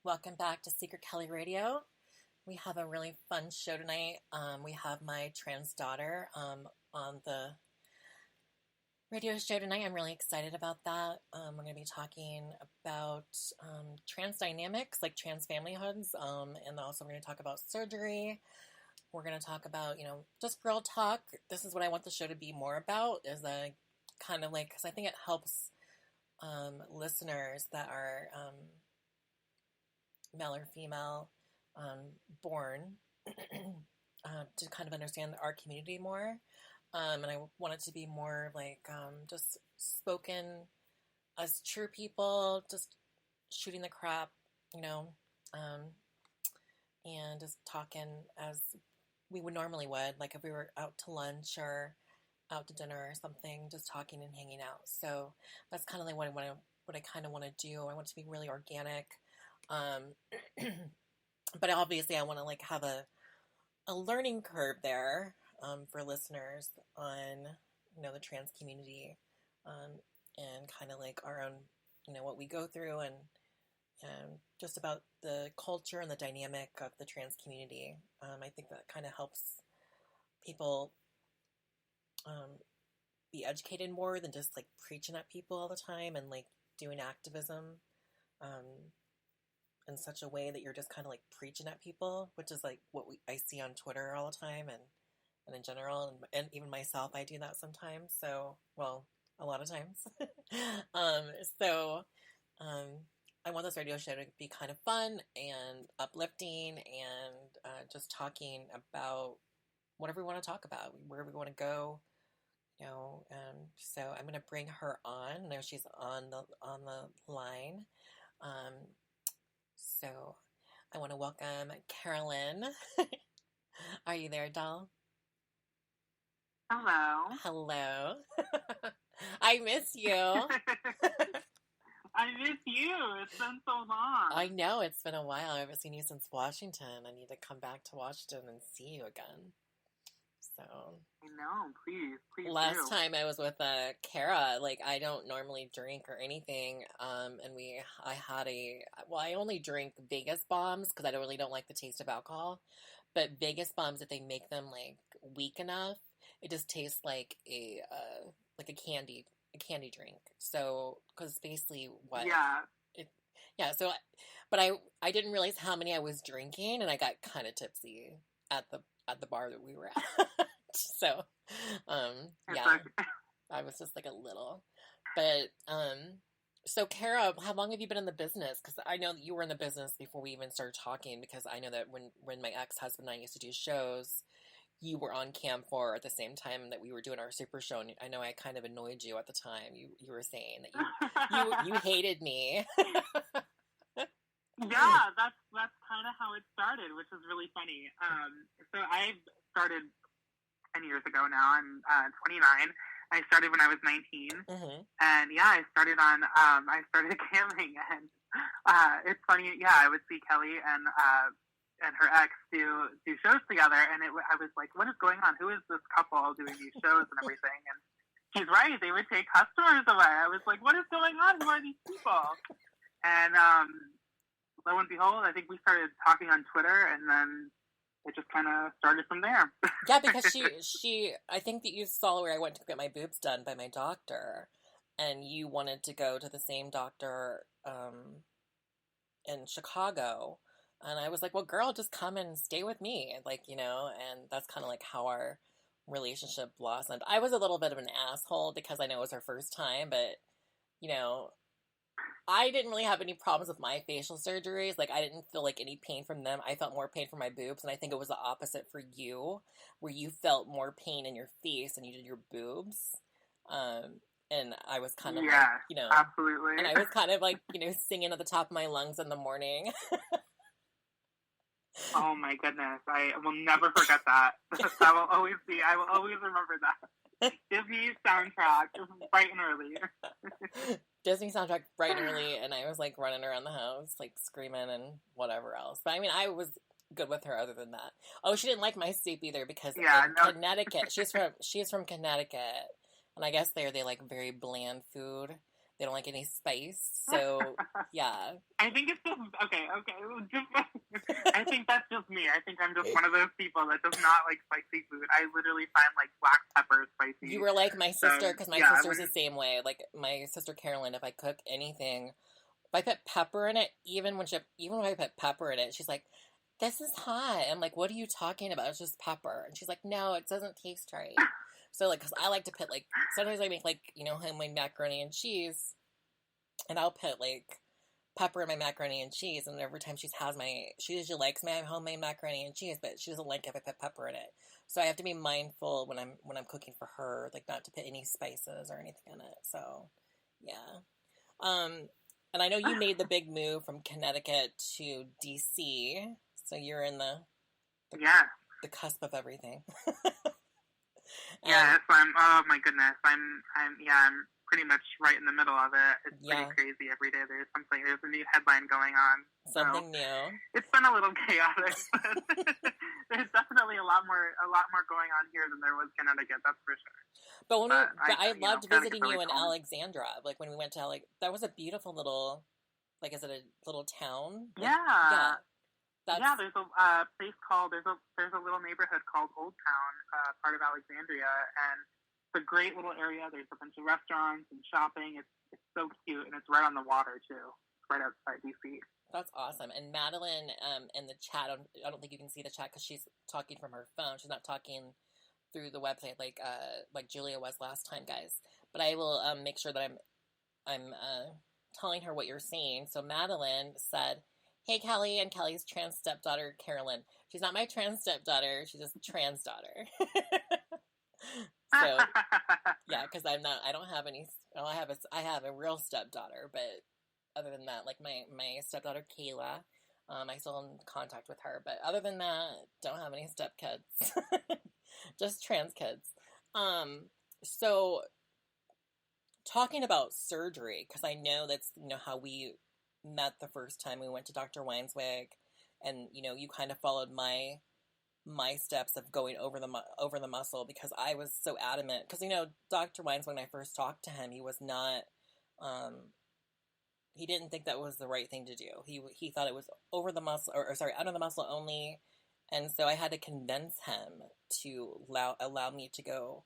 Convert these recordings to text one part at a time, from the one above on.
Welcome back to Secret Kelly Radio. We have a really fun show tonight. We have my trans daughter on the radio show tonight. I'm really excited about that. We're going to be talking about trans dynamics, like trans familyhoods, and also we're going to talk about surgery. We're going to talk about, just real talk. This is what I want the show to be more about, is a kind of like, because I think it helps listeners that are male or female born to kind of understand our community more. And I want it to be more like just spoken as true people, just shooting the crap, and just talking as we would normally would, like if we were out to lunch or out to dinner or something, just talking and hanging out. So that's kind of like what I kind of want to do. I want it to be really organic. But obviously I want to like have a learning curve there for listeners on, the trans community and kind of like our own, what we go through and just about the culture and the dynamic of the trans community. I think that kind of helps people be educated more than just like preaching at people all the time and like doing activism in such a way that you're just kind of like preaching at people, which is like what I see on Twitter all the time and in general, and even myself, I do that sometimes. So, well, a lot of times. I want this radio show to be kind of fun and uplifting and just talking about whatever we want to talk about, where we want to go, so I'm going to bring her on. I know she's on the line. So I want to welcome Karalynn. Are you there, doll? Hello. Hello. I miss you. I miss you. It's been so long. I know, it's been a while. I haven't seen you since Washington. I need to come back to Washington and see you again. So I know, please last time I was with Kara, like I don't normally drink or anything, and I only drink Vegas bombs because I really don't like the taste of alcohol, but Vegas bombs, if they make them like weak enough, it just tastes like a candy drink. So because basically what so but I didn't realize how many I was drinking, and I got kind of tipsy at the bar that we were at. So, I was just like a little, but, so Kara, how long have you been in the business? Because I know that you were in the business before we even started talking, because I know that when my ex-husband and I used to do shows, you were on Cam 4 at the same time that we were doing our super show, and I know I kind of annoyed you at the time. You were saying that you hated me. Yeah, that's kind of how it started, which is really funny. So I started 10 years ago now. I'm 29. I started when I was 19, and I started camming, and it's funny. Yeah, I would see Kelly and her ex do shows together, and I was like, what is going on? Who is this couple doing these shows and everything? And she's right. They would take customers away. I was like, what is going on? Who are these people? And lo and behold, I think we started talking on Twitter, and then it just kind of started from there. Yeah, because she, I think that you saw where I went to get my boobs done by my doctor, and you wanted to go to the same doctor in Chicago, and I was like, well, girl, just come and stay with me, like, and that's kind of like how our relationship blossomed. I was a little bit of an asshole because I know it was her first time, but, I didn't really have any problems with my facial surgeries. Like, I didn't feel like any pain from them. I felt more pain from my boobs, and I think it was the opposite for you, where you felt more pain in your face than you did your boobs. And I was kind of absolutely. And I was kind of like, singing at the top of my lungs in the morning. Oh my goodness. I will never forget that. I will always remember that. Disney soundtrack, bright and early. Disney soundtrack bright and early, and I was like running around the house, like screaming and whatever else. But I mean, I was good with her other than that. Oh, she didn't like my soup either because Connecticut. She's from Connecticut, and I guess they like very bland food. They don't like any spice. So, yeah. I think it's just, okay. I think that's just me. I think I'm just one of those people that does not like spicy food. I literally find, like, black pepper spicy. You were like my sister, because my sister's the same way. Like, my sister Karalynn, if I cook anything, if I put pepper in it, even when I put pepper in it, she's like, this is hot. I'm like, what are you talking about? It's just pepper. And she's like, no, it doesn't taste right. So, like, because I like to put, like, sometimes I make, like, homemade macaroni and cheese, and I'll put, like, pepper in my macaroni and cheese, and every time she usually likes my homemade macaroni and cheese, but she doesn't like if I put pepper in it. So I have to be mindful when I'm cooking for her, like, not to put any spices or anything in it. So, yeah. And I know you made the big move from Connecticut to DC, so you're in the cusp of everything. Yes, oh my goodness, I'm pretty much right in the middle of it. It's pretty crazy every day. There's a new headline going on. Something new. It's been a little chaotic, but there's definitely a lot more going on here than there was Connecticut, that's for sure. But I loved visiting you in Alexandra. Like, when we went to that was a beautiful little, like, is it a little town? Like, yeah. There's a place called, there's a little neighborhood called Old Town, part of Alexandria, and it's a great little area. There's a bunch of restaurants and shopping. It's so cute, and it's right on the water too. It's right outside DC. That's awesome. And Madeline, in the chat, I don't think you can see the chat because she's talking from her phone. She's not talking through the website like Julia was last time, guys. But I will make sure that I'm telling her what you're saying. So Madeline said, hey, Kelly, and Kelly's trans stepdaughter, Karalynn. She's not my trans stepdaughter. She's just a trans daughter. So, yeah, because I don't have any, well, I have a real stepdaughter, but other than that, like, my stepdaughter, Kayla, I still in contact with her, but other than that, don't have any stepkids. Just trans kids. So, talking about surgery, because I know that's, how we met the first time we went to Dr. Weinswig, and you kind of followed my steps of going over the muscle, because I was so adamant, because Dr. Weinswig, when I first talked to him, he was not he didn't think that was the right thing to do. He thought it was over the muscle, or sorry, under the muscle only, and so I had to convince him to allow me to go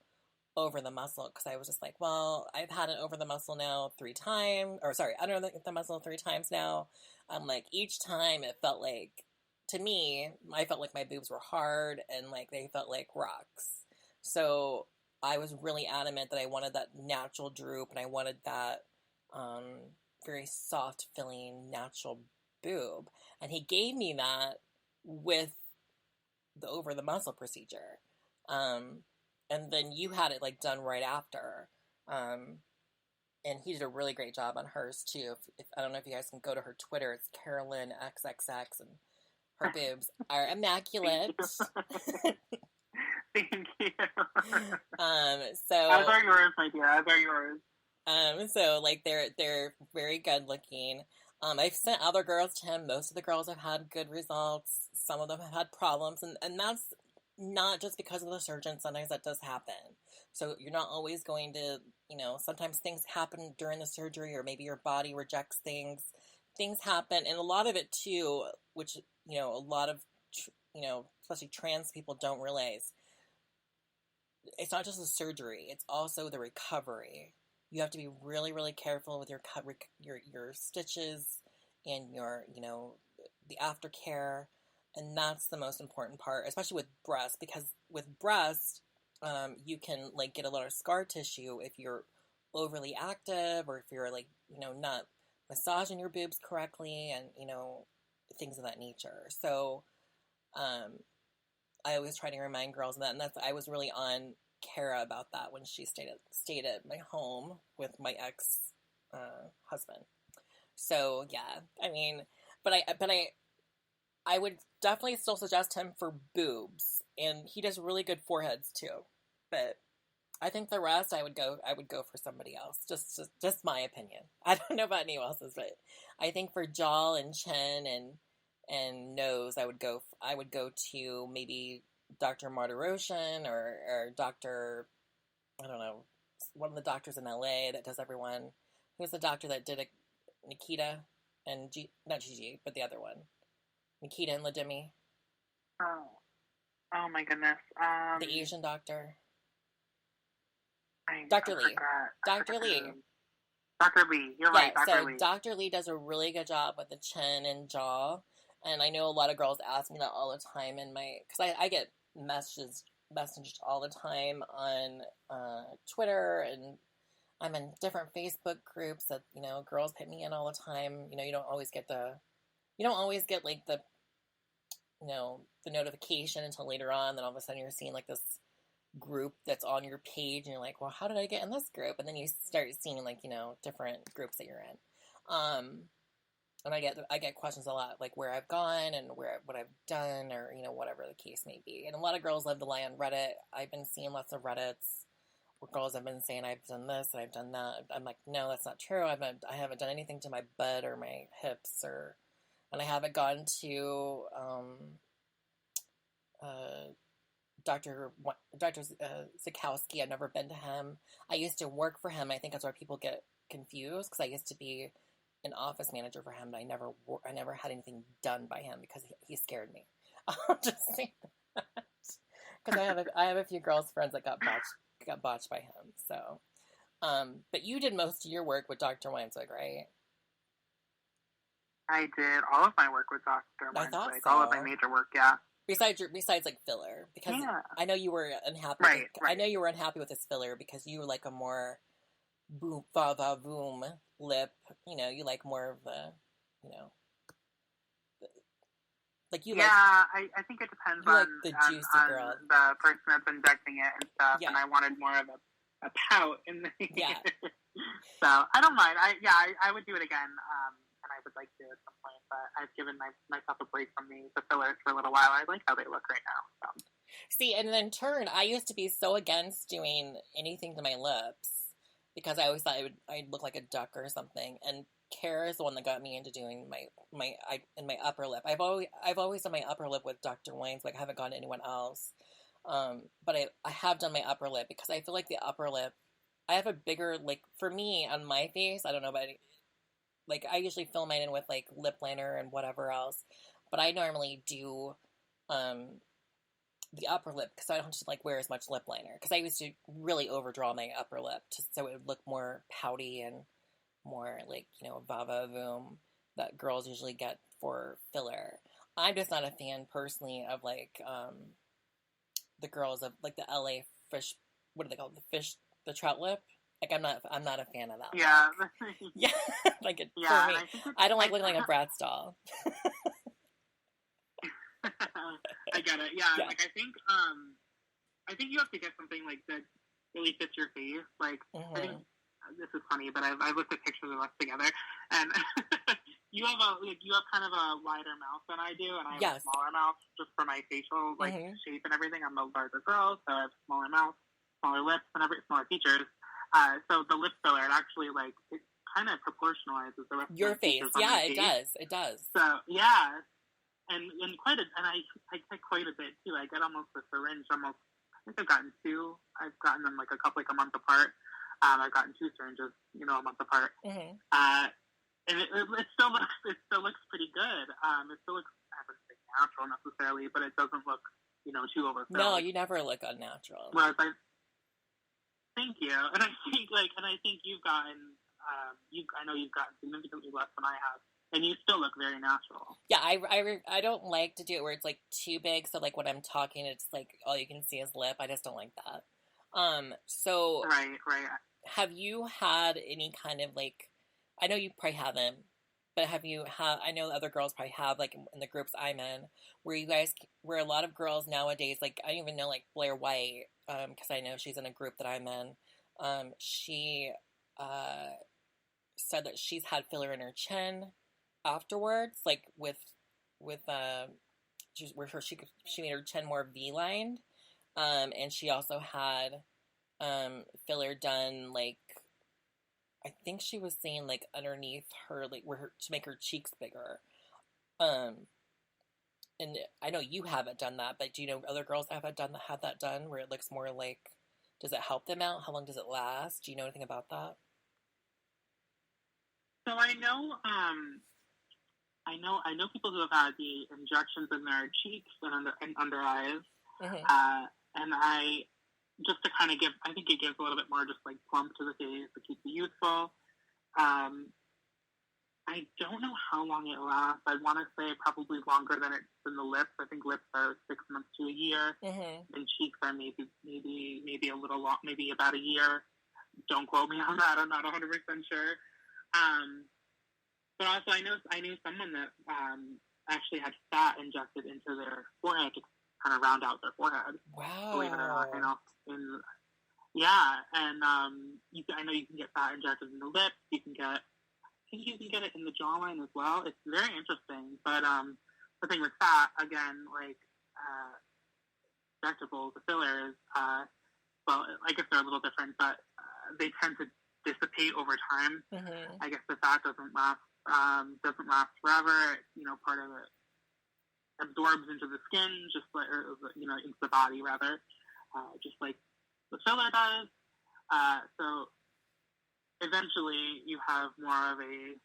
over the muscle, because I was just like, well, I've had it over the muscle now 3 times, or sorry, under the muscle 3 times now. I'm like, each time it felt like, to me, I felt like my boobs were hard, and like they felt like rocks. So I was really adamant that I wanted that natural droop, and I wanted that very soft, filling, natural boob. And he gave me that with the over the muscle procedure. And then you had it like done right after. And he did a really great job on hers too. If I don't know if you guys can go to her Twitter, it's Karalynn XXX, and her boobs are immaculate. Thank you. So as are yours, my dear. As are yours. So like they're very good looking. I've sent other girls to him. Most of the girls have had good results. Some of them have had problems, and that's not just because of the surgeon. Sometimes that does happen. So you're not always going to, sometimes things happen during the surgery, or maybe your body rejects things. Things happen, and a lot of it too, which, a lot of, especially trans people don't realize. It's not just the surgery, it's also the recovery. You have to be really, really careful with your stitches and your, the aftercare. And that's the most important part, especially with breast, because with breast, you can like get a lot of scar tissue if you're overly active, or if you're like, not massaging your boobs correctly, and, things of that nature. So, I always try to remind girls of that, and I was really on Kara about that when she stayed at my home with my ex husband. So yeah, I mean, but I would definitely still suggest him for boobs, and he does really good foreheads too. But I think the rest, I would go for somebody else. Just my opinion. I don't know about anyone else's, but I think for jaw and chin and nose, I would go to maybe Dr. Martirosyan or Dr. I don't know, one of the doctors in LA that does everyone, Who's the doctor that did Nikita and not Gigi, but the other one, Nikita and Lademi. Oh my goodness. The Asian doctor. Dr. Lee. Dr. Lee. Dr. Lee. You're right, Dr. Lee. Dr. Lee does a really good job with the chin and jaw. And I know a lot of girls ask me that all the time because I get messaged all the time on Twitter, and I'm in different Facebook groups that, girls put me in all the time. You don't always get like the notification until later on. Then all of a sudden you're seeing like this group that's on your page, and you're like, well, how did I get in this group? And then you start seeing like, different groups that you're in. And I get questions a lot, like where I've gone and what I've done, or, whatever the case may be. And a lot of girls love to lie on Reddit. I've been seeing lots of Reddits where girls have been saying I've done this and I've done that. I'm like, no, that's not true. I haven't done anything to my butt or my hips, and I haven't gone to Dr. Zakowski. I've never been to him. I used to work for him. I think that's where people get confused, because I used to be an office manager for him, but I never had anything done by him because he scared me. I'm just saying that. Because I have a few girls friends that got botched by him. So, but you did most of your work with Dr. Weinswig, right? I did all of my work with Dr. Weinswig. So. All of my major work, yeah. Besides like filler, because I know you were unhappy. Right. I know you were unhappy with his filler because you like a more boom, va va boom lip. You like more of the, like you. Yeah, like, I think it depends on the juicy girl, the person that's injecting it and stuff. Yeah. And I wanted more of a pout in the. Yeah. So I don't mind. I would do it again. And I would like to at some point, but I've given myself a break from the fillers for a little while. I like how they look right now. So. See, and in turn, I used to be so against doing anything to my lips because I always thought I'd look like a duck or something. And Kara is the one that got me into doing my upper lip. I've always done my upper lip with Dr. Weinswig. I haven't gone to anyone else, but I have done my upper lip because I feel like the upper lip. I have a bigger, like, for me on my face. I don't know about. Like, I usually fill mine in with, like, lip liner and whatever else. But I normally do the upper lip because I don't have to, like, wear as much lip liner. Because I used to really overdraw my upper lip so it would look more pouty and more, like, va-va voom that girls usually get for filler. I'm just not a fan, personally, of, like, the girls of, like, the LA fish, what do they call it? The trout lip. Like, I'm not a fan of that. Yeah. Yeah. For me. I don't like looking like a Bratz doll. I get it. Yeah. Like, I think you have to get something, like, that really fits your face. Like, I think, this is funny, but I've looked at pictures of us together, and you have kind of a wider mouth than I do, and I have a smaller mouth just for my facial, like, shape and everything. I'm a larger girl, so I have smaller mouth, smaller lips, and smaller features. So the lip filler, it actually, like, it kind of proportionalizes the rest your of my face. Yeah, it face. It does. So, yeah. And I take quite a bit, too. I get almost a syringe, I think I've gotten two. I've gotten them, like, a month apart. I've gotten 2 syringes, a month apart. Mm-hmm. And it still looks pretty good. It still looks, I wouldn't say natural necessarily, but it doesn't look, too overfilled. No, you never look unnatural. Whereas thank you. And I think you've gotten, I know you've gotten significantly less than I have, and you still look very natural. Yeah, I don't like to do it where it's, like, too big, so, like, when I'm talking, it's, like, all you can see is lip. I just don't like that. So... Right. Have you had any kind of, like... I know you probably haven't, but I know other girls probably have, like, in the groups I'm in, where a lot of girls nowadays, like, I don't even know, like, Blair White, because I know she's in a group that I'm in, she said that she's had filler in her chin afterwards, like, where she made her chin more V-lined, and she also had filler done, like, I think she was saying, like, underneath her, like, to make her cheeks bigger. And I know you haven't done that, but do you know other girls have that done where it looks more like, does it help them out? How long does it last? Do you know anything about that? So I know people who have had the injections in their cheeks and under eyes, and I just to kind of give, I think it gives a little bit more just like plump to the face to keep you youthful. I don't know how long it lasts. I want to say probably longer than the lips. I think lips are 6 months to a year, and cheeks are maybe a little long, maybe about a year. Don't quote me on that. I'm not 100% sure. But also, I knew someone that actually had fat injected into their forehead to kind of round out their forehead. Wow. Believe it or not, yeah, and I know you can get fat injected in the lips. I think you can get it in the jawline as well. It's very interesting. But the thing with fat, again, like injectables, the fillers, well, I guess they're a little different, but they tend to dissipate over time. I guess the fat doesn't last forever. Part of it absorbs into the skin, just like, into the body rather, just like the filler does. So eventually you have more of a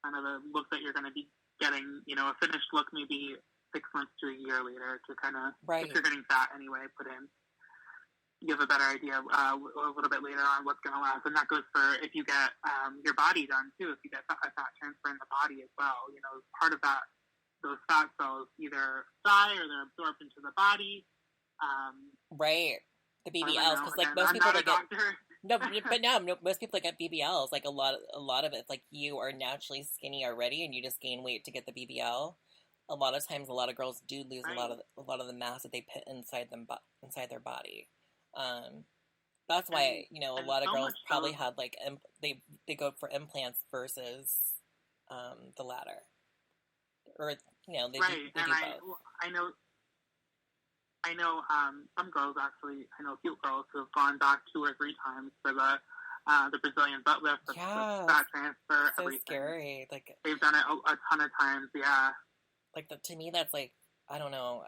kind of a look that you're going to be getting, a finished look maybe 6 months to a year later to kind of, if you're getting fat anyway, put in. You have a better idea a little bit later on what's going to last. And that goes for if you get your body done too, if you get a fat transfer in the body as well. Part of that, those fat cells either die or they're absorbed into the body. Right. The BBLs, because like most people that get most people that get BBLs, like a lot of it, like you are naturally skinny already, and you just gain weight to get the BBL. A lot of times, a lot of girls do lose a lot of the mass that they put inside their body. That's why a lot of girls probably had like they go for implants versus the latter, or they do both. I know some girls actually. I know a few girls who have gone back 2 or 3 times for the Brazilian butt lift, the fat transfer, so everything. Scary. Like they've done it a ton of times. Yeah. Like to me, that's like I don't know.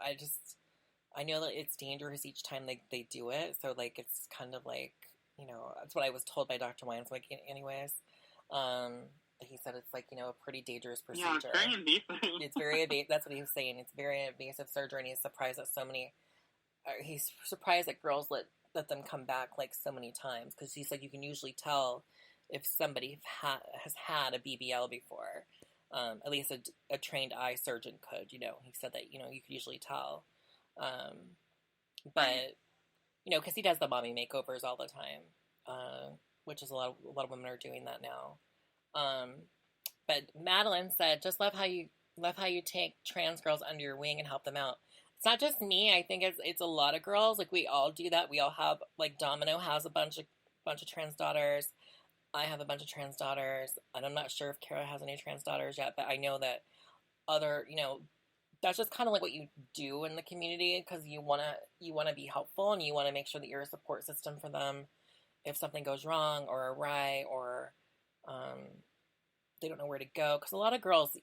I know that it's dangerous each time they do it. So like it's kind of like that's what I was told by Dr. Wines. Like anyways, he said it's like a pretty dangerous procedure. Yeah, it's very invasive. It's very invasive. That's what he was saying. It's very invasive surgery, and he's surprised that so many. He's surprised that girls let them come back like so many times, because he said you can usually tell if somebody has had a BBL before. At least a trained eye surgeon could. He said that you could usually tell. But because he does the mommy makeovers all the time, which is a lot of women are doing that now. But Madeline said, just love how you take trans girls under your wing and help them out. It's not just me. I think it's a lot of girls. Like we all do that. We all have, like, Domino has a bunch of trans daughters. I have a bunch of trans daughters, and I'm not sure if Kara has any trans daughters yet, but I know that that's just kind of like what you do in the community, because you want to be helpful, and you want to make sure that you're a support system for them if something goes wrong or awry, or they don't know where to go. Because a lot of girls,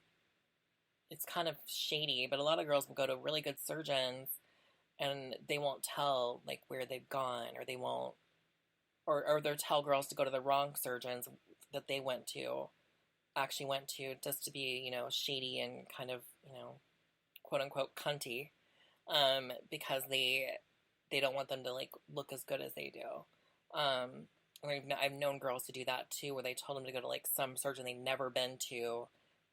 it's kind of shady, but a lot of girls will go to really good surgeons and they won't tell like where they've gone, or they won't, or they'll tell girls to go to the wrong surgeons that they actually went to just to be, shady and kind of, quote unquote cunty, because they don't want them to like look as good as they do. I've known girls to do that too, where they told them to go to like some surgeon they'd never been to,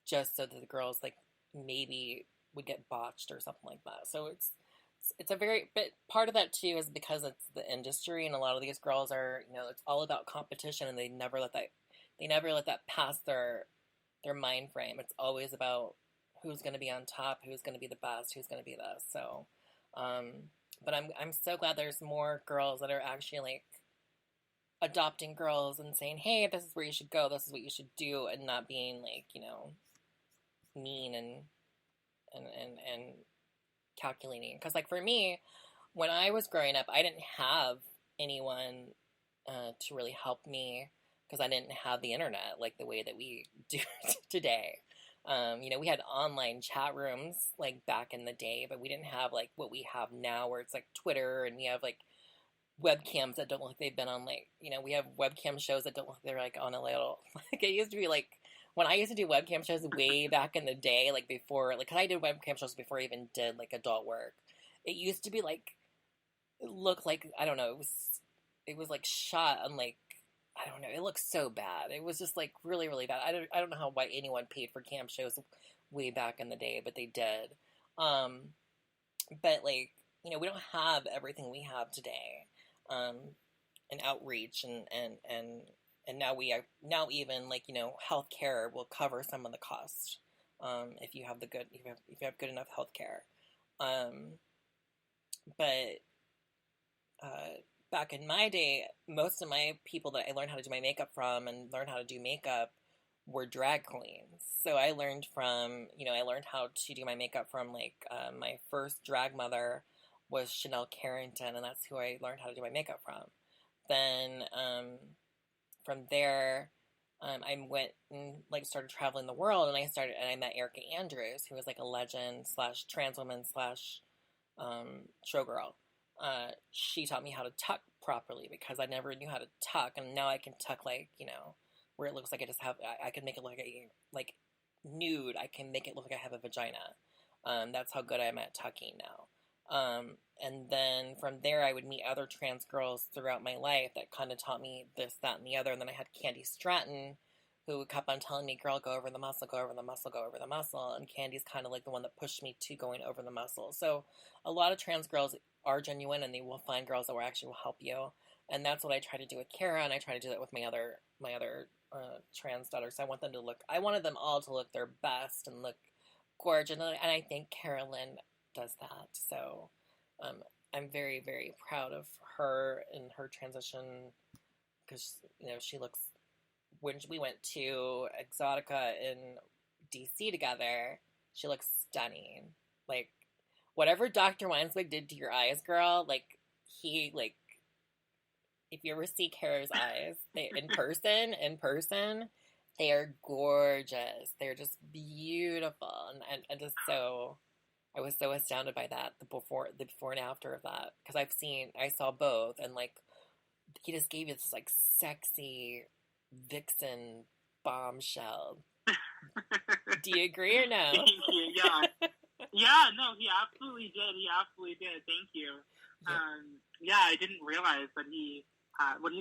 just so that the girls like maybe would get botched or something like that. So it's a very, but part of that too is because it's the industry, and a lot of these girls are, it's all about competition, and they never let that pass their mind frame. It's always about who's going to be on top, who's going to be the best, who's going to be this. So, but I'm so glad there's more girls that are actually like adopting girls and saying, hey, this is where you should go, this is what you should do, and not being like, mean and calculating. Because like for me, when I was growing up, I didn't have anyone to really help me, because I didn't have the internet like the way that we do today. We had online chat rooms like back in the day, but we didn't have like what we have now, where it's like Twitter, and we have like webcams that don't look like they've been on, like, we have webcam shows that don't look like they're like on a little, like it used to be like when I used to do webcam shows way back in the day, like before, like, cause I did webcam shows before I even did like adult work. It used to be like, it looked like, I don't know, it was like shot on like, I don't know, it looked so bad. It was just like really, really bad. I don't know why anyone paid for cam shows way back in the day, but they did. But like, we don't have everything we have today, and outreach and now even like, healthcare will cover some of the cost, if you have if you have good enough healthcare. But back in my day, most of my people that I learned how to do my makeup from and learned how to do makeup were drag queens. So I learned how to do my makeup from like, my first drag mother was Chanel Carrington, and that's who I learned how to do my makeup from. Then from there, I went and like started traveling the world, and I met Erica Andrews, who was like a legend / trans woman / showgirl. She taught me how to tuck properly because I never knew how to tuck, and now I can tuck like, where it looks like I can make it look like nude. I can make it look like I have a vagina. That's how good I am at tucking now. And then from there, I would meet other trans girls throughout my life that kind of taught me this, that, and the other. And then I had Candy Stratton, who kept on telling me, girl, go over the muscle, go over the muscle, go over the muscle. And Candy's kind of like the one that pushed me to going over the muscle. So a lot of trans girls are genuine, and they will find girls that will actually help you. And that's what I try to do with Kara, and I try to do that with my other trans daughters. I wanted them all to look their best and look gorgeous. And I think Karalynn does that. So I'm very, very proud of her and her transition, because she looks, when we went to Exotica in DC together, she looks stunning. Like, whatever Dr. Weinswig did to your eyes, girl, like, if you ever see Kara's eyes, in person, they are gorgeous. They're just beautiful. And just so, I was so astounded by that, the before and after of that. Because I saw both, and like, he just gave you this like sexy vixen bombshell. Do you agree or no? Thank you. Yeah. Yeah, no, he absolutely did. Thank you. Yeah, I didn't realize that it was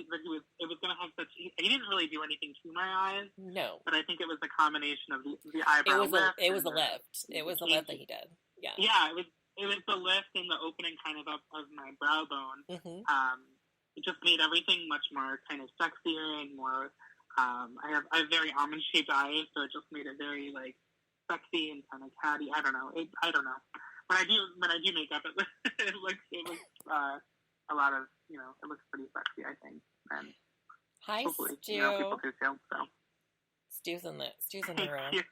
going to have such, he didn't really do anything to my eyes. No. But I think it was a combination of the eyebrow lift. It was the lift. It was the lift that he did. Yeah. Yeah, it was the lift and the opening kind of up of my brow bone. Mm-hmm. It just made everything much more kind of sexier and more, I have very almond-shaped eyes, so it just made it very, like, sexy and kind of catty. I don't know. When I do makeup, it looks a lot of, it looks pretty sexy, I think. And hi, hopefully, Stu. People do too. So Stu's in the room. Thank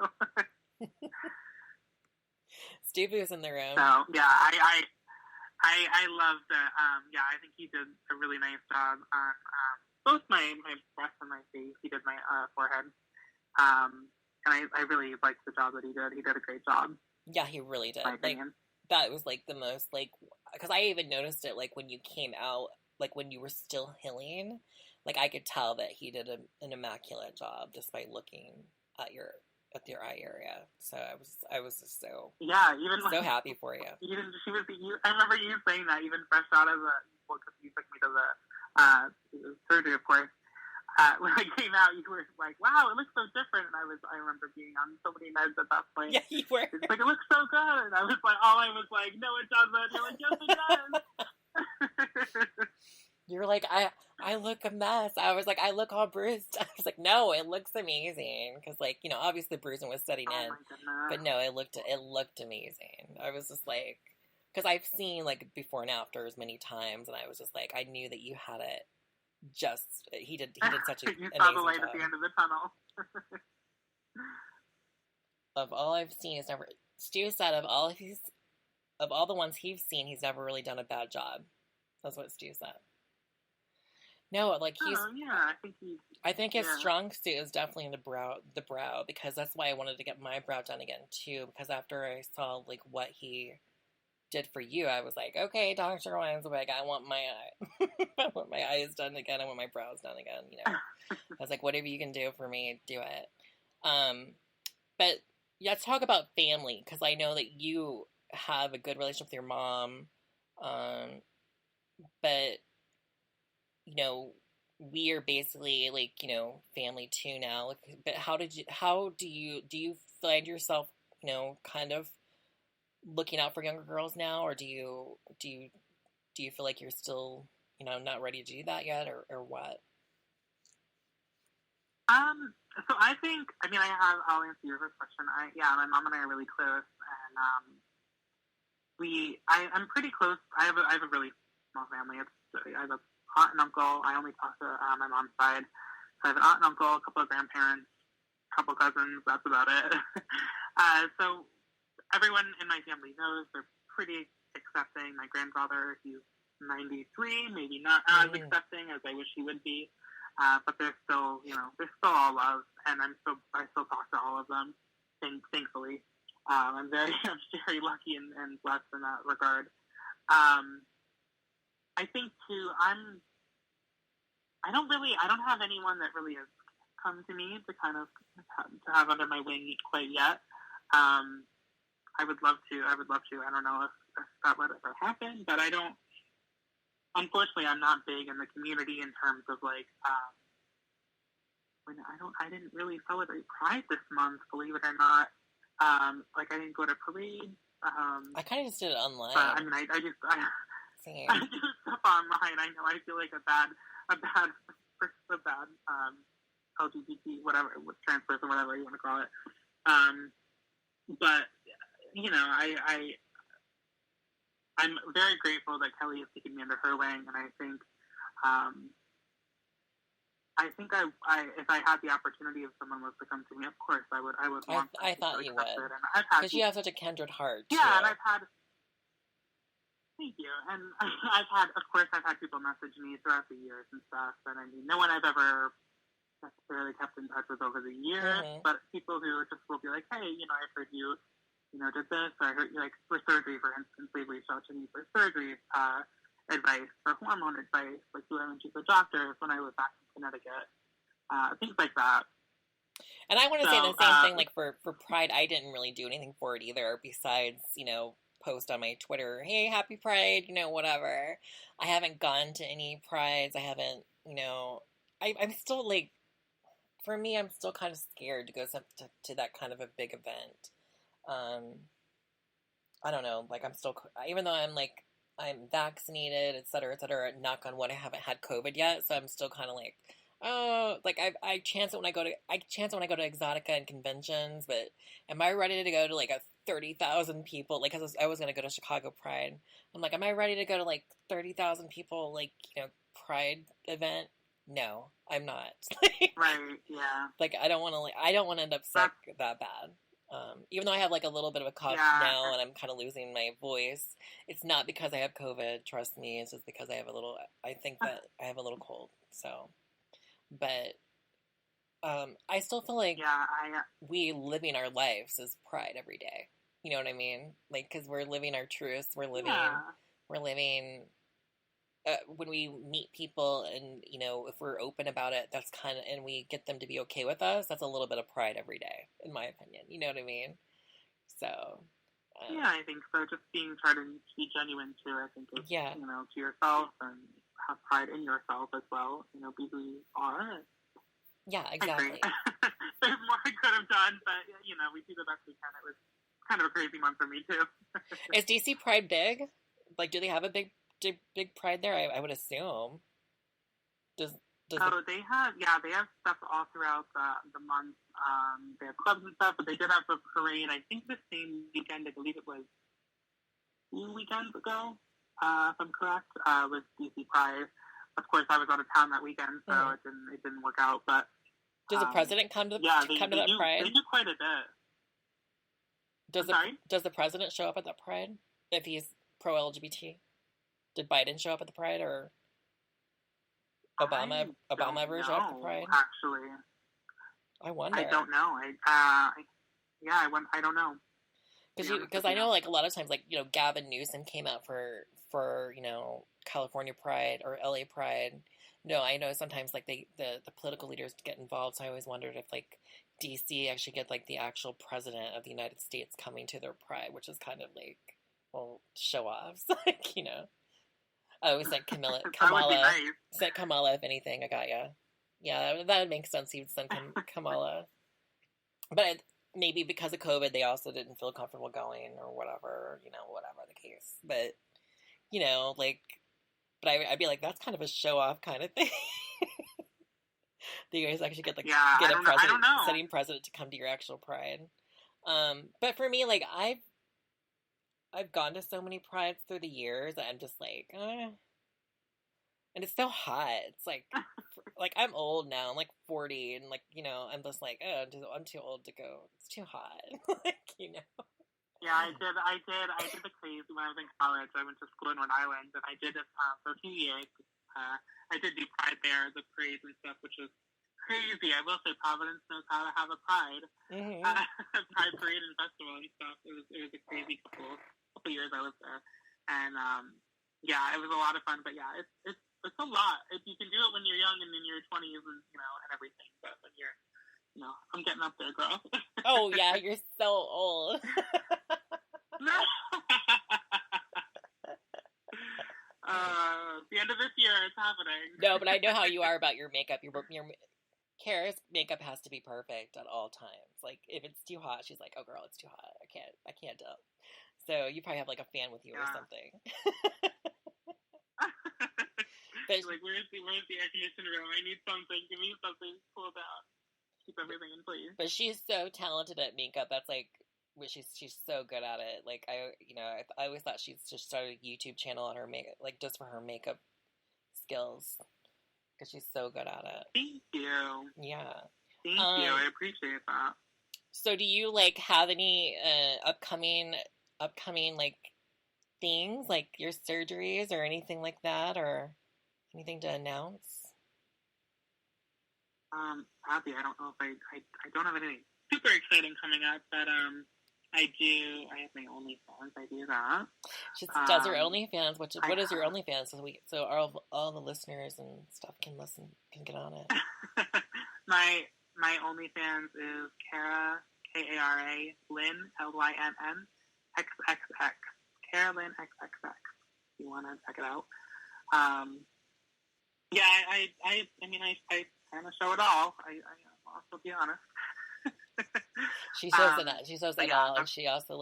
you. Stu in the room. So yeah, I love that. Yeah, I think he did a really nice job on both my breast and my face. He did my forehead. And I really liked the job that he did. He did a great job. Yeah, he really did. My like, opinion. that was like the most, like, because I even noticed it like when you came out, like when you were still healing, like I could tell that he did an immaculate job just by looking at your eye area. So I was just so happy for you. I remember you saying that even fresh out of because you took me to the surgery, of course. When I came out, you were like, "Wow, it looks so different." And I remember being on so many meds at that point. Yeah, you were. It's like, it looks so good. And I was like, "No, it doesn't." You're like, "Yes, it does." You're like, I look a mess. I was like, I look all bruised. I was like, no, it looks amazing. Because, like, obviously bruising was setting in. But no, it looked amazing. I was just like, because I've seen, like, before and afters many times, and I was just like, I knew that you had it. He did such a you saw the light at the end of the tunnel. Of all I've seen, Stu said of all the ones he's seen, he's never really done a bad job. That's what Stu said. No, like I think his strong suit is definitely in the brow, because that's why I wanted to get my brow done again too, because after I saw like what he did for you, I was like, okay, Dr. Weinswig, I want my I want my eyes done again, I want my brows done again, I was like, whatever you can do for me, do it. Um, but let's talk about family, because I know that you have a good relationship with your mom. Um, but you know, we are basically like, family too now. But do you find yourself, kind of looking out for younger girls now, or do you feel like you're still, not ready to do that yet, or what? So I think, I'll answer your first question. My mom and I are really close, and I'm pretty close. I have a really small family. I have an aunt and uncle. I only talk to my mom's side. So I have an aunt and uncle, a couple of grandparents, a couple cousins. That's about it. So everyone in my family knows. They're pretty accepting. My grandfather, he's 93, maybe not as accepting as I wish he would be. But there's still, there's still all love, and I still talk to all of them, thankfully. I'm very lucky and blessed in that regard. I think too, I don't have anyone that really has come to me to kind of to have under my wing quite yet. I would love to. I don't know if that would ever happen, but unfortunately, I'm not big in the community in terms of like, I didn't really celebrate Pride this month, believe it or not. I didn't go to parades. I kind of just did it online. But I do stuff online. I know I feel like a bad LGBT, whatever, trans person, whatever you want to call it. But I'm very grateful that Kelly has taken me under her wing, and I think if I had the opportunity, if someone was to come to me, of course I would want. I thought you would, because you have such a kindred heart. Yeah, too. And I've had. Thank you, and I've had people message me throughout the years and stuff, and I mean, no one I've ever necessarily kept in touch with over the years, but people who just will be like, hey, I've heard you, did this, or I heard you, like, for surgery, for instance, they've reached out to me for surgery advice, for hormone advice, like, who I went to the doctor when I was back in Connecticut, things like that. And I want to say the same thing, like, for Pride, I didn't really do anything for it either, besides, post on my Twitter, hey, happy Pride, whatever. I haven't gone to any Prides. I haven't, I'm still, like, for me, I'm still kind of scared to go to that kind of a big event. I don't know, like, I'm still, even though I'm vaccinated, et cetera, knock on wood, I haven't had COVID yet, so I'm still kind of like, oh, like, I chance it when I go to Exotica and conventions, but am I ready to go to, like, a 30,000 people, like, I was going to go to Chicago Pride, I'm like, am I ready to go to, like, 30,000 people, like, Pride event? No, I'm not. Right, yeah. Like, I don't want to end up sick that bad. Even though I have, like, a little bit of a cough now and I'm kind of losing my voice, it's not because I have COVID, trust me, it's just because I think that I have a little cold, so, but, I still feel like we living our lives is Pride every day, you know what I mean? Like, because we're living our truths, we're living, when we meet people and, if we're open about it, that's kind of, and we get them to be okay with us, that's a little bit of Pride every day, in my opinion. You know what I mean? So. Yeah, I think so. Just try to be genuine too, I think, is, to yourself and have pride in yourself as well. Be who you are. Yeah, exactly. There's more I could have done, but, we do the best we can. It was kind of a crazy month for me too. Is DC Pride big? Like, do they have a big Pride there? I would assume. They have stuff all throughout the month. They have clubs and stuff, but they did have a parade, I think the same weekend, I believe it was 2 weekends ago, if I'm correct, with DC Pride. Of course, I was out of town that weekend, so it didn't work out, but... Does the president come to that Pride? They do quite a bit. Does the president show up at that Pride, if he's pro-LGBT? Did Biden show up at the Pride, or Obama ever show up at the Pride? Actually, I wonder. I don't know. I don't know. Because I know, like, a lot of times, like, Gavin Newsom came out for California Pride or LA Pride. No, I know sometimes, like, the political leaders get involved, so I always wondered if, like, DC actually get like the actual president of the United States coming to their pride, which is kind of like, well, show offs. Like, you know. I always sent Kamala. That would be nice. Sent Kamala, if anything. I got ya. Yeah, that would make sense. He would send Kamala. But maybe because of COVID, they also didn't feel comfortable going or whatever, you know, whatever the case. But, you know, like, but I'd be like, that's kind of a show off kind of thing. You guys actually get get a president, sitting president to come to your actual pride. But for me, like, I've gone to so many prides through the years that I'm just like, and it's so hot. It's like, I'm old now. I'm like 40, and like, you know, I'm just like, oh, I'm too old to go. It's too hot. Like, you know. Yeah, I did the craze when I was in college. I went to school in Rhode Island, and I did it for 2 years. I did do pride there, the parades and stuff, which was crazy. I will say Providence knows how to have a pride, pride parade and festival and stuff. It was a crazy couple years I was there, and yeah, it was a lot of fun. But yeah, it's a lot. You can do it when you're young and in your 20s and you know and everything, but when you're I'm getting up there, girl. Oh yeah, you're so old. The end of this year, it's happening. No, but I know how you are about your makeup. Your Kara's makeup has to be perfect at all times. Like if it's too hot, she's like, "Oh, girl, it's too hot. I can't do it." So you probably have like a fan with you or something. But like, where's the air conditioner room? I need something. Give me something. Cool down. Keep everything in place. But she's so talented at makeup. That's like, she's so good at it. Like I always thought she's just started a YouTube channel on her makeup, like just for her makeup skills, because she's so good at it. Thank you. Yeah. Thank you. I appreciate that. So do you like have any upcoming like things, like your surgeries or anything like that, or anything to announce? Sadly, I don't know if I don't have anything super exciting coming up, but I have my OnlyFans. I do that. She does her OnlyFans. What is your OnlyFans? So all the listeners and stuff can get on it. my OnlyFans is Kara, Kara Lynn, Lynn XXX. Karalynn XXX. If you want to check it out. Yeah, I mean, I kind of show it all. I'll also be honest. She shows it. She shows it all, and she also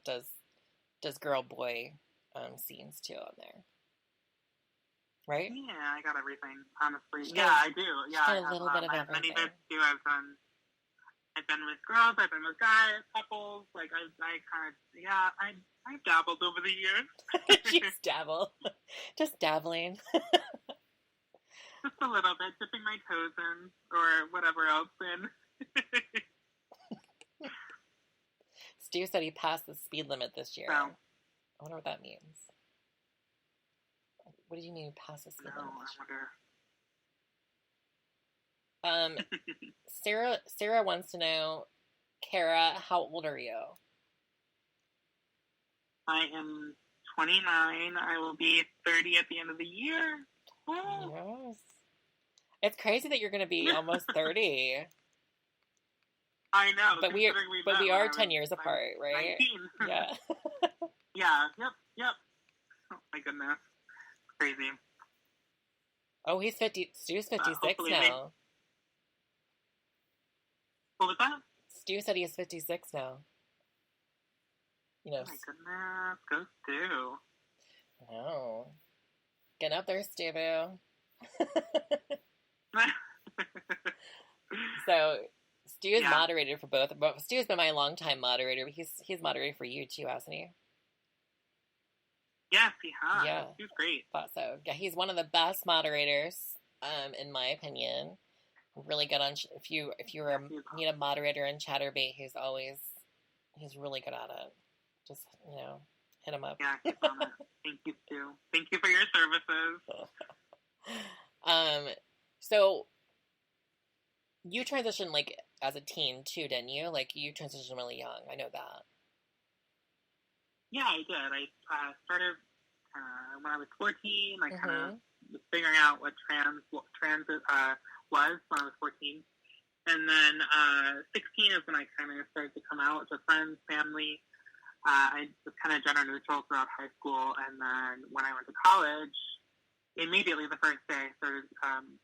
does girl boy scenes too on there, right? Yeah, I got everything. Honestly, I do. Yeah, I have a little bit of everything. Many bits too. I've been with girls. I've been with guys, couples. Like I've dabbled over the years. She's just dabbling. Just a little bit, dipping my toes in, or whatever else in. Stu said he passed the speed limit this year. I wonder what that means. What did you mean pass the speed limit this year? Sarah wants to know, Kara, how old are you? I am 29. I will be 30 at the end of the year. Oh. Yes. It's crazy that you're going to be almost 30. I know. But we are 10 years apart, right? 19. Yeah. Yeah. Yep. Oh my goodness. Crazy. Oh, he's 50. Stu's 56 now. What was that? Stu said he's 56 now. You know. Oh my goodness. Go Stu. No. Get up there, Stu. So, Stu is moderated for both. Stu has been my longtime moderator, but he's moderated for you too, hasn't he? Yes, he has. Yeah. He's great. Thought so. Yeah, he's one of the best moderators, in my opinion. Really good on, if you need a moderator in Chatterbait, he's really good at it. Just, hit him up. Yeah, he's on it. Thank you, Stu. Thank you for your services. So you transitioned like as a teen too, didn't you? Like you transitioned really young. I know that. Yeah, I did. I started when I was 14. I kind of was figuring out what trans was when I was 14, And then 16 is when I kind of started to come out to friends, family. I was kind of gender neutral throughout high school, and then when I went to college, immediately the first day, I started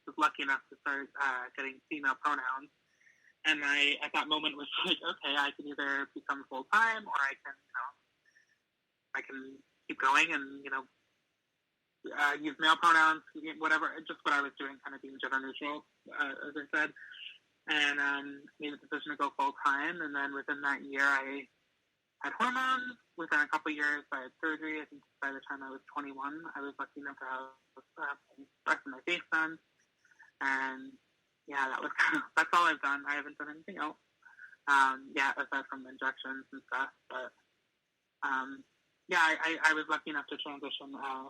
was lucky enough to start getting female pronouns. And I, at that moment, was like, okay, I can either become full time, or I can, I can keep going and use male pronouns, whatever. Just what I was doing, kind of being gender neutral, as I said. And made the decision to go full time. And then within that year, I had hormones. Within a couple of years, I had surgery. I think by the time I was 21, I was lucky enough to have the rest of my face done. And yeah, that's all I've done. I haven't done anything else. Aside from injections and stuff. But I was lucky enough to transition my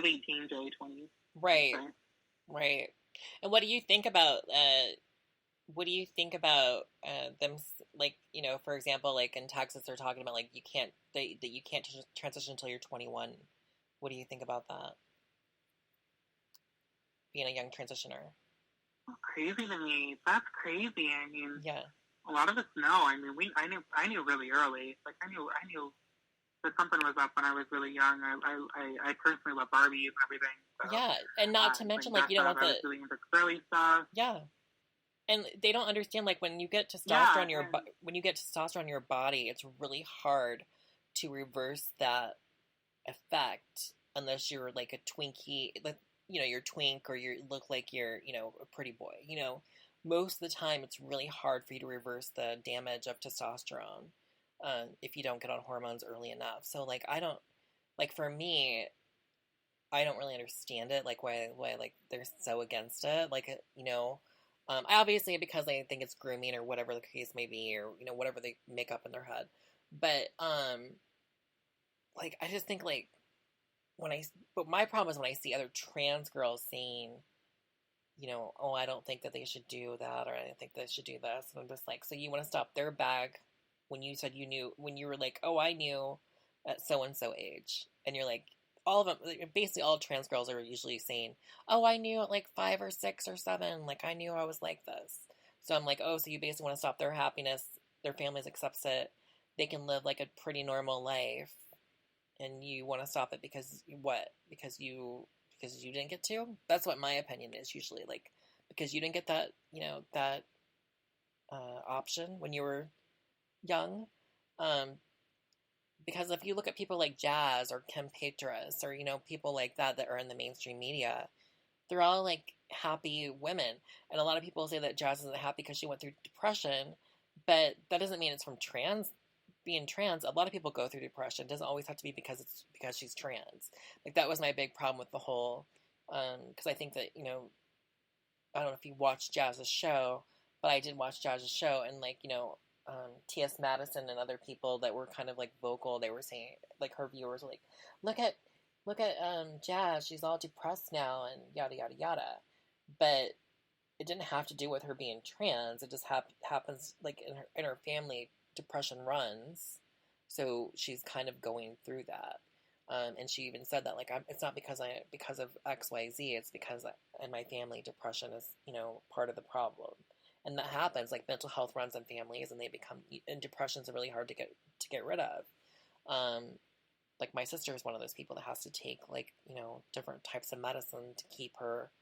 late teens, early 20s. Right. Right. And what do you think about them, like, for example, like in Texas, they're talking about like you can't transition until you're 21. What do you think about that? Being a young transitioner. Crazy to me. That's crazy. I mean, yeah. A lot of us know. I mean, I knew really early. Like I knew that something was up when I was really young. I personally love Barbies and everything. So, yeah, and not to mention like you don't want the really into girly stuff. Yeah. And they don't understand, like, when you get testosterone in your body, it's really hard to reverse that effect unless you're like a twinkie, like, you're twink or you look like you're, a pretty boy. Most of the time it's really hard for you to reverse the damage of testosterone if you don't get on hormones early enough. So, like, for me, I don't really understand it, like, why like, they're so against it. Like, obviously because I think it's grooming or whatever the case may be, or, whatever they make up in their head. But, like, I just think, like, but my problem is when I see other trans girls saying, oh, I don't think that they should do that, or I don't think they should do this. And I'm just like, so you want to stop their bag when you said when you were like, oh, I knew at so-and-so age. And you're like, all of them, basically all trans girls are usually saying, oh, I knew at like 5 or 6 or 7, like I knew I was like this. So I'm like, oh, so you basically want to stop their happiness, their families accepts it, they can live like a pretty normal life, and you want to stop it because you didn't get to? That's what my opinion is usually, like, because you didn't get that, that option when you were young. Because if you look at people like Jazz or Kim Petras or, people like that are in the mainstream media, they're all like happy women. And a lot of people say that Jazz isn't happy because she went through depression, but that doesn't mean it's from being trans. A lot of people go through depression. It doesn't always have to be because she's trans. Like, that was my big problem with the whole, because I think that, I don't know if you watched Jazz's show, but I did watch Jazz's show, and like, T.S. Madison and other people that were kind of like vocal, they were saying, like, her viewers were like, look at Jazz, she's all depressed now and yada yada yada. But it didn't have to do with her being trans. It just happens like in her family, depression runs, so she's kind of going through that. And she even said that, like, it's not because of XYZ, it's because in my family depression is part of the problem. And that happens, like, mental health runs in families, and depressions are really hard to get rid of. Like, my sister is one of those people that has to take, like, different types of medicine to keep her,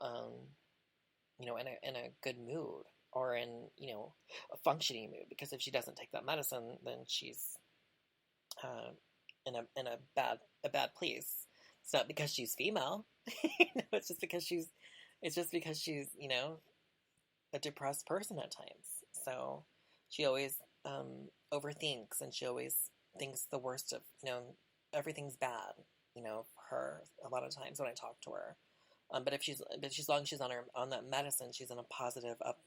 in a good mood, or in, a functioning mood. Because if she doesn't take that medicine, then she's in a bad place. It's not because she's female. It's just because she's a depressed person at times. So she always overthinks, and she always thinks the worst of, everything's bad, for her a lot of times when I talk to her. But as long as she's on that medicine, she's in a positive up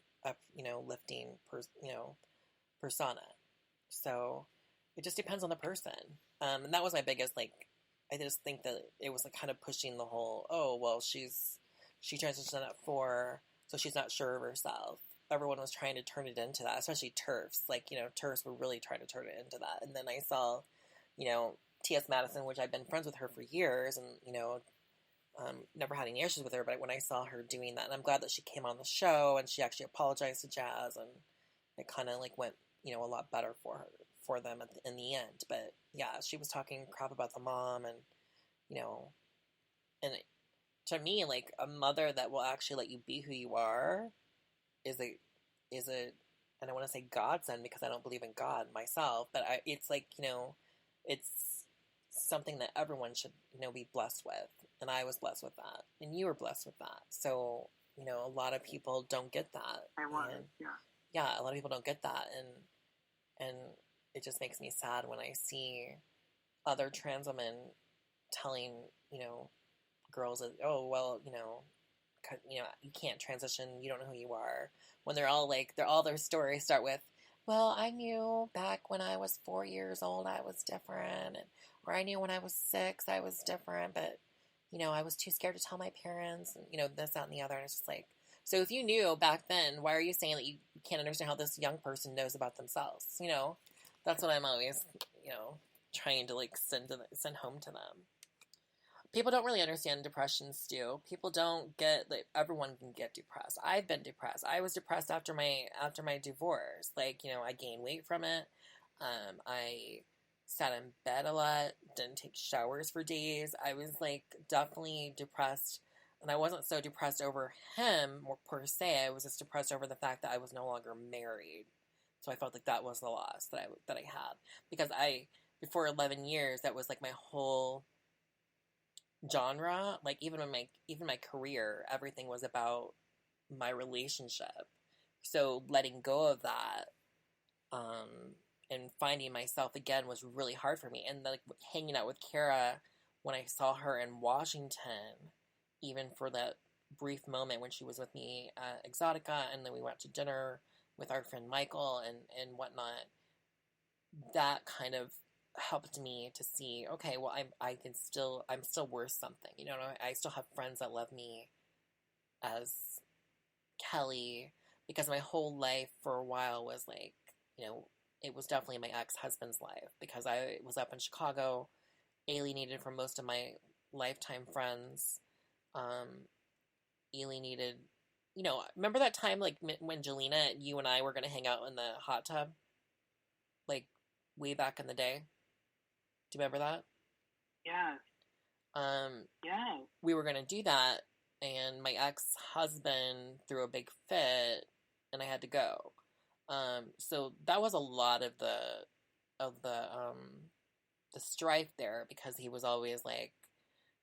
lifting persona. So it just depends on the person. And that was my biggest, like, I just think that it was like kind of pushing the whole, oh, well, she transitioned at 4, so she's not sure of herself. Everyone was trying to turn it into that, especially TERFs. Like, TERFs were really trying to turn it into that. And then I saw, T.S. Madison, which I've been friends with her for years, and, never had any issues with her, but when I saw her doing that, and I'm glad that she came on the show and she actually apologized to Jazz, and it kind of like went, you know, a lot better for them in the end. But yeah, she was talking crap about the mom, and you know, and to me, like, a mother that will actually let you be who you are is a and I want to say godsend, because I don't believe in God myself, but it's like, you know, it's something that everyone should, you know, be blessed with. And I was blessed with that, and you were blessed with that. So, you know, a lot of people don't get that. I was, and, yeah. Yeah, a lot of people don't get that, and it just makes me sad when I see other trans women telling, you know, girls that, oh, well, you know, you can't transition, you don't know who you are, when they're all like, all their stories start with, well, I knew back when I was 4 years old I was different, or I knew when I was 6 I was different, but, you know, I was too scared to tell my parents, and, you know, this, that, and the other, and it's just like, so if you knew back then, why are you saying that you can't understand how this young person knows about themselves? You know, that's what I'm always, you know, trying to like send home to them. People don't really understand depression, Stu. People don't get that everyone can get depressed. I've been depressed. I was depressed after my divorce. Like, you know, I gained weight from it. I sat in bed a lot, didn't take showers for days. I was like definitely depressed, and I wasn't so depressed over him per se. I was just depressed over the fact that I was no longer married. So I felt like that was the loss that I had, because before 11 years, that was like my whole genre. Like, even my career, everything was about my relationship. So letting go of that, and finding myself again was really hard for me. And like hanging out with Kara, when I saw her in Washington, even for that brief moment when she was with me at Exotica, and then we went to dinner with our friend Michael and whatnot, that kind of helped me to see, okay, well, I'm still worth something. You know, I still have friends that love me as Kelly, because my whole life for a while was like, you know, it was definitely my ex-husband's life, because I was up in Chicago, alienated from most of my lifetime friends, alienated, you know, remember that time, like, when Jelena, you and I were going to hang out in the hot tub, like, way back in the day? Do you remember that? Yes. Yes. We were going to do that, and my ex-husband threw a big fit, and I had to go. So that was a lot of the strife there, because he was always like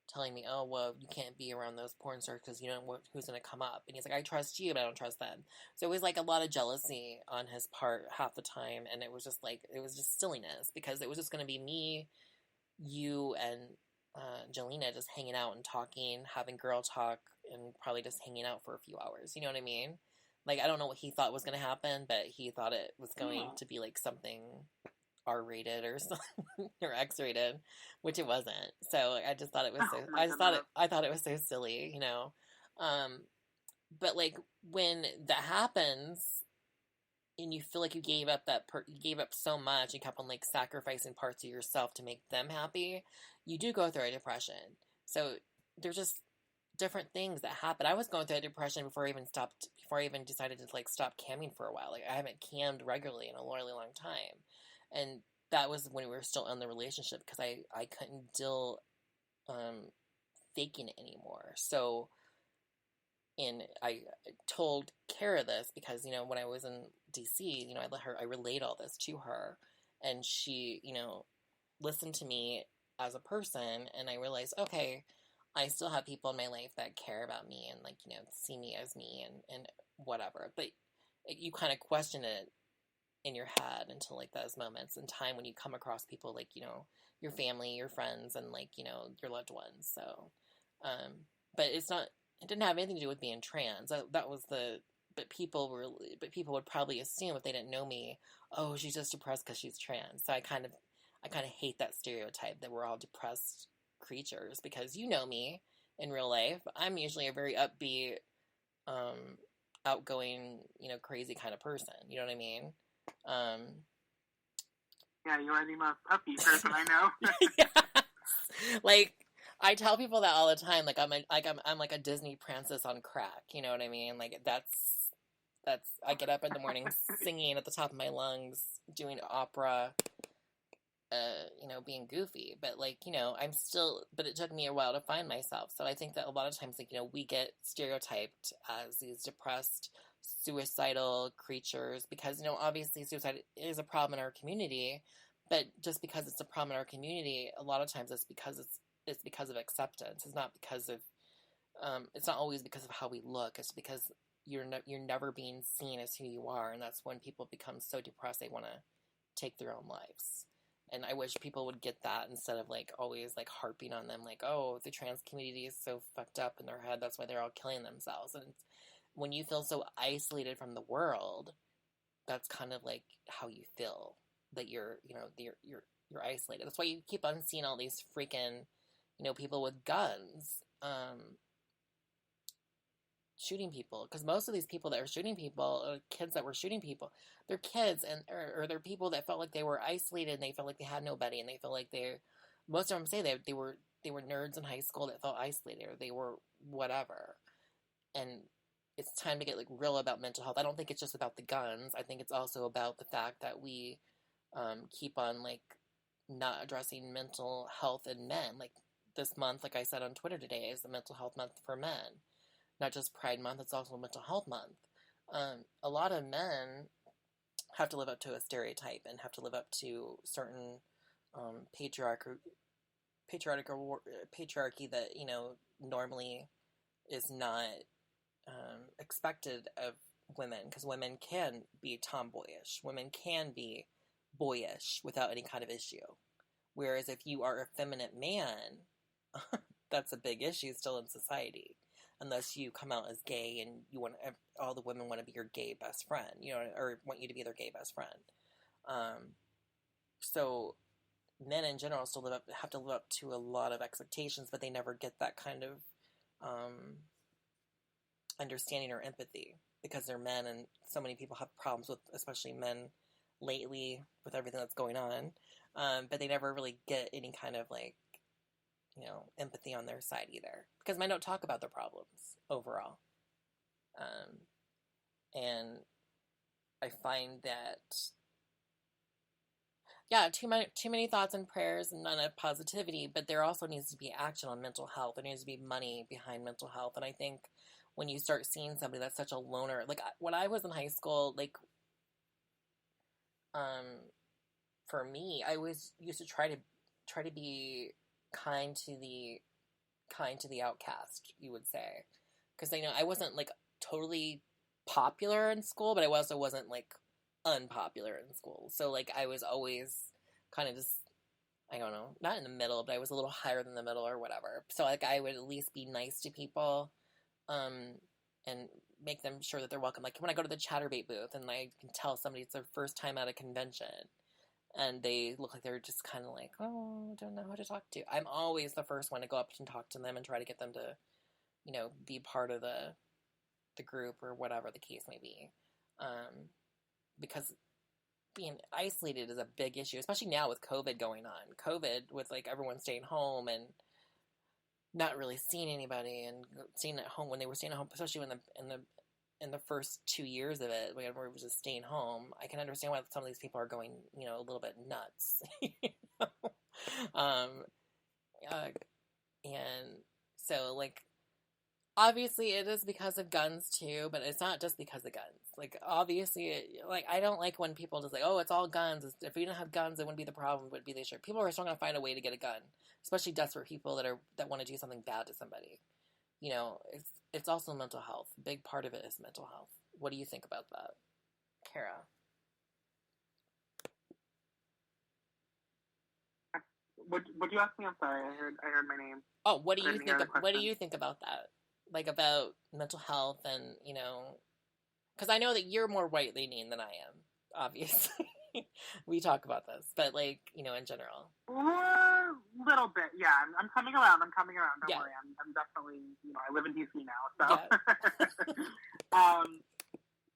telling me, oh, well, you can't be around those porn stars because you don't know who's going to come up. And he's like, I trust you, but I don't trust them. So it was like a lot of jealousy on his part half the time. And it was just silliness, because it was just going to be me, you, and Jelena just hanging out and talking, having girl talk, and probably just hanging out for a few hours. You know what I mean? Like, I don't know what he thought was going to happen, but he thought it was going to be like something R-rated or something, or X-rated, which it wasn't. So I just thought it was I thought it was so silly, you know. But like, when that happens and you feel like you gave up you gave up so much, you kept on like sacrificing parts of yourself to make them happy, you do go through a depression. So there's just different things that happen. I was going through a depression before I even decided to like stop camming for a while. Like, I haven't cammed regularly in a really long time. And that was when we were still in the relationship, because I couldn't deal faking it anymore. So, and I told Kara this because, you know, when I was in DC, you know, I relayed all this to her, and she, you know, listened to me as a person, and I realized, okay, I still have people in my life that care about me and, like, you know, see me as me and whatever. But you kind of question it in your head until like those moments in time when you come across people like, you know, your family, your friends, and like, you know, your loved ones. So, but it didn't have anything to do with being trans. But people would probably assume, if they didn't know me, oh, she's just depressed because she's trans. So I kind of hate that stereotype that we're all depressed creatures, because you know me in real life. I'm usually a very upbeat, outgoing, you know, crazy kind of person. You know what I mean? Yeah, you are the most upbeat person I know. Yes. Like, I tell people that all the time. Like I'm like a Disney princess on crack. You know what I mean? Like that's I get up in the morning singing at the top of my lungs, doing opera, being goofy. But like, I'm still. But it took me a while to find myself. So I think that a lot of times, like, we get stereotyped as these depressed, suicidal creatures because obviously suicide is a problem in our community. But just because it's a problem in our community, a lot of times it's because of acceptance. It's not because of it's not always because of how we look. It's because you're never being seen as who you are, and that's when people become so depressed they want to take their own lives. And I wish people would get that instead of like always like harping on them, like, oh, the trans community is so fucked up in their head, that's why they're all killing themselves. And when you feel so isolated from the world, that's kind of like how you feel, that you're isolated. That's why you keep on seeing all these freaking people with guns shooting people, because most of these people that are shooting people, kids that were shooting people, they're kids, and or they're people that felt like they were isolated and they felt like they had nobody, and they felt like most of them say they were nerds in high school that felt isolated, or they were whatever. And it's time to get like real about mental health. I don't think it's just about the guns. I think it's also about the fact that we keep on like not addressing mental health in men. Like this month, like I said on Twitter today, is the mental health month for men. Not just Pride Month, it's also Mental Health Month. A lot of men have to live up to a stereotype and have to live up to certain patriarchy that normally is not expected of women, because women can be tomboyish, women can be boyish without any kind of issue. Whereas if you are a feminine man, that's a big issue still in society. Unless you come out as gay and you want all the women want to be your gay best friend, or want you to be their gay best friend. So men in general still have to live up to a lot of expectations, but they never get that kind of understanding or empathy because they're men, and so many people have problems with, especially men lately, with everything that's going on. But they never really get any kind of like empathy on their side either, because men don't talk about their problems overall. And I find that, too many thoughts and prayers and none of positivity, but there also needs to be action on mental health. There needs to be money behind mental health. And I think when you start seeing somebody that's such a loner, like when I was in high school, like, for me, I always used to try to be kind to the outcast, you would say, because I wasn't like totally popular in school, but I also wasn't like unpopular in school. So like I was always kind of just, I don't know, not in the middle, but I was a little higher than the middle or whatever. So like I would at least be nice to people, and make them sure that they're welcome. Like when I go to the Chatterbait booth and I can tell somebody it's their first time at a convention, and they look like they're just kind of like, oh, I don't know who to talk to, I'm always the first one to go up and talk to them and try to get them to, be part of the group or whatever the case may be. Because being isolated is a big issue, especially now with COVID going on. COVID, with like everyone staying home and not really seeing anybody, and staying at home when they were staying at home, especially in the first 2 years of it, when everyone was just staying home. I can understand why some of these people are going, a little bit nuts. And so, like, obviously it is because of guns too, but it's not just because of guns. Like, obviously, I don't like when people just like, oh, it's all guns. If we didn't have guns, it wouldn't be the problem. It would be the issue. People are still going to find a way to get a gun, especially desperate people that want to do something bad to somebody. It's also mental health. A big part of it is mental health. What do you think about that, Kara? Would you ask me? I'm sorry. I heard my name. Oh, what do you think about that? Like about mental health, and because I know that you're more right-leaning than I am, obviously. We talk about this, but like, in general. A little bit, yeah. I'm coming around. Don't worry. I'm definitely, I live in DC now, so. Yeah.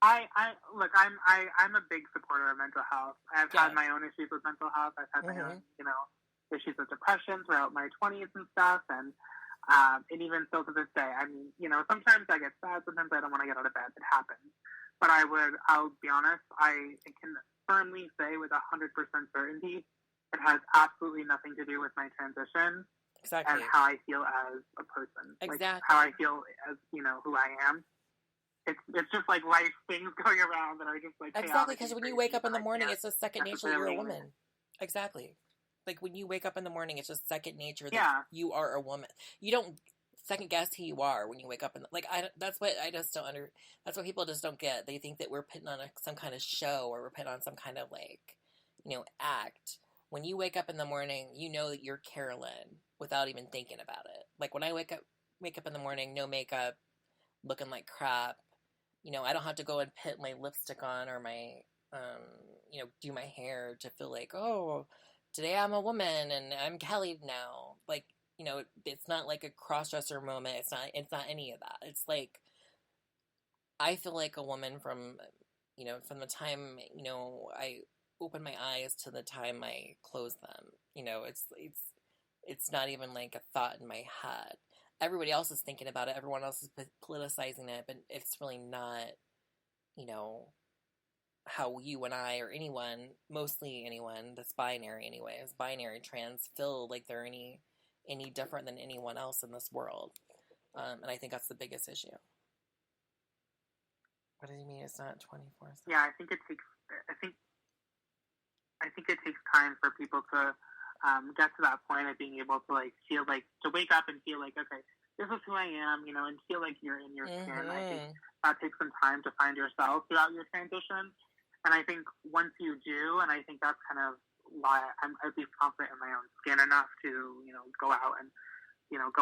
I'm a big supporter of mental health. I've had my own issues with mental health. I've had my own, issues with depression throughout my 20s and stuff, and even still to this day, I mean, sometimes I get sad, sometimes I don't want to get out of bed. It happens. But I'll be honest, I can firmly say with 100% certainty, it has absolutely nothing to do with my transition. Exactly. And how I feel as a person. Exactly. Like how I feel as, who I am. It's just like life things going around that are just like exactly, because when you wake up in the morning, it's just second nature you're a woman. Exactly. Like when you wake up in the morning, it's just second nature that you are a woman. You don't second guess who you are when you wake up that's what I just don't that's what people just don't get. They think that we're putting on some kind of show, or we're putting on some kind of act. When you wake up in the morning, you know that you're Karalynn without even thinking about it. Like when I wake up in the morning, no makeup, looking like crap. I don't have to go and put my lipstick on or my, do my hair to feel like, oh, today I'm a woman and I'm Kelly now. Like, it's not like a cross-dresser moment. It's not any of that. It's like, I feel like a woman from the time, I open my eyes to the time I close them. It's not even like a thought in my head. Everybody else is thinking about it. Everyone else is politicizing it, but it's really not, how you and I or anyone, mostly anyone that's binary anyways, binary trans, feel like they're any different than anyone else in this world. And I think that's the biggest issue. What do you mean it's not 24/7? Yeah, I think it takes time for people to get to that point of being able to feel to wake up and feel like, okay, this is who I am, and feel like you're in your skin. I think that takes some time to find yourself throughout your transition. And I think once you do, and I think that's kind of why I'm at least confident in my own skin enough to, go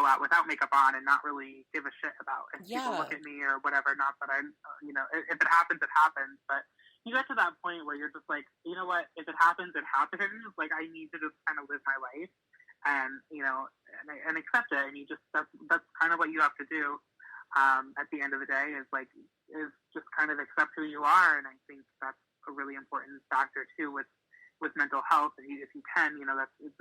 out without makeup on and not really give a shit about if people look at me or whatever. Not that I'm, if it happens, it happens. But you get to that point where you're just like, you know what, if it happens, it happens. Like, I need to just kind of live my life and, and accept it. And you just, that's kind of what you have to do at the end of the day is just kind of accept who you are. And I think that's a really important factor too with mental health. If you can, it's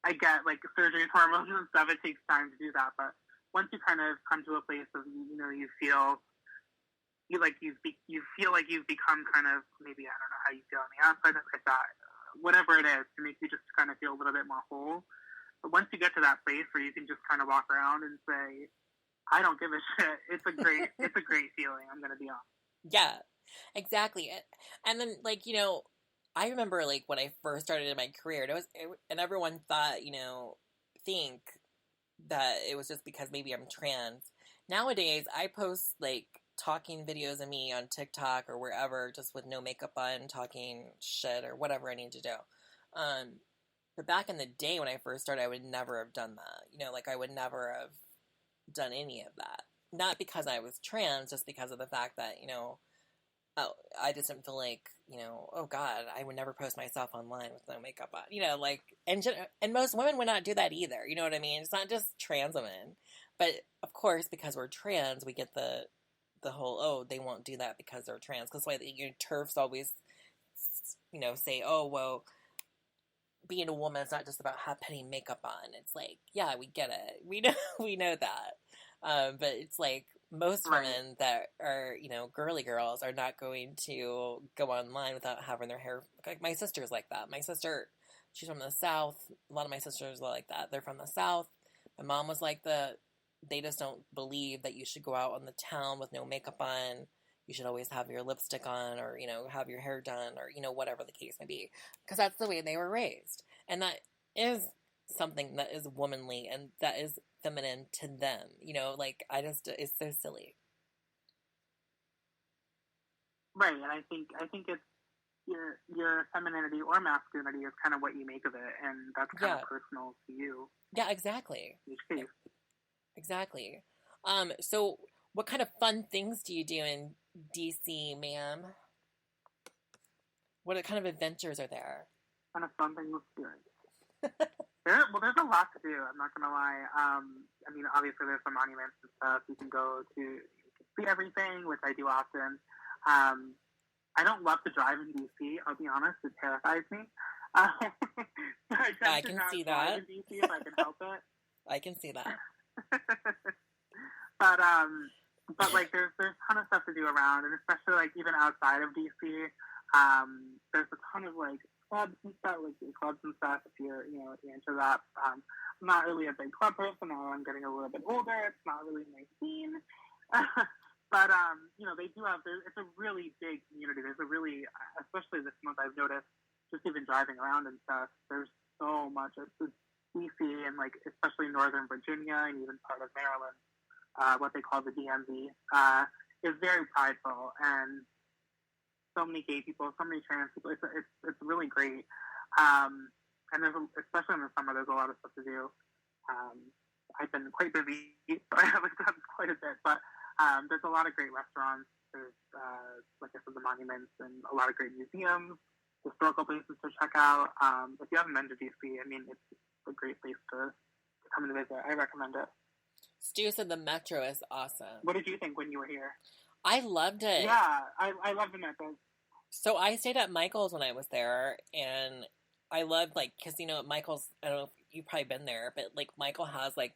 I get surgery and hormones and stuff. It takes time to do that, but once you kind of come to a place of you feel like you've become kind of, maybe I don't know how you feel on the outside of that, whatever it is, to make you just kind of feel a little bit more whole. But once you get to that place where you can just kind of walk around and say, I don't give a shit. It's a great feeling. I'm gonna be honest. Yeah, exactly. And then I remember when I first started in my career, and everyone thought, think that it was just because maybe I'm trans. Nowadays, I post talking videos of me on TikTok or wherever, just with no makeup on, talking shit or whatever I need to do. But back in the day when I first started, I would never have done that. I would never have done any of that. Not because I was trans, just because of the fact that, I just didn't feel like, oh God, I would never post myself online with no makeup on, and most women would not do that either. You know what I mean? It's not just trans women, but of course, because we're trans, we get the whole, oh, they won't do that because they're trans. Because your TERFs always, say, oh, well, being a woman is not just about putting makeup on. It's yeah, we get it. We know that. But it's most women that are, girly girls are not going to go online without having their hair. My sister's like that. My sister, she's from the South. A lot of my sisters are like that. They're from the South. My mom was like they just don't believe that you should go out on the town with no makeup on. You should always have your lipstick on or, have your hair done or, whatever the case may be. Because that's the way they were raised. And that is something that is womanly and that is feminine to them. It's so silly. Right, and I think it's your femininity or masculinity is kind of what you make of it, and that's kind of personal to you. Yeah, exactly. Each case. Exactly. So what kind of fun things do you do in DC, ma'am? What kind of adventures are there? Kind of fun things to do. There's a lot to do. I'm not gonna lie. I mean, obviously there's some monuments and stuff you can go to. You can see everything, which I do often. I don't love to drive in DC. I'll be honest, it terrifies me. So I I tend to can not see drive that. in DC if I can help it. I can see that. but like there's a ton of stuff to do around, and especially like even outside of DC, there's a ton of like clubs and stuff, like clubs and stuff. If you're if you're into that, I'm not really a big club person. Now I'm getting a little bit older. It's not really my scene. But they do have. It's a really big community. There's a really, especially this month, I've noticed just even driving around and stuff. There's so much. It's DC and like especially Northern Virginia and even part of Maryland, what they call the DMV, is very prideful, and so many gay people, so many trans people. It's really great. And especially in the summer, there's a lot of stuff to do. I've been quite busy, so I haven't done quite a bit, but there's a lot of great restaurants. There's, like I said, the monuments and a lot of great museums, historical places to check out. If you haven't been to DC, I mean, it's a great place to come and visit. I recommend it. Stu said the metro is awesome. What did you think when you were here? I loved it. Yeah, I love the metro. So I stayed at Michael's when I was there, and I loved, like, because, Michael's, I don't know if you've probably been there, but, like, Michael has, like,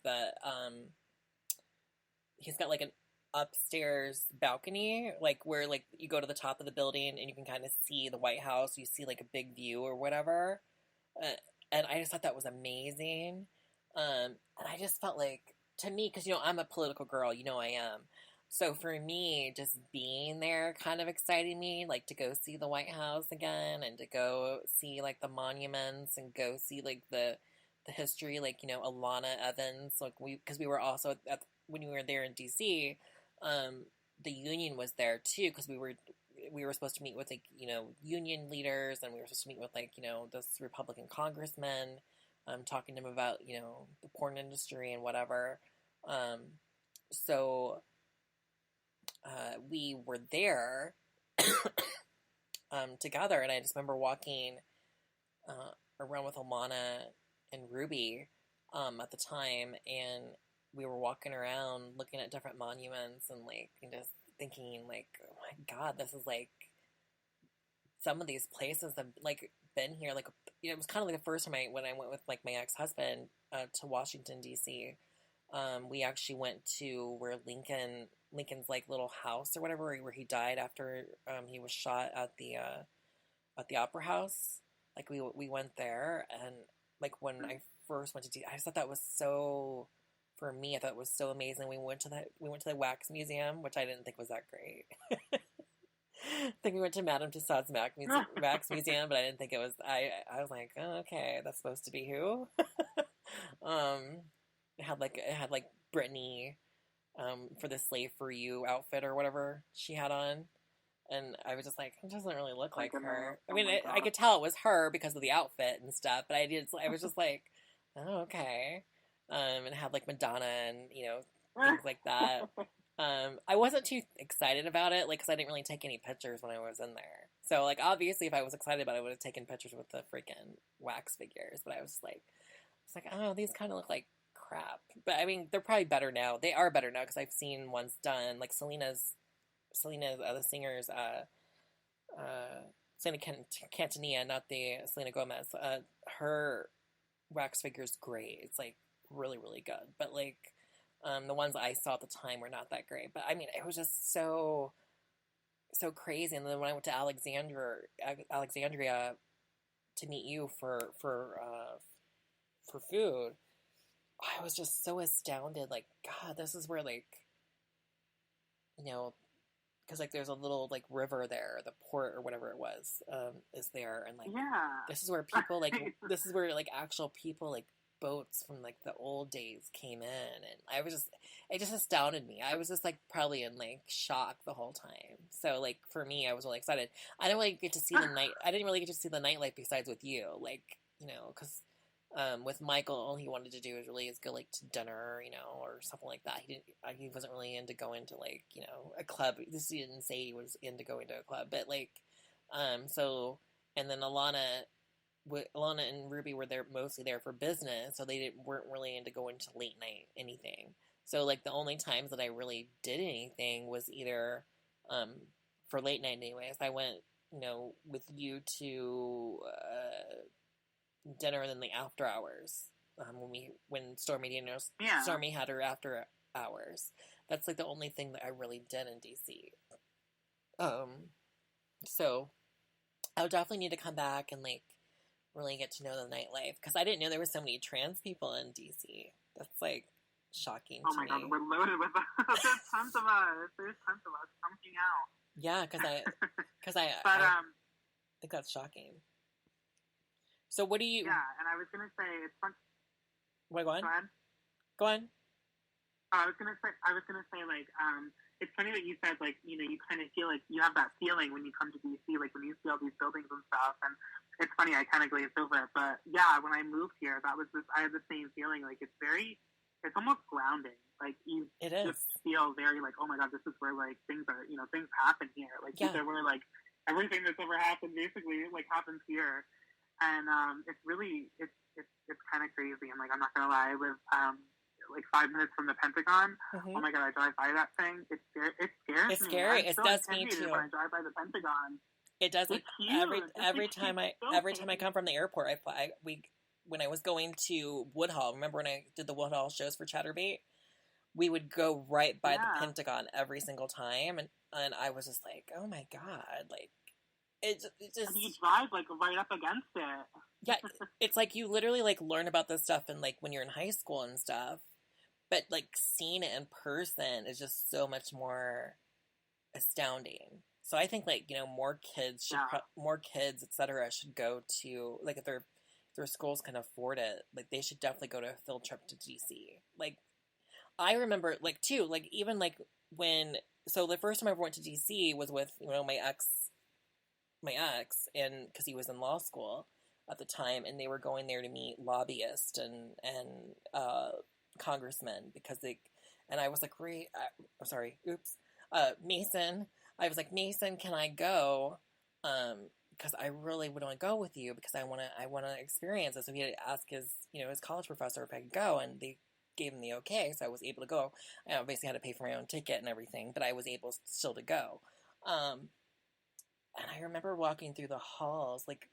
he's got, like, an upstairs balcony, like, where, like, you go to the top of the building and you can kind of see the White House, you see, like, a big view or whatever, and I just thought that was amazing, and I just felt like, to me, because, I'm a political girl, I am, so for me, just being there kind of excited me, like to go see the White House again and to go see like the monuments and go see like the history, like, Alana Evans, like because we were also when we were there in DC, the union was there too, because we were supposed to meet with like, union leaders, and we were supposed to meet with like, this Republican congressman, talking to him about, the porn industry and whatever. So we were there together, and I just remember walking around with Alana and Ruby at the time, and we were walking around looking at different monuments and like just thinking like, oh my God, this is like some of these places have like been here. Like, it was kind of like the first time when I went with like my ex-husband to Washington D.C. We actually went to where Lincoln's like little house or whatever, where he died after he was shot at the Opera House. Like we went there, and like when I first went to I just thought that was so, for me, I thought it was so amazing. We went to the Wax Museum, which I didn't think was that great. I think we went to Madame Tussauds Wax Museum, but I didn't think it was. I was like, oh, okay, that's supposed to be who? It had like Brittany, for the Slave for You outfit or whatever she had on, and I was just like, it doesn't really look like her. I mean, I could tell it was her because of the outfit and stuff, but I was just like, oh, okay. And it had like Madonna and things like that. I wasn't too excited about it, like, because I didn't really take any pictures when I was in there. So, like, obviously, if I was excited about it, I would have taken pictures with the freaking wax figures. But I was like, oh, these kind of look like crap. But I mean, they're probably better now. They are better now because I've seen ones done, like Selena's the singer's Selena Quintanilla, not the Selena Gomez. Her wax figure's great. It's like really, really good. But like, the ones I saw at the time were not that great. But I mean, it was just so crazy. And then when I went to Alexandria to meet you for food, I was just so astounded. Like, God, this is where, like, because like there's a little like river there, the port or whatever it was, is there, and like, yeah, this is where people like this is where like actual people, like boats from like the old days came in, and it just astounded me. I was just like probably in like shock the whole time. So like for me, I was really excited. I didn't really get to see the nightlife besides with you, like, because with Michael, all he wanted to do is go like to dinner, or something like that. He wasn't really into going to like, a club. He didn't say he was into going to a club, but like, so, and then Alana and Ruby were mostly there for business, so they weren't really into going to late night anything. So like the only times that I really did anything was either, for late night anyways, I went, with you to dinner than the after hours. When Stormy had her after hours. That's like the only thing that I really did in DC. So I would definitely need to come back and like really get to know the nightlife, because I didn't know there were so many trans people in DC. That's like shocking to me. Oh my god, we're loaded with There's tons of us. Coming out. Yeah, because I think that's shocking. So what do you? Yeah, and I was gonna say it's fun. Wait, go on. Go on. I was gonna say like it's funny that you said like you kind of feel like you have that feeling when you come to DC, like when you see all these buildings and stuff, and it's funny, I kind of glazed over it, but yeah, when I moved here, I had the same feeling. Like it's almost grounding. Like you just feel very like, oh my god, this is where like things happen here. Like where like everything that's ever happened basically like happens here, and it's really it's kind of crazy. And like I'm not gonna lie, I live like 5 minutes from the Pentagon. Mm-hmm. Oh my god, I drive by that thing. It scares me. It's scary. It does me too. When I drive by the Pentagon. It does. Every time I come from the airport, when I was going to Woodhull. Remember when I did the Woodhull shows for Chatterbait? We would go right by the Pentagon every single time, and I was just like, oh my god, like it just. And you drive like right up against it. Yeah, it's like you literally like learn about this stuff and like when you're in high school and stuff, but like seeing it in person is just so much more astounding. So I think like more kids, etc. should go to, like, if their schools can afford it, like they should definitely go to a field trip to DC. Like I remember like too, like even like so the first time I ever went to DC was with my ex, and because he was in law school at the time, and they were going there to meet lobbyists and congressmen, because and I was like, Mason. I was like, Mason, can I go? Because I really would want to go with you, because I want to experience this. So he had to ask his college professor if I could go, and they gave him the okay, so I was able to go. I obviously had to pay for my own ticket and everything, but I was able still to go. And I remember walking through the halls, like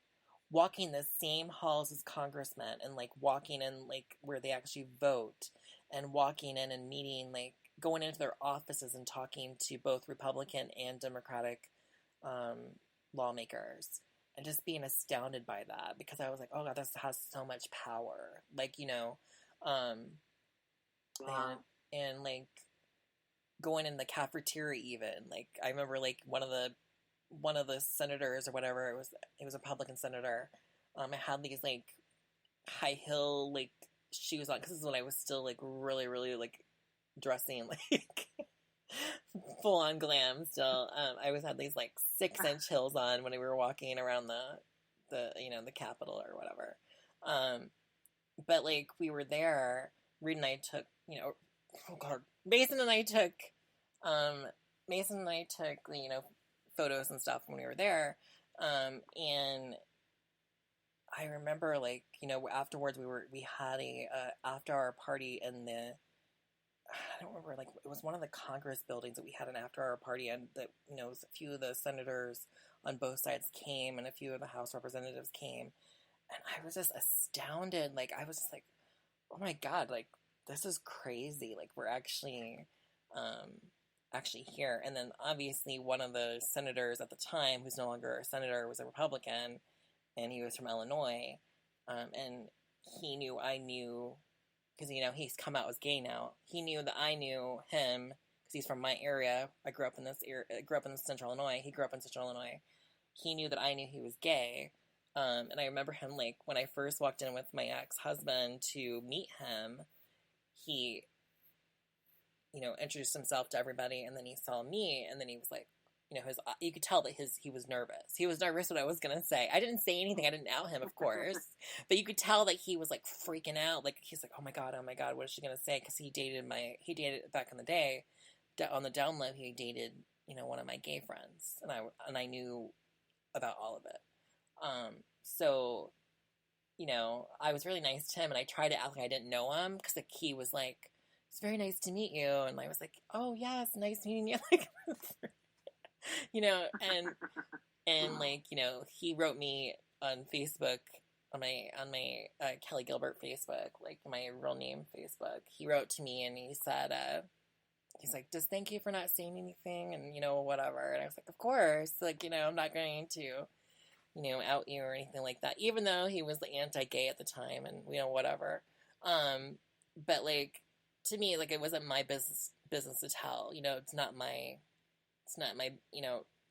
walking the same halls as congressmen, and like walking in like where they actually vote, and walking in and meeting, like going into their offices and talking to both Republican and Democratic lawmakers, and just being astounded by that, because I was like, oh god, this has so much power, like and like going in the cafeteria, even like I remember like one of the senators or whatever, it was a Republican senator, I had these like high heel like shoes on, because this is when I was still like really really like dressing like full on glam still. I always had these like 6-inch heels on when we were walking around the Capitol or whatever. But like we were there, Reed and I took Mason and I took photos and stuff when we were there, and I remember like afterwards we had a after hour party in the, I don't remember, like it was one of the Congress buildings that we had an after hour party, and that a few of the senators on both sides came, and a few of the House representatives came, and I was just astounded. Like I was just like, oh my god, like this is crazy. Like we're actually here. And then obviously one of the senators at the time, who's no longer a senator, was a Republican, and he was from Illinois, and he knew I knew, because he's come out as gay now. He knew that I knew him because he's from my area. I grew up in Central Illinois. He grew up in Central Illinois. He knew that I knew he was gay, and I remember him, like when I first walked in with my ex-husband to meet him, he introduced himself to everybody, and then he saw me, and then he was like, you could tell that he was nervous. He was nervous what I was going to say. I didn't say anything. I didn't out him, of course, but you could tell that he was like freaking out. Like he's like, oh my God, what is she going to say? Cause he dated back in the day on the down low. He dated, one of my gay friends, and I knew about all of it. So, I was really nice to him, and I tried to act like I didn't know him, cause like he was like, it's very nice to meet you. And I was like, oh yes, nice meeting you. Like, and like, he wrote me on Facebook on my Kelly Gilbert Facebook, like my real name Facebook. He wrote to me and he said, he's like, just thank you for not saying anything and, whatever. And I was like, of course, like, I'm not going to, out you or anything like that, even though he was the anti-gay at the time and, whatever. But like, to me, like, it wasn't my business to tell, it's not my,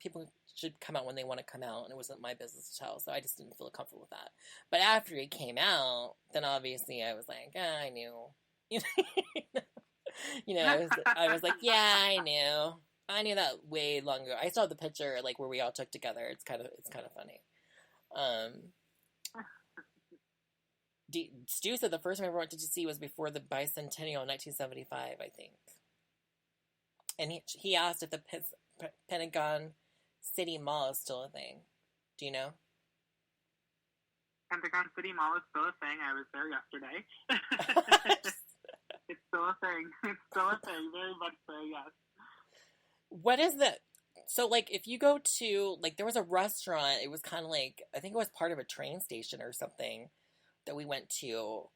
people should come out when they want to come out, and it wasn't my business to tell, so I just didn't feel comfortable with that. But after he came out, then obviously I was like, I knew, I was like, yeah, I knew that way long ago. I saw the picture, like, where we all took together. It's kind of funny. Stu said the first time I ever went to DC was before the bicentennial in 1975, I think. And he asked if the Pentagon City Mall is still a thing. Do you know? Pentagon City Mall is still a thing. I was there yesterday. It's still a thing. It's still a thing. Very much so, yes. What is the... So, like, if you go to... Like, there was a restaurant. It was kind of like... I think it was part of a train station or something that we went to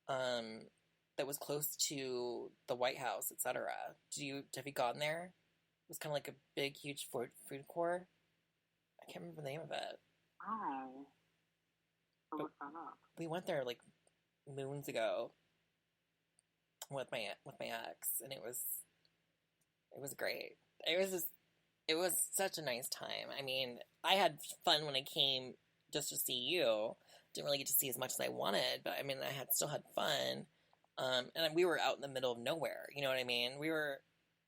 that was close to the White House, etc. Have you gone there? It was kind of like a big, huge food court. I can't remember the name of it. Oh. I'll look that up. We went there, like, moons ago with my ex, and it was great. It was such a nice time. I mean, I had fun when I came just to see you. Didn't really get to see as much as I wanted, but I mean, I still had fun. And we were out in the middle of nowhere. You know what I mean?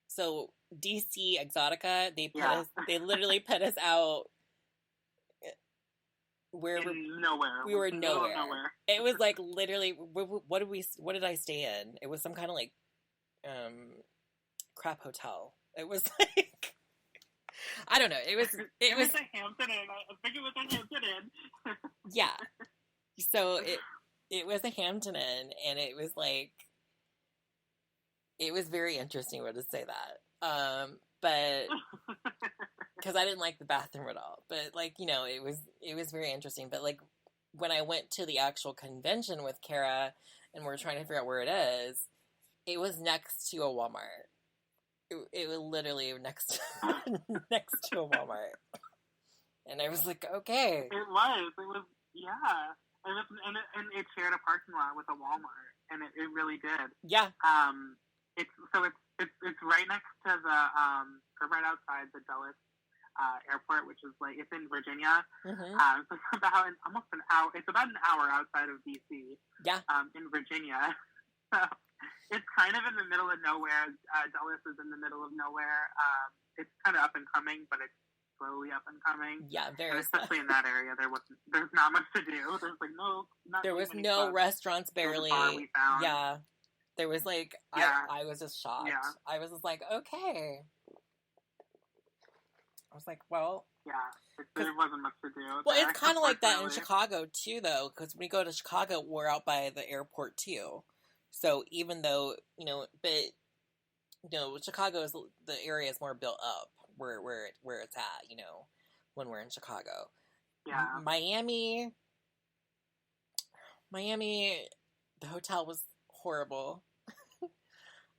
So DC Exotica, they literally put us out where nowhere. We were nowhere. It was like literally, what did I stay in? It was some kind of like crap hotel. It was like, I don't know. It was a Hampton Inn. I think it was a Hampton Inn. Yeah. So it was a Hampton Inn, and it was like, it was very interesting to say that. But because I didn't like the bathroom at all. But like, it was very interesting. But like, when I went to the actual convention with Kara, and we're trying to figure out where it is, it was next to a Walmart. It was literally next to a Walmart. And I was like, okay. It was, yeah. And it shared a parking lot with a Walmart, and it really did. Yeah. It's right next to or right outside the Dulles airport, which is like, it's in Virginia. Mm-hmm. So it's about almost an hour. It's about an hour outside of DC. Yeah. In Virginia. So it's kind of in the middle of nowhere. Dulles is in the middle of nowhere. It's kind of up and coming, but it's slowly up and coming. Yeah, very. And especially in that area, there's not much to do. There's like there was no restaurants, barely. We found. Yeah, there was like, yeah. I was just shocked. Yeah. I was just like, okay. I was like, well. Yeah, there wasn't much to do. Well, it's kind of like that in Chicago too, though, because when we go to Chicago, we're out by the airport too. So even though, Chicago is, the area is more built up where it's at, when we're in Chicago. Yeah. Miami, the hotel was horrible.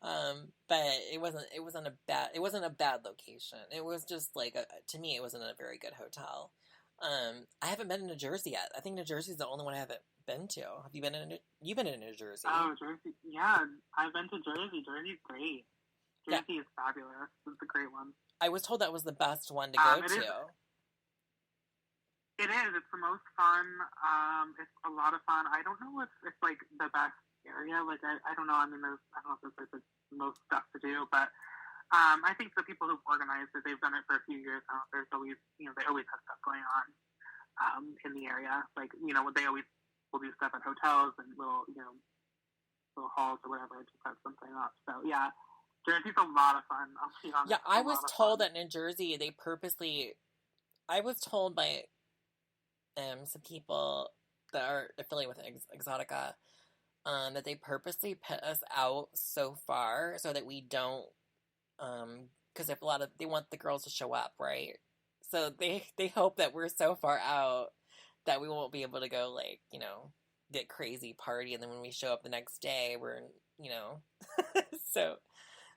But it wasn't a bad location. It was just like, to me, it wasn't a very good hotel. I haven't been to New Jersey yet. I think New Jersey's the only one I haven't been to. Have you been in? You've been in New Jersey? Oh, Jersey. Yeah, I've been to Jersey. Jersey's great. Jersey is fabulous. It's a great one. I was told that was the best one to go to. It is. It's the most fun. It's a lot of fun. I don't know if it's like the best area. Like, I don't know. I mean, I don't know if there's like the most stuff to do, but I think the people who've organized it, they've done it for a few years now. There's always, they always have stuff going on in the area. Like, they always will do stuff at hotels and little halls or whatever to set something up. So yeah, Jersey's a lot of fun. I'll be honest. Yeah, I was told that in Jersey they purposely. I was told by some people that are affiliated with Exotica that they purposely put us out so far so that we don't. Because if they want the girls to show up, right? So they hope that we're so far out that we won't be able to go, like, you know, get crazy party, and then when we show up the next day, we're, you know, so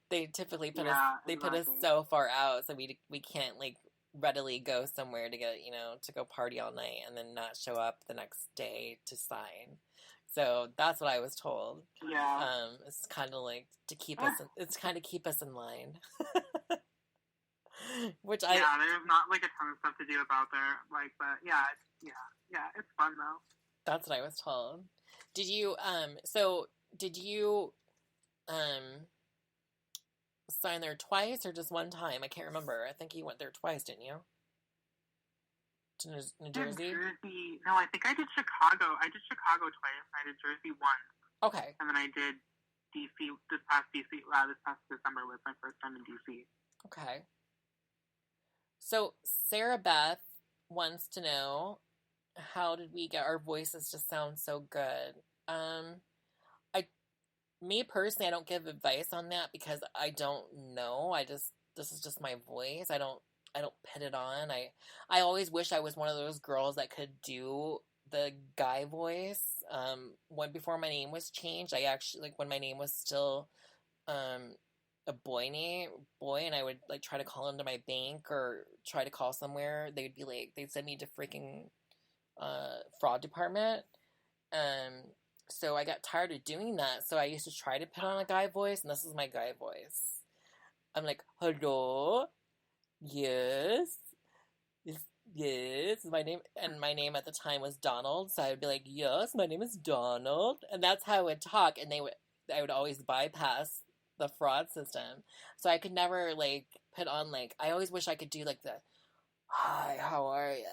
they typically put us so far out, so we can't, like, readily go somewhere to get, you know, to go party all night and then not show up the next day to sign. So that's what I was told. Yeah. It's kind of like to keep us. It's kind of keep us in line. Which there's not like a ton of stuff to do about there, like, but yeah, it's fun though. That's what I was told. Did you did you sign there twice or just one time? I can't remember. I think you went there twice, didn't you? To New Jersey? No, I think I did Chicago. I did Chicago twice. I did Jersey once. Okay. And then I did DC this past December was my first time in DC. Okay. So Sarah Beth wants to know, how did we get our voices to sound so good? Me personally, I don't give advice on that because I don't know. This is just my voice. I don't put it on. I always wish I was one of those girls that could do the guy voice. Before my name was changed, I actually, like, when my name was still a boy, and I would, like, try to call into my bank or try to call somewhere, they'd send me to freaking fraud department. So I got tired of doing that. So I used to try to put on a guy voice, and this is my guy voice. I'm like, hello. Yes, my name, and my name at the time was Donald, so I would be like, yes, my name is Donald, and that's how I would talk, and I would always bypass the fraud system, so I could never, like, put on, like, I always wish I could do, like, the, hi, how are you,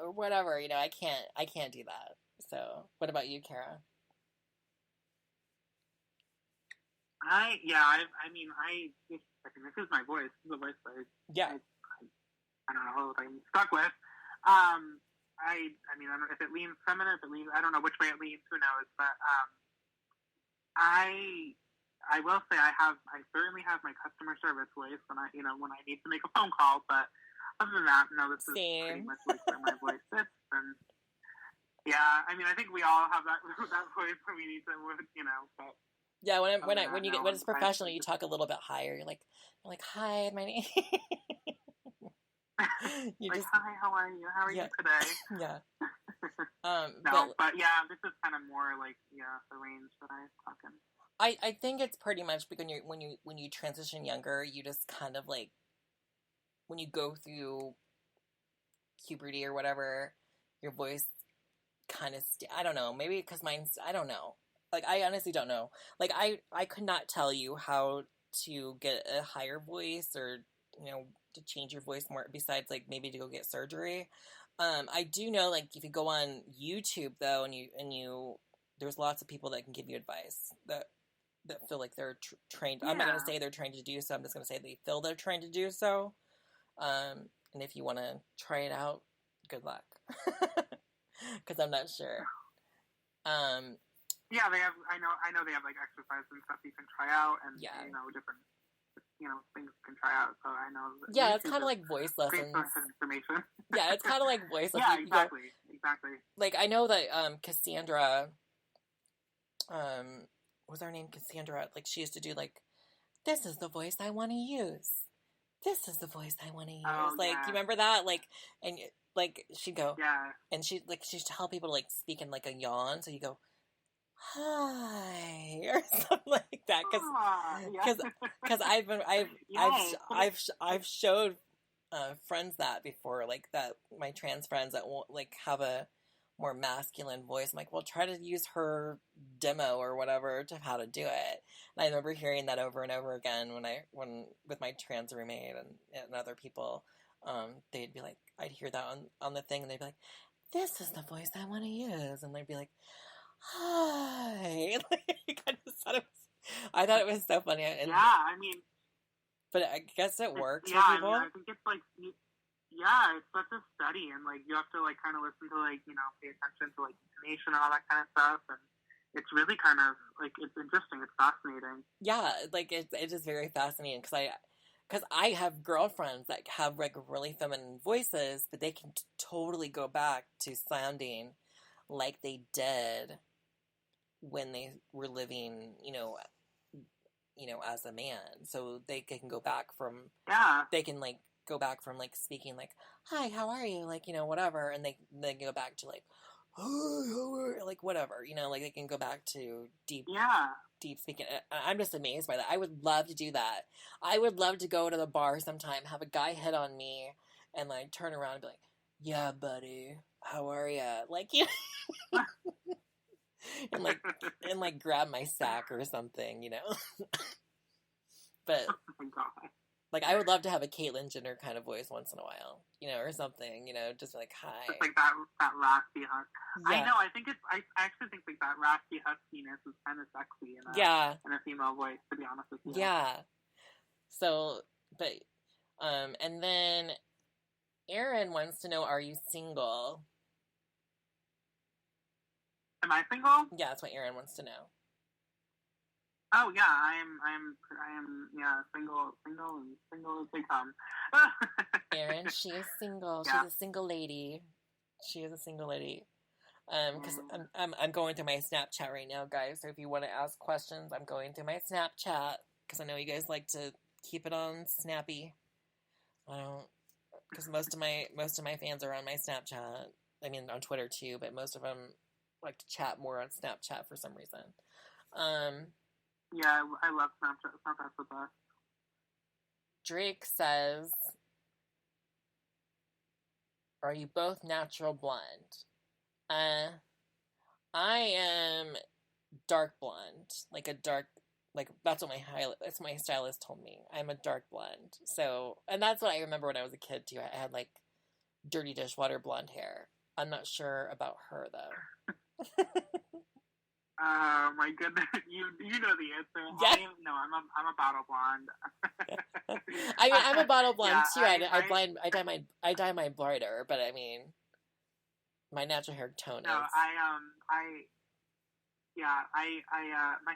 or whatever, you know, I can't do that. So, what about you, Kara? This is my voice. This is the voice that I don't know what I'm stuck with. I don't know if it leans feminine, I don't know which way it leans, who knows, but I will say I certainly have my customer service voice when I need to make a phone call, but other than that, no, this is pretty much like where my voice sits, and yeah, I mean, I think we all have that voice when we need to, you know, but yeah, when it's professional, you talk a little bit higher. You're like, hi, my name. Hi, how are you? How are you today? Yeah. But yeah, this is kind of more like the range that I talk in. I think it's pretty much because when you transition younger, you just kind of, like, when you go through puberty or whatever, your voice kind of I don't know, maybe because mine's, I don't know. Like, I honestly don't know. Like, I could not tell you how to get a higher voice or, you know, to change your voice more, besides, like, maybe to go get surgery. I do know, like, if you go on YouTube, though, and you there's lots of people that can give you advice that feel like they're trained. Yeah. I'm not going to say they're trained to do so. I'm just going to say they feel they're trained to do so. And if you want to try it out, good luck. Because I'm not sure. Yeah, they have. I know they have, like, exercise and stuff you can try out, and different things you can try out. So I know. Yeah, it's kind of like voice lessons. Information. Yeah, it's kind of like voice lessons. Yeah, exactly. Like, I know that Cassandra, what was her name? Cassandra. Like, she used to do, like, this is the voice I want to use. This is the voice I want to use. Oh, like, you remember that? Like, and like she'd go. Yeah. And she'd tell people to, like, speak in, like, a yawn. So you go, hi, or something like that, because I've showed friends that before, like, that my trans friends that won't, like, have a more masculine voice. I'm like, well, try to use her demo or whatever to how to do it. And I remember hearing that over and over again when with my trans roommate and other people, they'd be like, I'd hear that on the thing, and they'd be like, this is the voice I want to use, and they'd be like, hi. I thought it was so funny. And, I mean, but I guess it works for people. I think it's like, it's such a study, and, like, you have to, like, kind of listen to, like, pay attention to, like, intonation and all that kind of stuff, and it's really kind of, like, it's interesting, it's fascinating. Yeah, like, it is very fascinating, because because I have girlfriends that have like really feminine voices, but they can totally go back to sounding like they did when they were living, as a man. So they can go back from, they can like go back from like speaking like, hi, how are you? Like, whatever. And they go back to like, hi, how are you? Like, whatever, like they can go back to deep speaking. I'm just amazed by that. I would love to do that. I would love to go to the bar sometime, have a guy hit on me, and like turn around and be like, yeah, buddy, how are ya? Like, and like grab my sack or something, But oh my God. Like I would love to have a Caitlyn Jenner kind of voice once in a while, or something, just like hi. Just like that raspy husk. Yeah. I know. I think I actually think like that raspy huskiness is kind of sexy in a female voice. To be honest with you. Yeah. So, but and then Aaron wants to know: are you single? Am I single? Yeah, that's what Aaron wants to know. Oh yeah, I am yeah, single as they come. Aaron, she is single. Yeah. She's a single lady. She is a single lady. Because I'm going through my Snapchat right now, guys. So if you want to ask questions, I'm going through my Snapchat because I know you guys like to keep it on snappy. I don't, because most of my fans are on my Snapchat. I mean, on Twitter too, but most of them like to chat more on Snapchat for some reason. Yeah, I love Snapchat. Snapchat's the best. Drake says, are you both natural blonde? I am dark blonde. Like a dark, like that's what my stylist told me. I'm a dark blonde. So, and that's what I remember when I was a kid too. I had like dirty dishwater blonde hair. I'm not sure about her though. Oh my goodness, you know the answer. Yeah. I'm a bottle blonde. I mean, I'm a bottle blonde too. I dye my brighter, but I mean, my natural hair tone is. My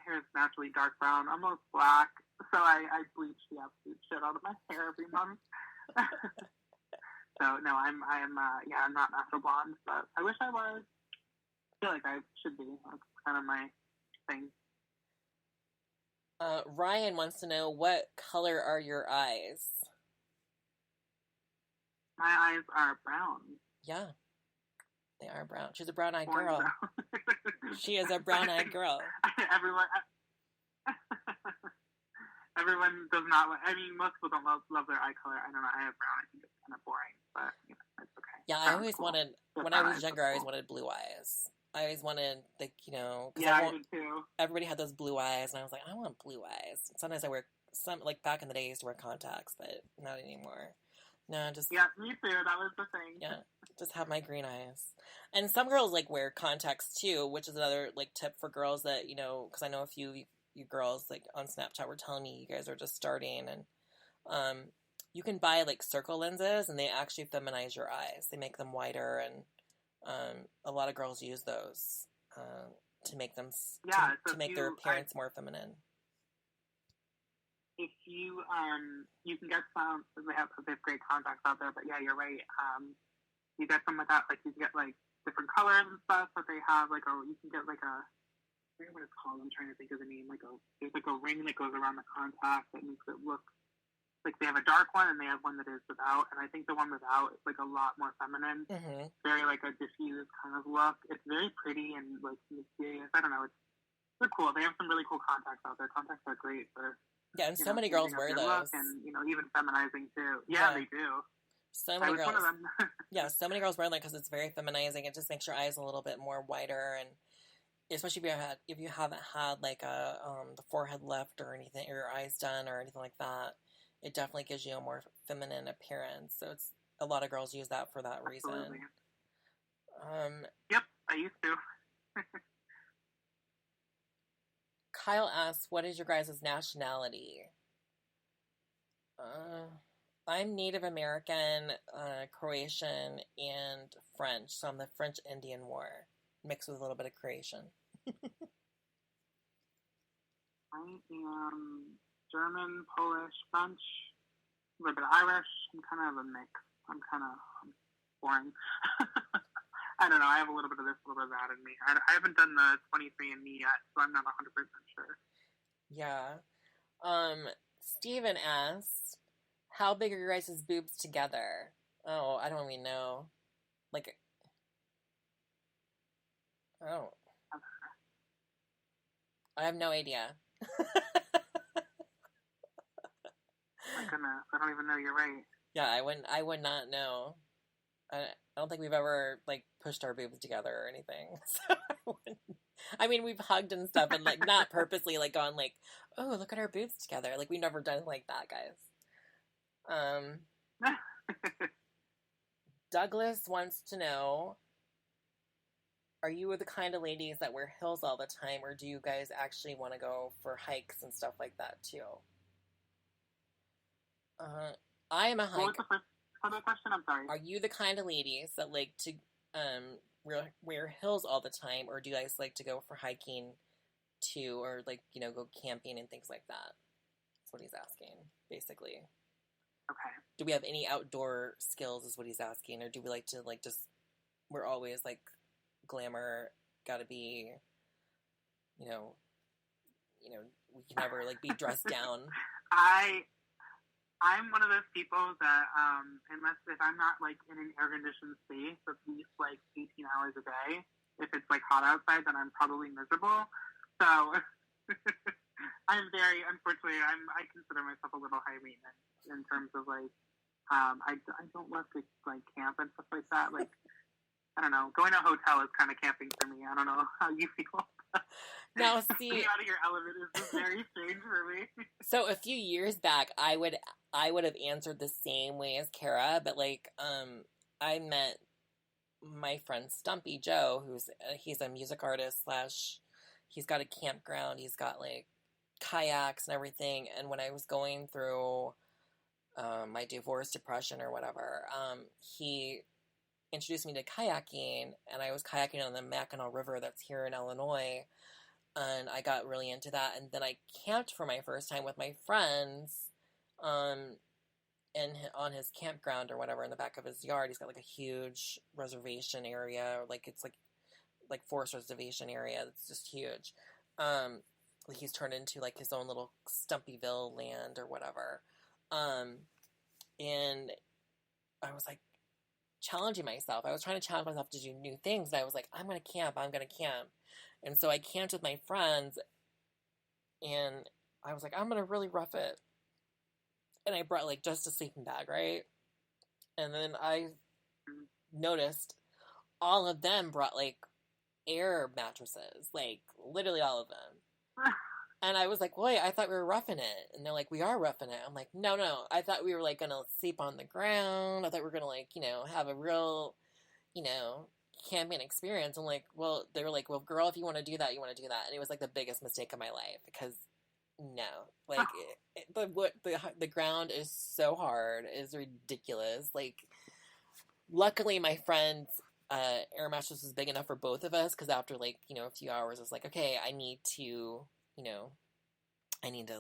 hair is naturally dark brown, almost black. So I bleach the absolute shit out of my hair every month. So no, I'm not natural blonde, but I wish I was. I feel like I should be. That's kind of my thing. Ryan wants to know, what color are your eyes? My eyes are brown. Yeah, they are brown. She's a brown-eyed girl. She is a brown-eyed girl. Everyone does not. I mean, most people don't love their eye color. I don't know. I have brown. I think it's kind of boring, but it's okay. Yeah, I always wanted. When I was younger, I always wanted blue eyes. I always wanted, like, Yeah, I did too. Everybody had those blue eyes, and I was like, I want blue eyes. Sometimes I wear like back in the day, I used to wear contacts, but not anymore. No, just. Yeah, me too. That was the thing. Yeah, just have my green eyes. And some girls like wear contacts too, which is another like tip for girls that because I know a few you girls like on Snapchat were telling me you guys are just starting, and you can buy like circle lenses, and they actually feminize your eyes. They make them wider, and a lot of girls use those to make them to make their appearance more feminine. If you can get some, they have great contacts out there, but yeah, you're right. You get some with that, like you can get like different colors and stuff, but they have like you can get like I forget what it's called. I'm trying to think of the name. There's like a ring that goes around the contact that makes it look like they have a dark one and they have one that is without. And I think the one without is like a lot more feminine. Mm-hmm. Very like a diffused kind of look. It's very pretty and like mysterious. I don't know. They're cool. They have some really cool contacts out there. Contacts are great for. Yeah, and so many girls wear those. And even feminizing too. Yeah, they do. So many girls. Yeah, so many girls wear them because it's very feminizing. It just makes your eyes a little bit more wider, and especially if you haven't had like the forehead lift or anything, or your eyes done or anything like that, it definitely gives you a more feminine appearance. So it's a lot of girls use that for that reason. Yep, I used to. Kyle asks, "What is your guys' nationality?" I'm Native American, Croatian, and French. So I'm the French-Indian War, mixed with a little bit of Croatian. I am German, Polish, French, a little bit of Irish. I'm kind of a mix. I'm boring. I don't know. I have a little bit of this, a little bit of that in me. I haven't done the 23andMe yet, so I'm not 100% sure. Yeah. Steven asked, how big are your guys' boobs together? Oh, I don't even know. Like, oh. I have no idea. My goodness, I don't even know. You're right. Yeah, I would not know. I don't think we've ever, like, pushed our boobs together or anything. So I mean, we've hugged and stuff and, like, not purposely, like, gone, like, oh, look at our boobs together. Like, we've never done it like that, guys. Douglas wants to know, are you the kind of ladies that wear heels all the time, or do you guys actually want to go for hikes and stuff like that, too? I am a hiker. What was the first part of the question? I'm sorry. Are you the kind of ladies that like to wear heels all the time, or do you guys like to go for hiking too, or like, you know, go camping and things like that? That's what he's asking, basically. Okay. Do we have any outdoor skills is what he's asking, or do we like to like just, we're always like glamour, gotta be, you know, we can never like be dressed down. I'm one of those people that, unless if I'm not like in an air conditioned space at least like 18 hours a day, if it's like hot outside, then I'm probably miserable. So I'm very, unfortunately, I consider myself a little high maintenance in terms of like, I don't love to like camp and stuff like that. Like, I don't know, going to a hotel is kind of camping for me. I don't know how you feel. Now, see, getting out of your element is just very strange for me. So a few years back, I would have answered the same way as Kara, but like, I met my friend Stumpy Joe, he's a music artist / he's got a campground, he's got like kayaks and everything. And when I was going through my divorce depression or whatever, he introduced me to kayaking, and I was kayaking on the Mackinac River that's here in Illinois. And I got really into that, and then I camped for my first time with my friends, on his campground or whatever in the back of his yard. He's got like a huge reservation area, like it's like forest reservation area that's just huge. Like he's turned into like his own little Stumpyville land or whatever. And I was like challenging myself. I was trying to challenge myself to do new things. And I was like, I'm gonna camp. And so I camped with my friends, and I was like, I'm going to really rough it. And I brought, like, just a sleeping bag, right? And then I noticed all of them brought, like, air mattresses. Like, literally all of them. And I was like, wait, I thought we were roughing it. And they're like, we are roughing it. I'm like, no. I thought we were, like, going to sleep on the ground. I thought we were going to, like, you know, have a real, you know, camping experience. I'm like, well, they were like, well, girl, if you want to do that, you want to do that. And it was like the biggest mistake of my life, because no, like the ground is so hard, it's ridiculous. Like, luckily my friend's air mattress was big enough for both of us, because after like, you know, a few hours, it's like, okay, I need to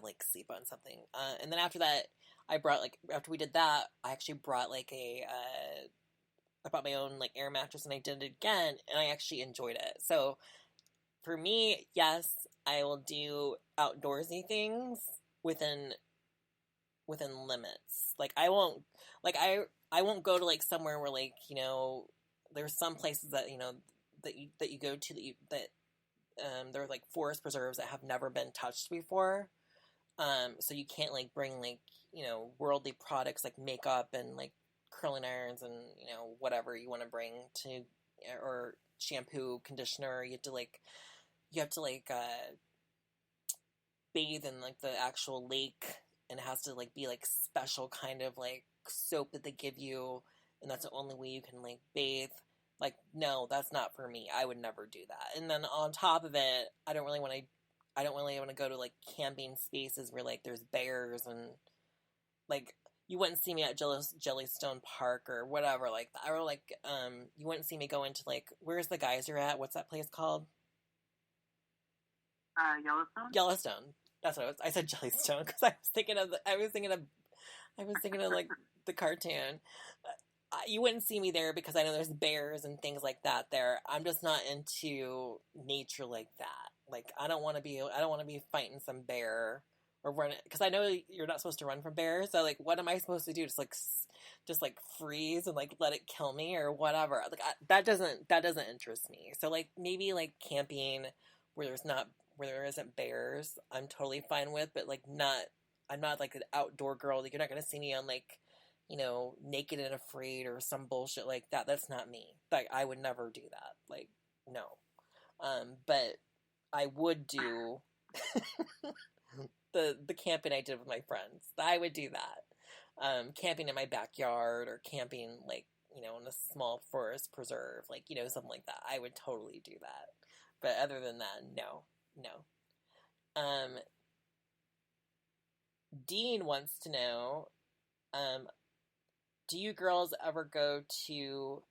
like sleep on something. And then after that, I brought like, after we did that, I actually brought like I bought my own like air mattress, and I did it again, and I actually enjoyed it. So for me, yes, I will do outdoorsy things within limits. Like I won't go to like somewhere where like, you know, there's some places that, you know, that you go to that there are like forest preserves that have never been touched before. So you can't like bring like, you know, worldly products like makeup and like curling irons and, you know, whatever you want to bring to, or shampoo, conditioner. You have to bathe in like the actual lake, and it has to like be like special kind of like soap that they give you, and that's the only way you can like bathe. Like, no, that's not for me. I would never do that. And then on top of it, I don't really want to go to like camping spaces where like there's bears, and like you wouldn't see me at Jellystone Park or whatever like that. Or like you wouldn't see me go into like, where's the geyser at? What's that place called? Yellowstone. Yellowstone. That's what I said, Jellystone, because I was thinking of I was thinking of like the cartoon. You wouldn't see me there because I know there's bears and things like that there. I'm just not into nature like that. Like I don't want to be fighting some bear or running because I know you're not supposed to run from bears. So like, what am I supposed to do? Just like freeze and like let it kill me or whatever. Like that doesn't interest me. So like maybe like camping where there isn't bears, I'm totally fine with. But like not, I'm not like an outdoor girl. Like you're not gonna see me on like, naked and afraid or some bullshit like that. That's not me. Like I would never do that. Like no. But I would do the camping I did with my friends. I would do that. Camping in my backyard or camping like, in a small forest preserve, like, something like that. I would totally do that. But other than that, no. Dean wants to know, do you girls ever go to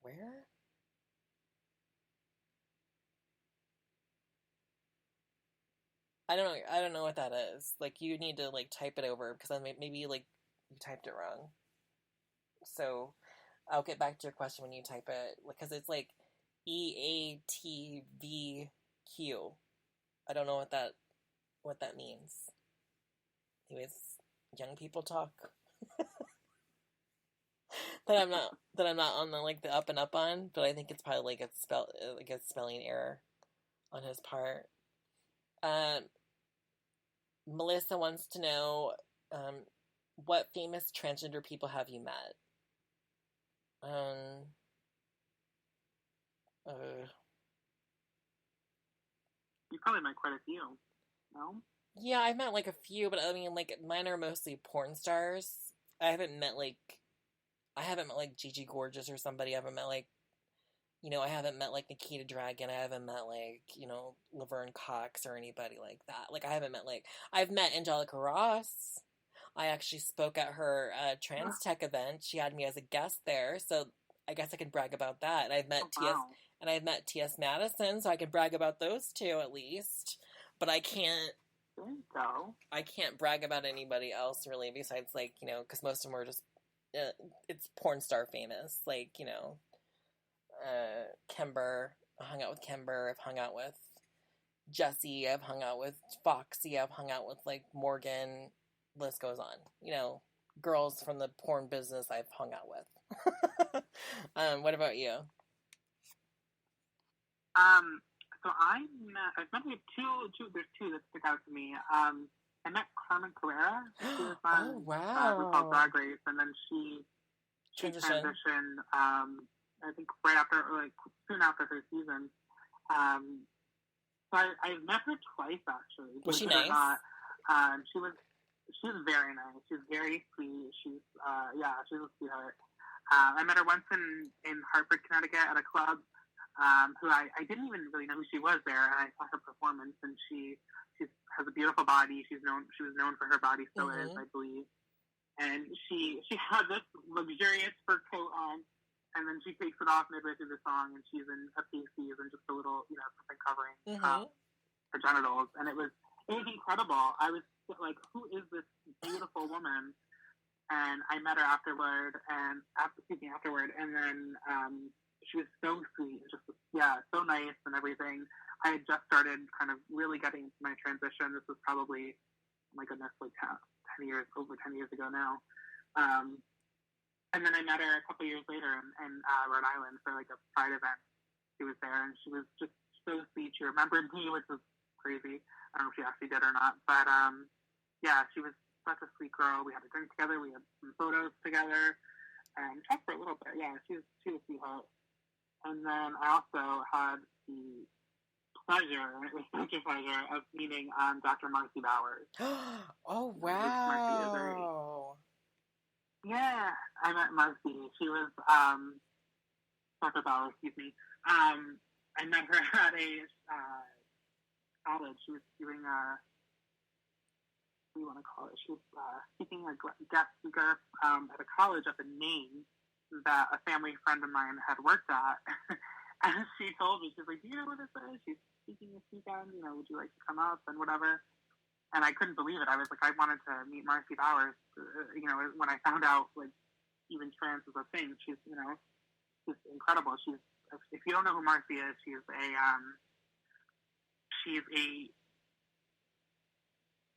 where? I don't know what that is. Like you need to like type it over because maybe like you typed it wrong. So I'll get back to your question when you type it because it's like EATVQ. I don't know what that means. Anyways, young people talk. that I'm not on the up and up on, but I think it's probably like a spelling error on his part. Melissa wants to know, what famous transgender people have you met? You probably met quite a few, no? Yeah, I've met like a few, but I mean, like mine are mostly porn stars. I haven't met like Gigi Gorgeous or somebody. I haven't met like, I haven't met like Nikita Dragon. I haven't met like, Laverne Cox or anybody like that. Like I haven't met like I've met Angelica Ross. I actually spoke at her Trans Tech event. She had me as a guest there, so I guess I can brag about that. And I've met T.S. Madison, so I can brag about those two at least. But I can't. There you go. I can't brag about anybody else really, besides like because most of them are just it's porn star famous, like Kimber. I hung out with Kimber. I've hung out with Jessie. I've hung out with Foxy. I've hung out with like Morgan. List goes on. Girls from the porn business I've hung out with. What about you? So I've met with two. There's two that stick out to me. I met Carmen Carrera. She was on RuPaul's Drag Race, and then she transitioned. I think right after, like soon after her season. So I've met her twice actually. Was she nice? She was very nice. She's very sweet. She's a sweetheart. I met her once in Hartford, Connecticut at a club. Who I didn't even really know who she was there, and I saw her performance, and she has a beautiful body. She was known for her body, still is, I believe. And she had this luxurious fur coat on, and then she takes it off midway through the song, and she's in a pasties and just a little, something covering her genitals, and it was incredible. I was like, who is this beautiful woman? And I met her afterward, and then she was so sweet, just so nice and everything. I had just started kind of really getting into my transition. This was probably, oh my goodness, like 10 years ago now. And then I met her a couple years later in Rhode Island for like a Pride event. She was there, and she was just so sweet. She remembered me, which was crazy. I don't know if she actually did or not, but she was such a sweet girl. We had a drink together. We had some photos together, and talked for a little bit. Yeah, she was a sweetheart. And then I also had the pleasure, it was such a pleasure, of meeting Dr. Marcy Bowers. Oh, wow. Yeah, I met Marcy. She was, Dr. Bowers, excuse me. I met her at a college. She was doing what do you want to call it? She was speaking a guest speaker at a college up in Maine that a family friend of mine had worked at. And she told me, she's like, do you know what this is? She's speaking this weekend, would you like to come up and whatever? and I couldn't believe it. I was like, I wanted to meet Marcy Bowers. When I found out like even trans is a thing, she's she's incredible. If you don't know who Marcy is, she's a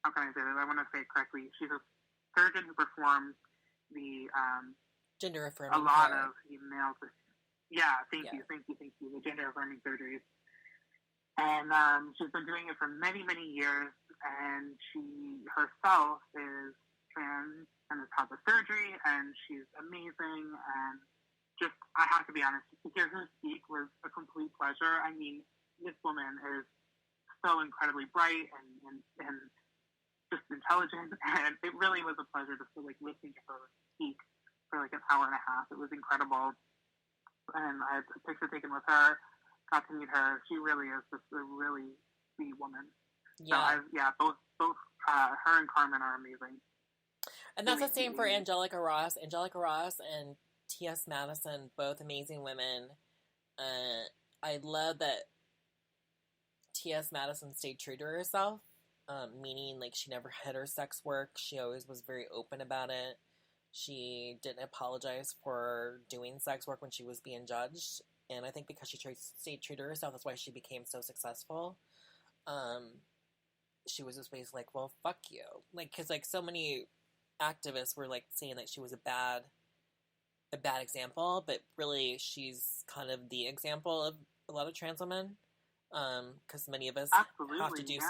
how can I say this? I want to say it correctly. She's a surgeon who performs the gender affirming a lot care. of male. Yeah, thank you. The gender affirming surgeries. And she's been doing it for many, many years, and she herself is trans and has had the surgery, and she's amazing, and just, I have to be honest, to hear her speak was a complete pleasure. I mean, this woman is so incredibly bright and just intelligent, and it really was a pleasure just to, like, listen to her speak for, like, an hour and a half. It was incredible, and I had a picture taken with her. Got to meet her. She really is just a really sweet woman. Yeah. So both her and Carmen are amazing. And that's the same for Angelica Ross. Angelica Ross and T.S. Madison, both amazing women. I love that T.S. Madison stayed true to herself, meaning like she never hid her sex work. She always was very open about it. She didn't apologize for doing sex work when she was being judged. And I think because she stayed true to herself, that's why she became so successful. She was just basically like, well, fuck you. Like, because, like, so many activists were, like, saying that she was a bad example, but really she's kind of the example of a lot of trans women. Because many of us have to do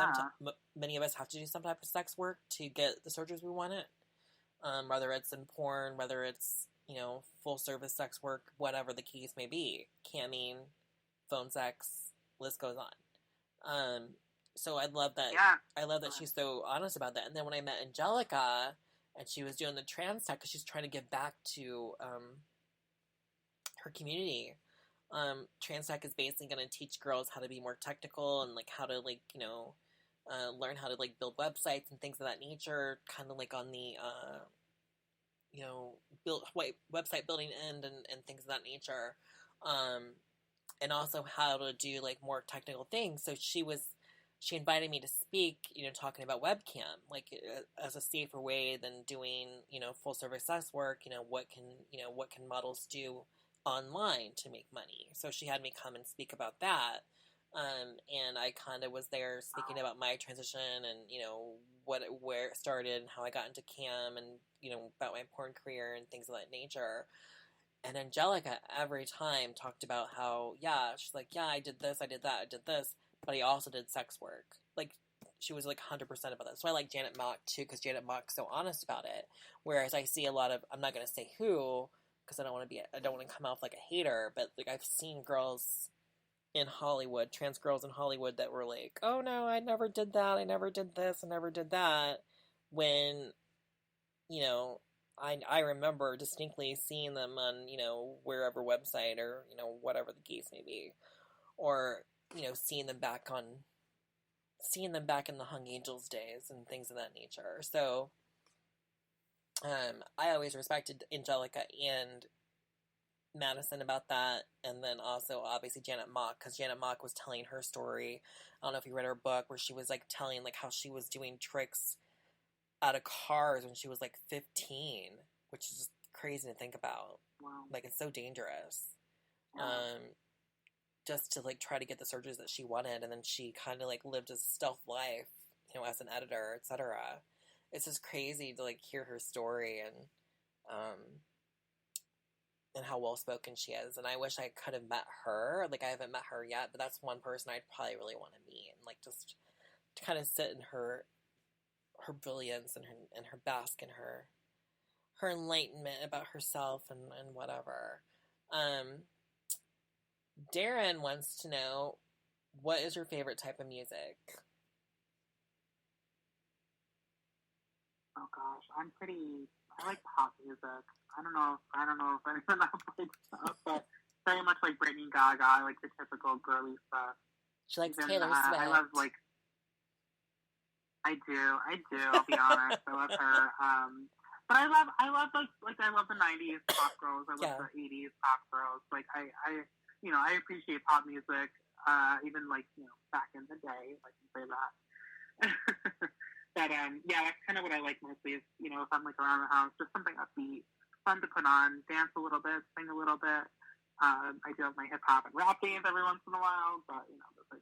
many of us have to do some type of sex work to get the surgeries we wanted. Whether it's in porn, whether it's, full service sex work, whatever the case may be, camming, phone sex, list goes on. So I love that. Yeah. I love that she's so honest about that. And then when I met Angelica, and she was doing the trans tech, because she's trying to give back to her community. Trans tech is basically going to teach girls how to be more technical and like how to like learn how to like build websites and things of that nature, kind of like on the build website building end and things of that nature, and also how to do like more technical things. So she invited me to speak, talking about webcam, like as a safer way than doing, full service sex work. What can models do online to make money? So she had me come and speak about that. And I kind of was there speaking about my transition and, where it started and how I got into cam and, about my porn career and things of that nature. And Angelica every time talked about how, she's like, I did this, I did that, I did this, but I also did sex work. Like, she was like 100% about that. So I like Janet Mock too, because Janet Mock's so honest about it. Whereas I see a lot of, I'm not going to say who, because I don't want to come off like a hater, but like I've seen girls in Hollywood, trans girls in Hollywood that were like, oh no, I never did that, I never did this, I never did that, when, I remember distinctly seeing them on, wherever website or, whatever the case may be, or, seeing them back in the Hung Angels days and things of that nature. So, I always respected Angelica and Madison about that, and then also obviously Janet Mock, because Janet Mock was telling her story. I don't know if you read her book, where she was like telling like how she was doing tricks out of cars when she was like 15, which is just crazy to think about. Wow. Like, it's so dangerous. Yeah. Just to like try to get the surgeries that she wanted, and then she kind of like lived a stealth life, as an editor, etc. It's just crazy to like hear her story and how well spoken she is. And I wish I could have met her. Like, I haven't met her yet, but that's one person I'd probably really want to meet and like just to kind of sit in her brilliance and her bask in her enlightenment about herself and whatever. Darren wants to know, what is your favorite type of music? Oh gosh, I like pop music. I don't know if anyone else likes stuff, but very much like Britney Gaga. I like the typical girly stuff. She likes Taylor Swift. I love like. I do. I'll be honest. I love her. But I love like I love the '90s pop girls. I love the '80s pop girls. Like I appreciate pop music. Even like back in the day, if I can say that. But yeah, that's kind of what I like mostly is, you know, if I'm like around the house, just something upbeat, fun to put on, dance a little bit, sing a little bit. I do have my hip hop and rap days every once in a while, but you know, those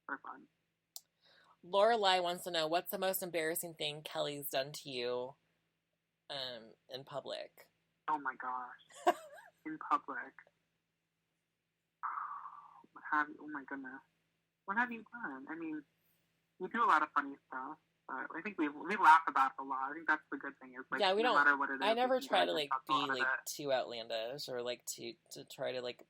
are fun. Lorelai wants to know, what's the most embarrassing thing Kelly's done to you in public? Oh my gosh. In public. Oh my goodness. What have you done? I mean, we do a lot of funny stuff, but I think we laugh about it a lot. I think that's the good thing is, like, yeah, we no don't, matter what it is. I never try to, like, be, like, it. too outlandish or, like, to try to, like,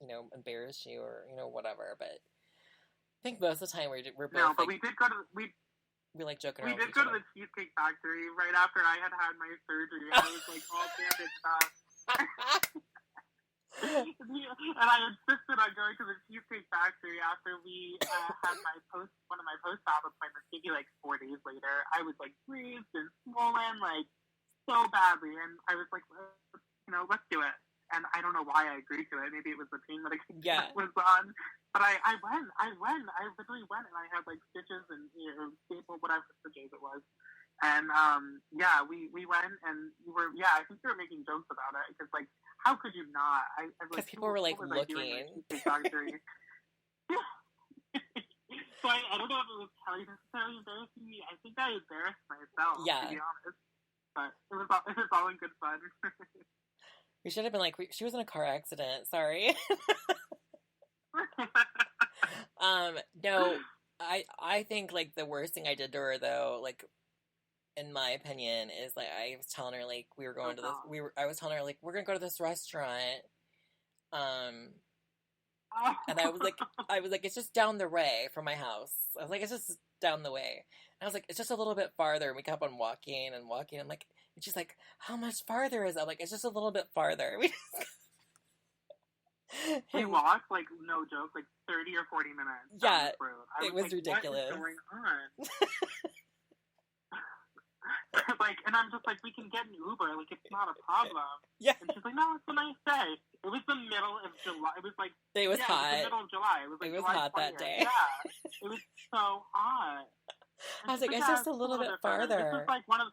you know, embarrass you or, you know, whatever, but I think most of the time we're both, no, but like, we did go to, we like joking around. We did go to the Cheesecake Factory right after I had my surgery. I was like all bandaged up. And I insisted on going to the Cheesecake Factory after we had one of my post-op appointments, maybe like 4 days later. I was like bruised and swollen, like so badly, and I was like, you know, let's do it. And I don't know why I agreed to it. Maybe it was the pain medication that was on. But I went. I literally went, and I had like stitches and, you know, staple, whatever stitches it was. And yeah, we went, and I think they were making jokes about it because, like, how could you not? Because people were like looking. So I don't know if it was Kelly necessarily embarrassing me. I think I embarrassed myself, to be honest. But it was all in good fun. We should have been like, she was in a car accident. Sorry. No, I think, like, the worst thing I did to her, though, like, in my opinion, is, like, I was telling her, like, I was telling her, like, we're gonna go to this restaurant, and I was like, it's just down the way from my house. I was like, it's just down the way. And I was like, it's just a little bit farther. And we kept on walking and walking. I'm like, and she's like, how much farther is it? I'm like, it's just a little bit farther. We walked, like, no joke, like 30 or 40 minutes. Yeah, it was like, ridiculous. What is going on? Like, and I'm just like, we can get an Uber. Like, it's not a problem. Yeah. And she's like, no, it's a nice day. It was the middle of July. It was like, it was hot. It was the middle of July. It was like July hot 20th. That day. Yeah. It was so hot. And I was like, it's just a little bit farther. This was like one of,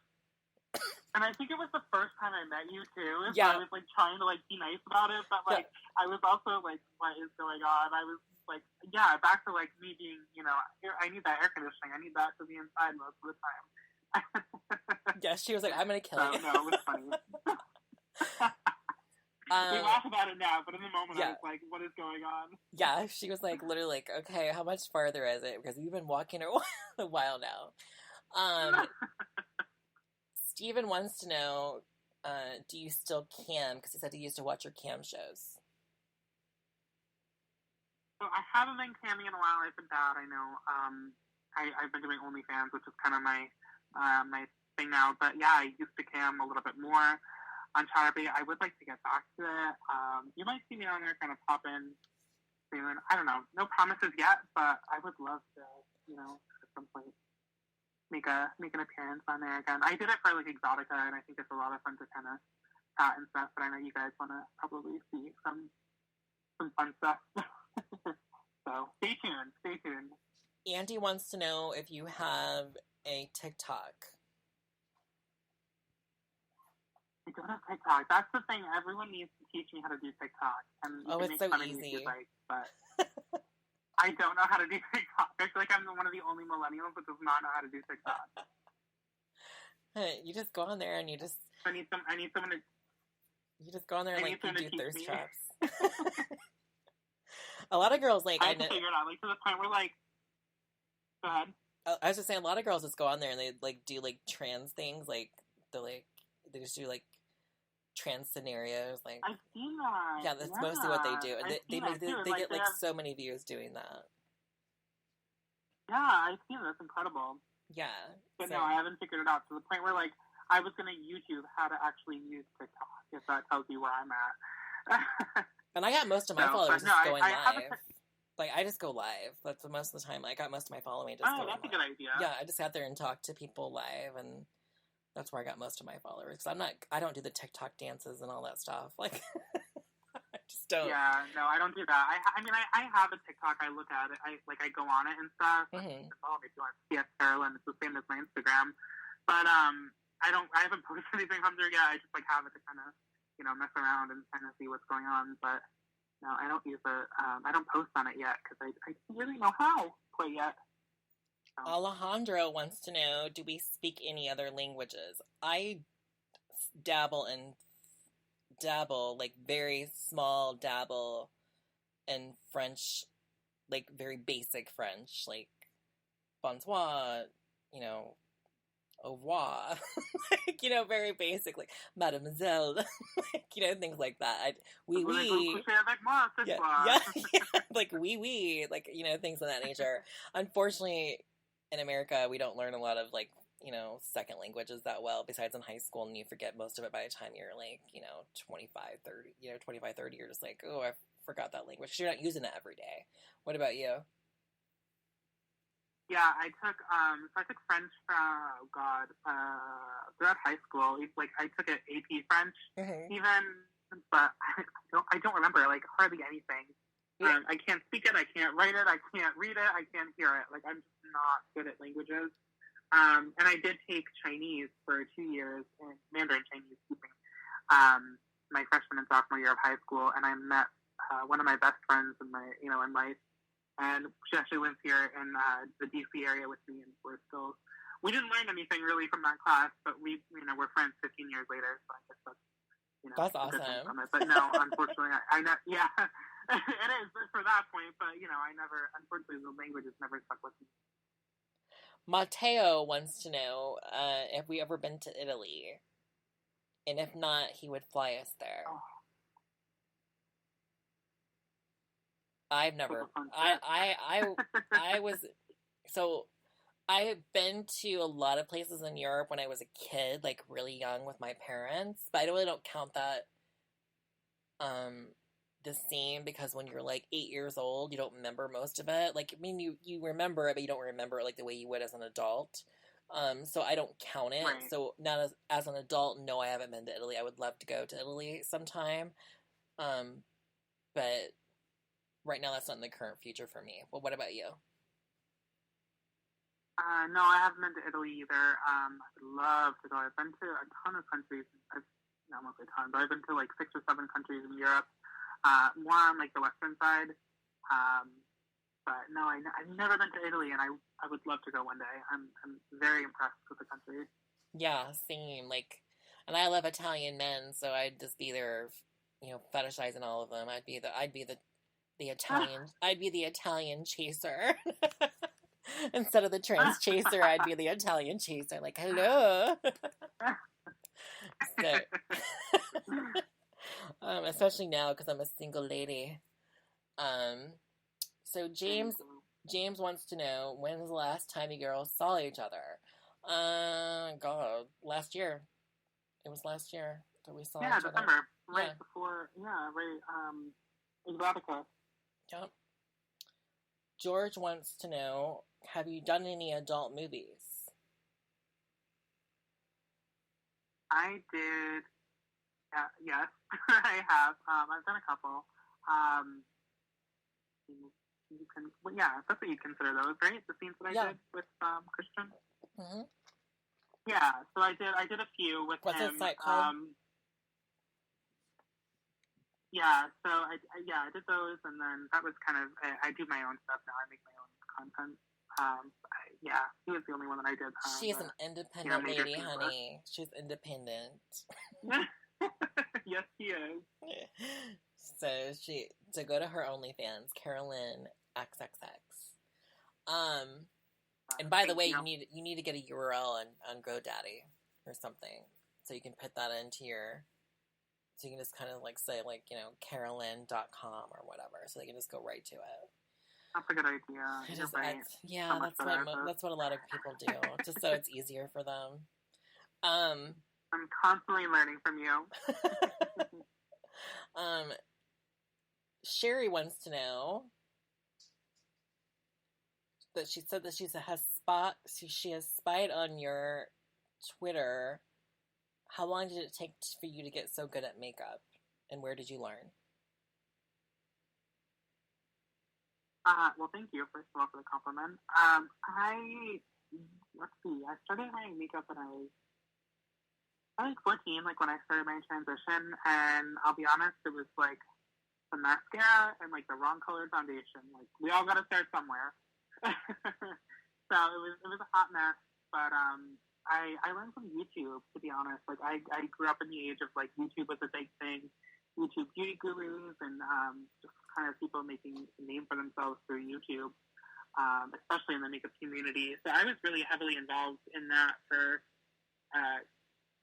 and I think it was the first time I met you too. So yeah. I was like trying to like be nice about it, but like I was also like, what is going on? I was like, yeah, back to like me being, you know, I need that air conditioning. I need that to be inside most of the time. Yeah, she was like, I'm gonna kill you. No, it was funny. We laugh about it now, but in the moment I was like, what is going on? Yeah, she was like, literally like, okay, how much farther is it? Because you've been walking a while now. Steven wants to know, do you still cam? Because he said he used to watch your cam shows. So I haven't been camming in a while. I've been bad, I know. I've been doing OnlyFans, which is kind of my thing now. But yeah, I used to cam a little bit more on Chatterbait. I would like to get back to it. You might see me on there kind of pop in soon. I don't know. No promises yet, but I would love to, you know, at some point make an appearance on there again. I did it for like Exotica, and I think it's a lot of fun to kind of chat and stuff, but I know you guys want to probably see some fun stuff. So stay tuned. Andy wants to know if you have a TikTok. I don't have TikTok. That's the thing. Everyone needs to teach me how to do TikTok. And it's so easy. But I don't know how to do TikTok. I feel like I'm one of the only millennials that does not know how to do TikTok. You just go on there and you just... I need someone to... You just go on there and like do thirst traps. A lot of girls like... I have to figure it out. Like to the point where like... Go ahead. I was just saying, a lot of girls just go on there and they like do like trans things. Like they just do like trans scenarios. Like I've seen that. Yeah, that's mostly what they do. And they get like so many views doing that. Yeah, I've seen it. That's incredible. Yeah. But no, I haven't figured it out to the point where like I was gonna YouTube how to actually use TikTok, if that tells you where I'm at. And I got most of my followers just going live. Like, I just go live. That's most of the time. I got most of my following just going live. That's a good idea. Yeah, I just sat there and talked to people live, and that's where I got most of my followers. Because I don't do the TikTok dances and all that stuff. Like, Just don't. Yeah, no, I don't do that. I mean, I have a TikTok. I look at it. I go on it and stuff. Mm-hmm. Follow me if you want. Yes, Karalynn. It's the same as my Instagram. But I haven't posted anything from there yet. I just like have it to kind of, mess around and kind of see what's going on. But no, I don't use it. I don't post on it yet because I don't really know how quite yet. So. Alejandro wants to know: do we speak any other languages? I dabble, like very small dabble in French, like very basic French, like bonsoir, au revoir, like, very basic, like mademoiselle, like, things like that. Oui, yeah, like oui, like, things of that nature. Unfortunately, in America, we don't learn a lot of, like, second languages that well, besides in high school, and you forget most of it by the time you're, like, 25, 30, you're just like, oh, I forgot that language, because you're not using it every day. What about you? Yeah, I took French throughout high school. Like, I took an AP French, even, but I don't remember, like, hardly anything. Yeah. I can't speak it, I can't write it, I can't read it, I can't hear it. Like, I'm just not good at languages. And I did take Chinese for 2 years, Mandarin Chinese, my freshman and sophomore year of high school, and I met one of my best friends in life, and she actually lives here in the DC area with me, and we didn't learn anything really from that class, but we're friends 15 years later, so I guess that's awesome. From it. But no, unfortunately, I know, yeah, it is for that point, but unfortunately, the language has never stuck with me. Matteo wants to know if we ever been to Italy, and if not, he would fly us there. Oh. I've never. I was. So, I've been to a lot of places in Europe when I was a kid, like really young with my parents, but I really don't count that the same, because when you're like 8 years old, you don't remember most of it. Like, I mean, you remember it, but you don't remember it like the way you would as an adult. So I don't count it. Right. So not as an adult, no, I haven't been to Italy. I would love to go to Italy sometime. But right now that's not in the current future for me. Well, what about you? No, I haven't been to Italy either. I'd love to go. I've been to a ton of countries. Not mostly a ton, but I've been to like 6 or 7 countries in Europe. More on like the western side. But no, I've never been to Italy, and I would love to go one day. I'm very impressed with the country. Yeah, same. Like, and I love Italian men, so I'd just be there, fetishizing all of them. I'd be the Italian. I'd be the Italian chaser. Instead of the trans chaser, I'd be the Italian chaser. Like, hello. So, especially now because I'm a single lady. So James wants to know, when's the last time you girls saw each other? God, last year. It was last year that we saw each other. Yeah, December, right before. Yeah, right. In Vatican. Yep. George wants to know, have you done any adult movies? I did. Yes, I have. I've done a couple. You can, well, yeah, that's what you consider those, right? The scenes that I did with Christian. Mm-hmm. Yeah, so I did a few with him. What's the site called? Yeah, so I did those, and then that was kind of, I do my own stuff now. I make my own content. He was the only one that I did. She's an independent lady, honey. She's independent. Yes, she is. So to go to her OnlyFans, Karalynn XXX. And by the way, you need to get a URL on GoDaddy or something, so you can put that into your. So you can just kind of like say like, Karalynn.com or whatever, so they can just go right to it. That's a good idea. That's what a lot of people do, just so it's easier for them. I'm constantly learning from you. Sherry wants to know that she said that she has spied on your Twitter. How long did it take for you to get so good at makeup, and where did you learn? Well, thank you, first of all, for the compliment. Let's see, I started wearing makeup when I was, 14, like, when I started my transition, and I'll be honest, it was, like, the mascara and, like, the wrong colored foundation. Like, we all gotta start somewhere. So it was a hot mess, but, I learned from YouTube, to be honest. Like, I grew up in the age of, like, YouTube was a big thing. YouTube beauty gurus and just kind of people making a name for themselves through YouTube, especially in the makeup community. So I was really heavily involved in that for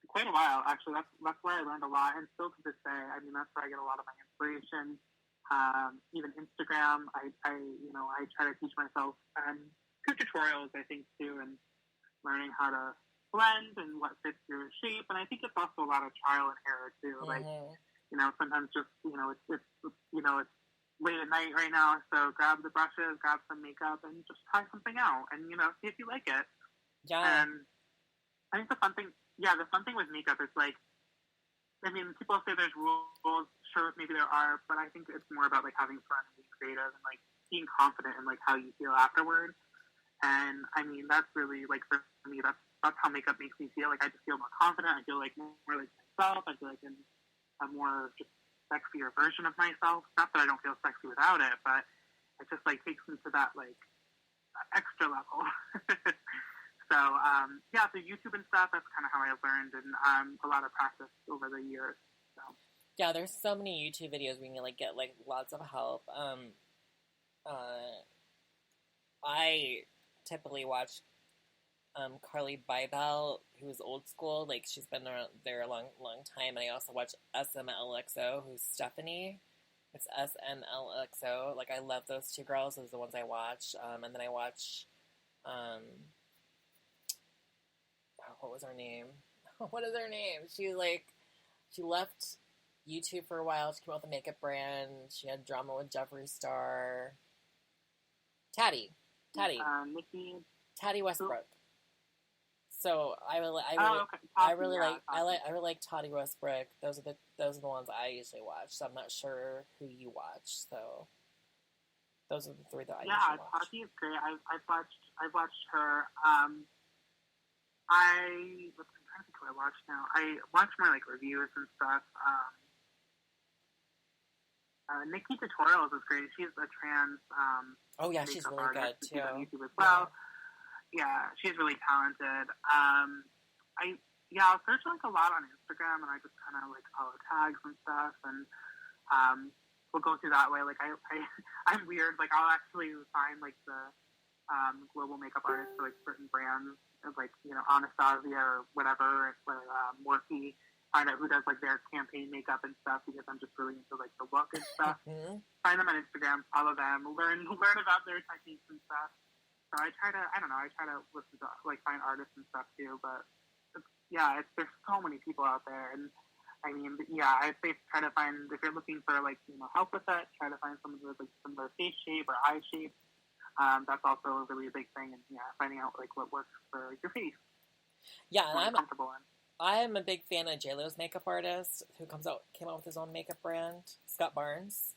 quite a while. Actually, that's where I learned a lot, and still to this day, I mean, that's where I get a lot of my inspiration. Even Instagram, I try to teach myself through tutorials, I think, too, and learning how to blend and what fits your shape. And I think it's also a lot of trial and error too. Mm-hmm. Like, sometimes just, it's late at night right now, so grab the brushes, grab some makeup, and just try something out, and, see if you like it. Yeah. And I think the fun thing with makeup is, like, I mean, people say there's rules, sure, maybe there are, but I think it's more about, like, having fun and being creative and, like, being confident in, like, how you feel afterward. And, I mean, that's really, like, for me, that's how makeup makes me feel. Like, I just feel more confident. I feel like more like myself. I feel like a more just sexier version of myself. Not that I don't feel sexy without it, but it just, like, takes me to that, like, extra level. So, so YouTube and stuff, that's kind of how I've learned, and a lot of practice over the years. So. Yeah, there's so many YouTube videos where you can, like, get, like, lots of help. I typically watch Carly Bybel, who's old school. Like, she's been around there a long time. And I also watch SMLXO, who's Stephanie. It's SMLXO. Like, I love those two girls. Those are the ones I watch. And then I watch, what was her name? What is her name? She left YouTube for a while. She came out with a makeup brand. She had drama with Jeffree Star. Tati Westbrook. So I really like Tati Westbrook. Those are the ones I usually watch. So I'm not sure who you watch. So those are the three that I usually watch. Tati is great. I've watched her. I'm trying to think what I watch now. I watch more like reviews and stuff. Nikki Tutorials is great. She's a trans. Oh yeah, she's really good too. On YouTube as well. Yeah, she's really talented. I'll search like a lot on Instagram, and I just kind of like follow tags and stuff, and we'll go through that way. Like I'm weird. Like I'll actually find like the global makeup artists for like certain brands, like Anastasia or whatever, or Morphe. Find out who does like their campaign makeup and stuff, because I'm just really into like the look and stuff. Find them on Instagram, follow them, learn about their techniques and stuff. So I try to listen to like find artists and stuff too. But there's so many people out there, and I mean, I'd say try to find, if you're looking for like help with that, try to find someone with like similar face shape or eye shape. That's also a really big thing, and finding out like what works for your face. Yeah, and I'm a big fan of JLo's makeup artist who came out with his own makeup brand, Scott Barnes.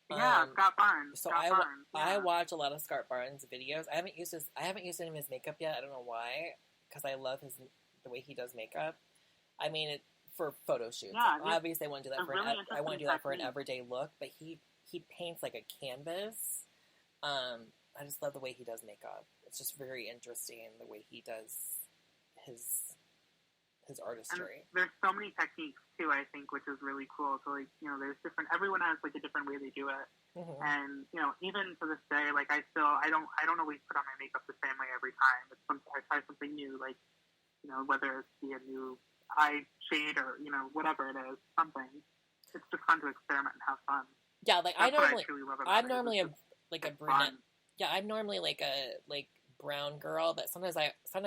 Scott Barnes. So I watch a lot of Scott Barnes videos. I haven't used any of his makeup yet. I don't know why, because I love the way he does makeup. I mean, for photo shoots. Yeah, obviously, I want to do that for an everyday look. But he paints like a canvas. I just love the way he does makeup. It's just very interesting the way he does his artistry. And there's so many techniques too, I think, which is really cool. So like, there's everyone has like a different way they do it. Mm-hmm. And, even to this day, like I don't always put on my makeup the same way every time. I try something new, like, whether it be a new eye shade or, whatever it is, something. It's just fun to experiment and have fun. Yeah, like I'm normally a brunette. Fun. Yeah, I'm normally like a brown girl, but sometimes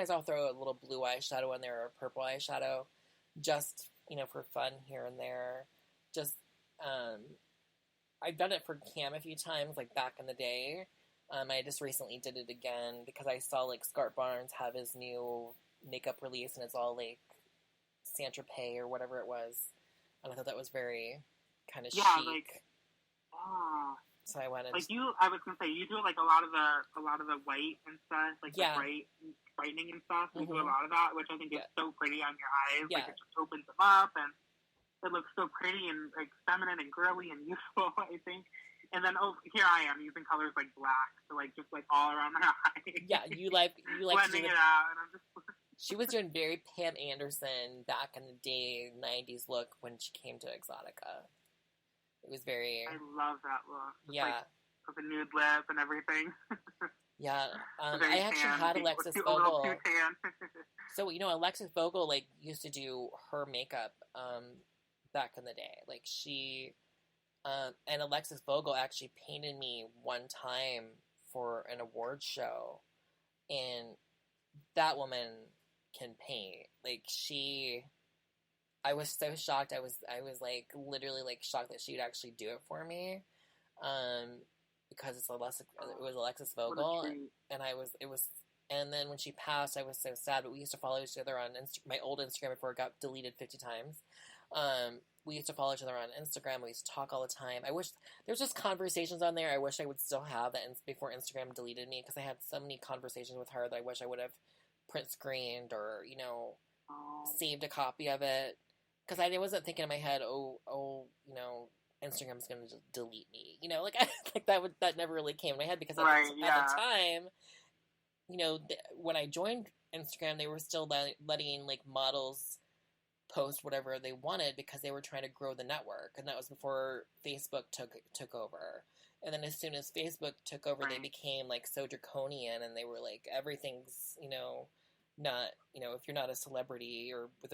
I'll throw a little blue eyeshadow in there or a purple eyeshadow, just for fun here and there. Just I've done it for Cam a few times, like back in the day. I just recently did it again because I saw like Scott Barnes have his new makeup release, and it's all like Saint Tropez or whatever it was, and I thought that was very kind of chic. So I wanted I was gonna say you do like a lot of the white and stuff, like the brightening and stuff. You do a lot of that, which I think is so pretty on your eyes. Yeah. Like it just opens them up and it looks so pretty and like feminine and girly and youthful, I think. And then here I am using colors like black, so like just like all around my eyes. Yeah, you like blending it out, and I'm just. She was doing very Pam Anderson back in the day, 90s look when she came to Exotica. It was very. I love that look. Yeah. Like, with the nude lip and everything. Yeah, I actually had Alexis Vogel. So Alexis Vogel like used to do her makeup back in the day. Like she, and Alexis Vogel actually painted me one time for an award show, and that woman can paint. Like I was so shocked. I was like literally like shocked that she would actually do it for me. Because it was Alexis Vogel, and then when she passed, I was so sad. But we used to follow each other on my old Instagram before it got deleted 50 times. We used to follow each other on Instagram. We used to talk all the time. I wish there's just conversations on there. I wish I would still have that before Instagram deleted me, because I had so many conversations with her that I wish I would have print screened or saved a copy of it, because I wasn't thinking in my head, Instagram's going to just delete me, like that never really came to my head, because at the time, when I joined Instagram, they were still letting like models post whatever they wanted because they were trying to grow the network, and that was before Facebook took over. And then as soon as Facebook took over, they became like so draconian, and they were like, everything's not if you're not a celebrity or with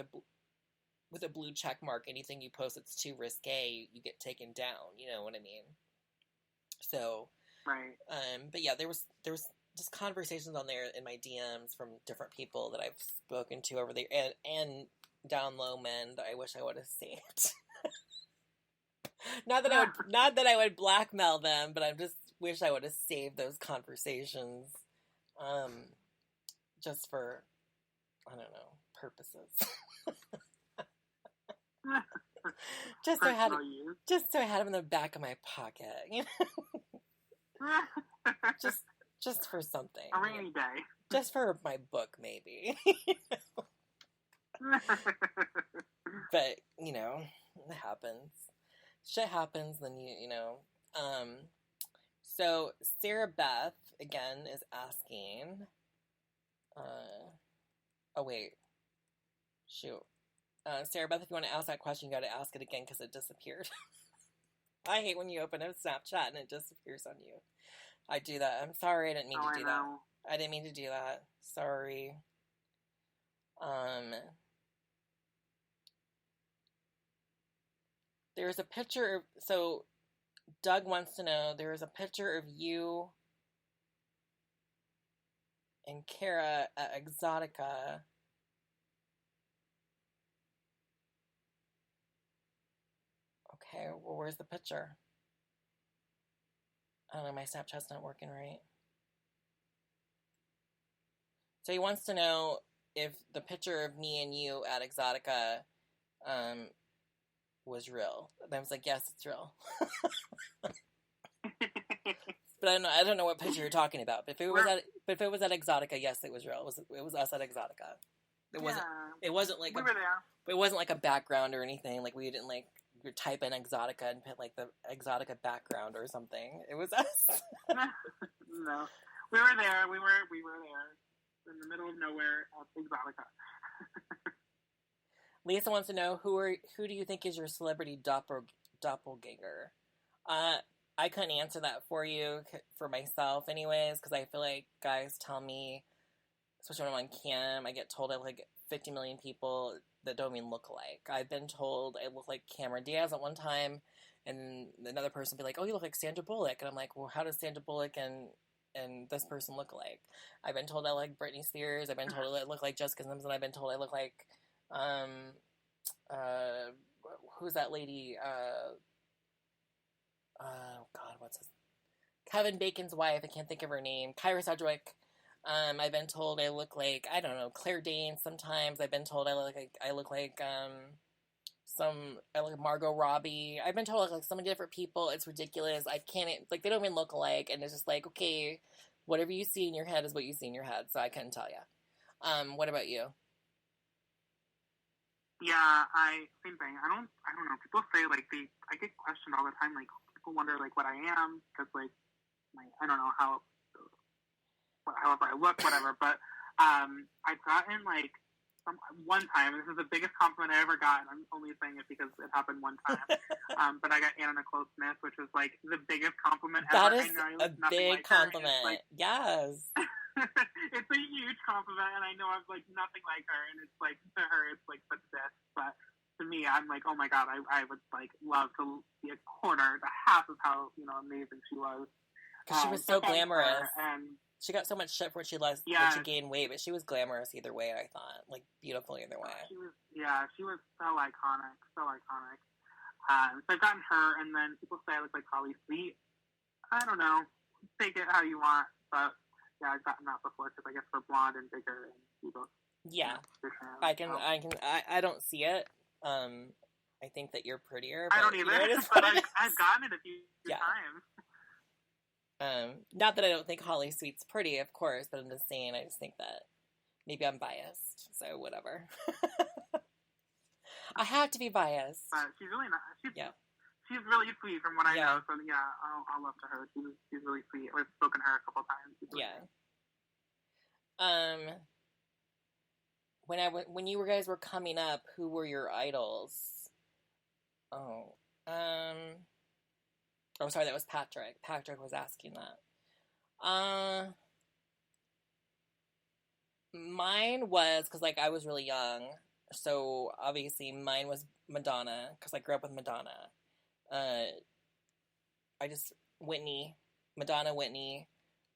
a blue check mark, anything you post that's too risque, you get taken down. You know what I mean? So, but yeah, there was just conversations on there in my DMs from different people that I've spoken to over there, and down low men that I wish I would have saved. not that I would blackmail them, but I just wish I would have saved those conversations, just for, I don't know, purposes. just so I had them in the back of my pocket, just for something. A rainy day. Just for my book, maybe. But it happens. Shit happens. Then So Sarah Beth again is asking. Oh wait. Shoot. Sarah Beth, if you want to ask that question, you got to ask it again because it disappeared. I hate when you open a Snapchat and it disappears on you. I do that. I'm sorry. I didn't mean to do that. I didn't mean to do that. Sorry. There's a picture. So Doug wants to know, there is a picture of you and Kara at Exotica. Okay, well, where's the picture? I don't know, my Snapchat's not working right. So he wants to know if the picture of me and you at Exotica was real. And I was like, yes, it's real. But I don't know what picture you're talking about. But if it was at Exotica, yes, it was real. It was us at Exotica. It wasn't like we were there. It wasn't like a background or anything. Like we didn't like type in Exotica and put like the Exotica background or something. It was us. No, we were there. We were there in the middle of nowhere at Exotica. Lisa wants to know who do you think is your celebrity doppelganger? I couldn't answer that for you for myself, anyways, because I feel like guys tell me, especially when I'm on cam, I get told I look like 50 million people that don't even look alike. I've been told I look like Cameron Diaz at one time, and another person will be like, "Oh, you look like Sandra Bullock," and I'm like, "Well, how does Sandra Bullock and this person look alike?" I've been told I look like Britney Spears. I've been told I look like Jessica Simpson. I've been told I look like who's that lady? Oh God, what's his? Kevin Bacon's wife. I can't think of her name. Kyra Sedgwick. I've been told I look like, I don't know, Claire Danes sometimes. I've been told I look like some like Margot Robbie. I've been told like so many different people. It's ridiculous. I can't like they don't even look alike, and it's just like okay, whatever you see in your head is what you see in your head. So I couldn't tell you. What about you? Yeah, same thing. I don't know. People say like I get questioned all the time. Like people wonder like what I am because like I don't know however I look, whatever. But I've gotten like one time. This is the biggest compliment I ever got. I'm only saying it because it happened one time. But I got Anna Nicole Smith, which was like the biggest compliment that ever. Is a big like compliment. Like, yes. It's a huge compliment, and I know I'm like nothing like her, and it's like to her, it's like such this. But to me, I'm like, oh my god, I would like love to be a quarter, the half of how amazing she was. Because she was so glamorous, and she got so much shit for when she gained weight, but she was glamorous either way. I thought, like, beautiful either way. She was so iconic, so iconic. So I've gotten her, and then people say I look like Holly Sweet. I don't know, take it how you want, but yeah, I've gotten that before because I guess we're blonde and bigger, and we both. Yeah, I don't see it. I think that you're prettier. But, I don't either, but I've gotten it a few times. Not that I don't think Holly Sweet's pretty, of course, but I'm just saying, I just think that maybe I'm biased, so whatever. I have to be biased. She's really not. She's really sweet from what I know, so yeah, I'll love to her. She's really sweet. I've spoken to her a couple times. When you guys were coming up, who were your idols? Oh, sorry, that was Patrick. Patrick was asking that. Mine was, because, like, I was really young, so, obviously, mine was Madonna, because I grew up with Madonna. Madonna, Whitney,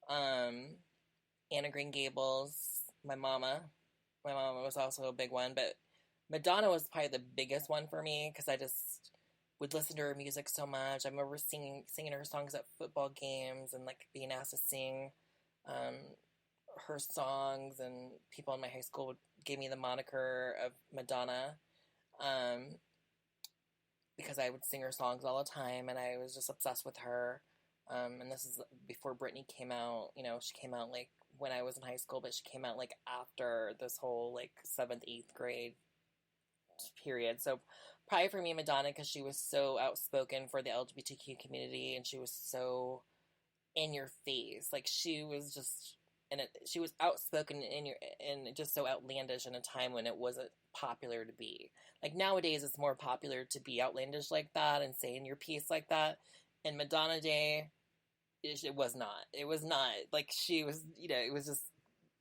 Anna Green Gables, my mama. My mama was also a big one, but Madonna was probably the biggest one for me, because I just would listen to her music so much. I remember singing her songs at football games and like being asked to sing her songs, and people in my high school gave me the moniker of Madonna because I would sing her songs all the time, and I was just obsessed with her. And this is before Britney came out. She came out like when I was in high school, but she came out like after this whole like 7th, 8th grade period. So probably for me, Madonna, because she was so outspoken for the LGBTQ community, and she was so in your face. Like she was just, she was outspoken and just so outlandish in a time when it wasn't popular to be. Like nowadays, it's more popular to be outlandish like that and saying your piece like that. In Madonna Day, it was not. It was not like she was. It was just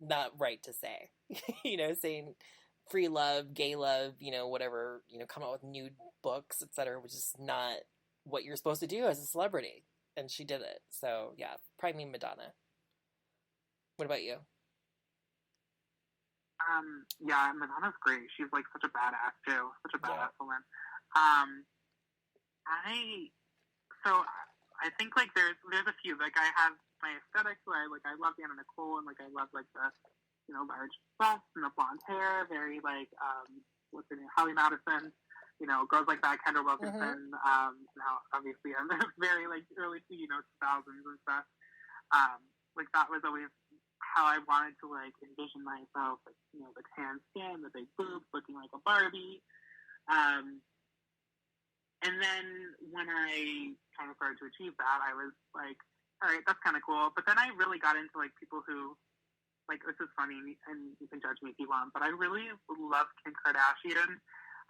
not right to say. Saying free love, gay love, whatever, come out with nude books, etc., which is not what you're supposed to do as a celebrity. And she did it. So, yeah, probably me, Madonna. What about you? Yeah, Madonna's great. She's like such a badass too. Such a badass woman. I think like there's a few. Like I have my aesthetics where I love Anna Nicole, and like I love like the large bust and the blonde hair, very like, what's her name, Holly Madison, girls like that, Kendra Wilkinson, now obviously I'm very like early, 2000s and stuff. Like that was always how I wanted to like envision myself, like, the tan skin, the big boobs, looking like a Barbie. And then when I kind of started to achieve that, I was like, all right, that's kind of cool. But then I really got into like people who, like, this is funny, and you can judge me if you want, but I really love Kim Kardashian.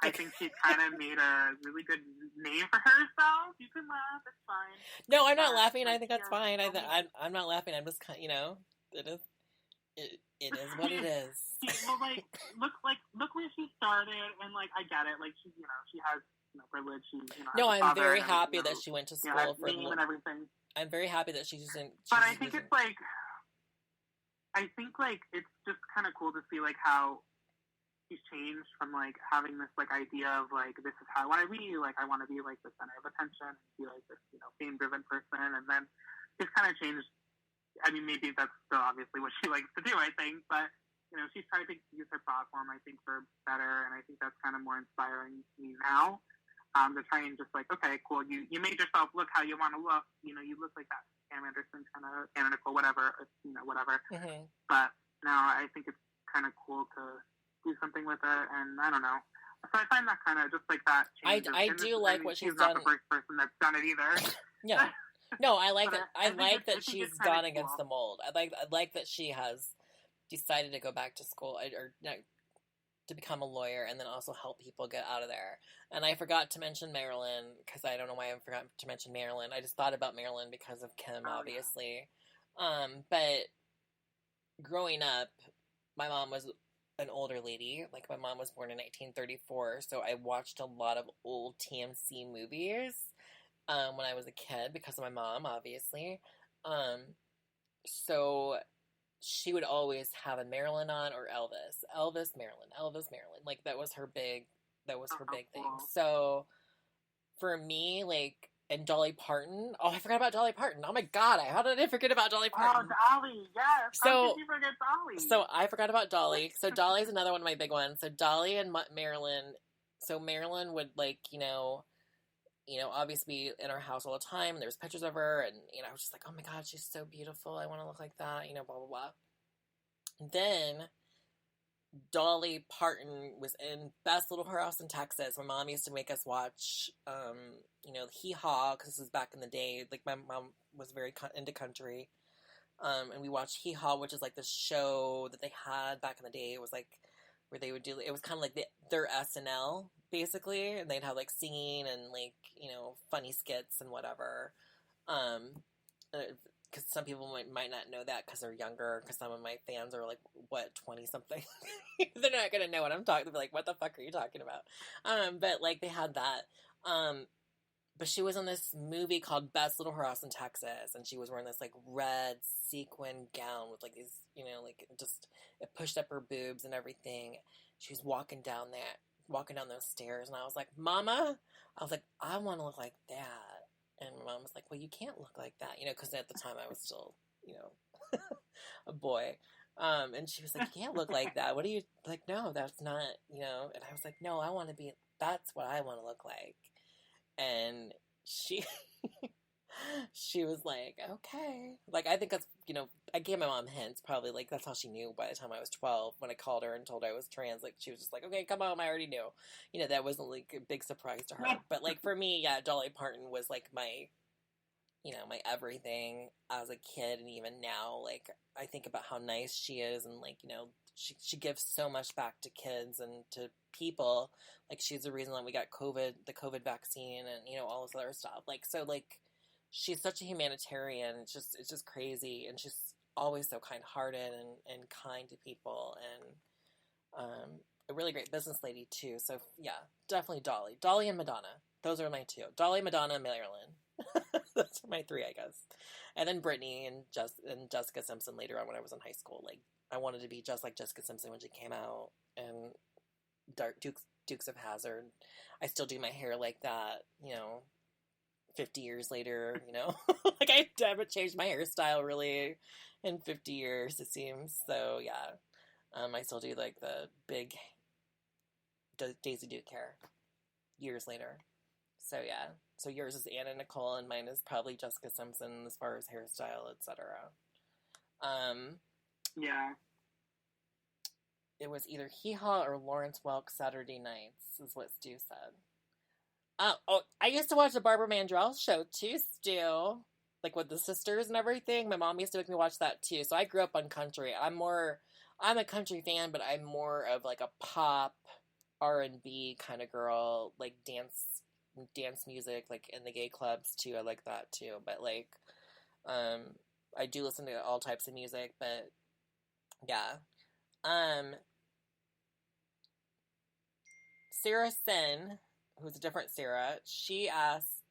I think she's kind of made a really good name for herself. You can laugh; it's fine. No, I'm not laughing. I think that's fine. I'm not laughing. I'm just kind, it is. It is what it is. Well, like, look where she started, and like, I get it. Like, she has privilege. She, no, I'm very happy that she went to school for name and everything. I'm very happy that she's using. But I think it's like. I think, like, it's just kind of cool to see, like, how she's changed from, like, having this, like, idea of, like, this is how I want to be. Like, I want to be, like, the center of attention and be, like, this, fame-driven person. And then it's kind of changed. I mean, maybe that's still obviously what she likes to do, I think. But she's tried to use her platform, I think, for better, and I think that's kind of more inspiring to me now. To try and just like, okay, cool, you made yourself look how you want to look. You look like that Pam Anderson kind of, Anna Nicole, whatever, whatever. Mm-hmm. But now I think it's kind of cool to do something with it, and I don't know. So I find that kind of just like that. I do like what she's done. She's not the first person that's done it either. Yeah. No, I like that. I like that she's gone against the mold. I like that she has decided to go back to school or to become a lawyer and then also help people get out of there. And I forgot to mention Marilyn because I don't know why I forgot to mention Marilyn. I just thought about Marilyn because of Kim, obviously. Yeah. But growing up, my mom was an older lady. Like, my mom was born in 1934, so I watched a lot of old TMC movies when I was a kid because of my mom, obviously. So she would always have a Marilyn on or Elvis. Elvis, Marilyn. Like, that was her big thing. So for me, like, and Dolly Parton. Oh, I forgot about Dolly Parton. Oh my God, how did I forget about Dolly Parton? Oh, Dolly, yes. How did you forget Dolly? So I forgot about Dolly. So Dolly's another one of my big ones. So Dolly and Marilyn. So Marilyn would, like, obviously be in our house all the time. And there's pictures of her, and I was just like, oh my God, she's so beautiful. I want to look like that. Blah blah blah. Then Dolly Parton was in Best Little House in Texas. My mom used to make us watch, Hee Haw, because this was back in the day. Like, my mom was very into country. And we watched Hee Haw, which is like the show that they had back in the day. It was like where they would do, it was kind of like their SNL, basically. And they'd have like singing and like, funny skits and whatever. Because some people might not know that because they're younger, because some of my fans are like, 20-something? They're not going to know what I'm talking about. Like, what the fuck are you talking about? But, like, they had that. But she was in this movie called Best Little House in Texas, and she was wearing this, like, red sequin gown with, like, these, like, just, it pushed up her boobs and everything. She was walking down those stairs, and I was like, Mama? I was like, I want to look like that. And my mom was like, well, you can't look like that, because at the time I was still, a boy. And she was like, you can't look like that. What are you, like, no, that's not, and I was like, no, that's what I want to look like. And she was like, okay. Like, I think that's, I gave my mom hints, probably, like, that's how she knew by the time I was 12, when I called her and told her I was trans. Like, she was just like, okay, come on, I already knew. That wasn't, like, a big surprise to her. But, like, for me, yeah, Dolly Parton was, like, my everything as a kid, and even now, like, I think about how nice she is, and, like, she gives so much back to kids and to people. Like, she's the reason that we got the COVID vaccine, and, all this other stuff. Like, so, like, she's such a humanitarian. It's just crazy, and she's always so kind-hearted and kind to people, and a really great business lady too. So yeah, definitely Dolly and Madonna. Those are my two. Dolly, Madonna, Marilyn. Those are my three, I guess. And then Britney and Jessica Simpson later on when I was in high school. Like, I wanted to be just like Jessica Simpson when she came out, and Dukes of Hazzard. I still do my hair like that, 50 years later, like, I haven't changed my hairstyle really in 50 years, it seems. So yeah, I still do like the big Daisy Duke hair years later. So yeah, so yours is Anna Nicole, and mine is probably Jessica Simpson as far as hairstyle, etc. Yeah. It was either Hee Haw or Lawrence Welk Saturday Nights, is what Stu said. I used to watch the Barbara Mandrell show too, Stu. Like, with the sisters and everything. My mom used to make me watch that too. So I grew up on country. I'm a country fan, but I'm more of like a pop R&B kind of girl. Like, dance music, like in the gay clubs too. I like that too. But like, I do listen to all types of music, but yeah. Sarah Sin, who's a different Sarah, she asked,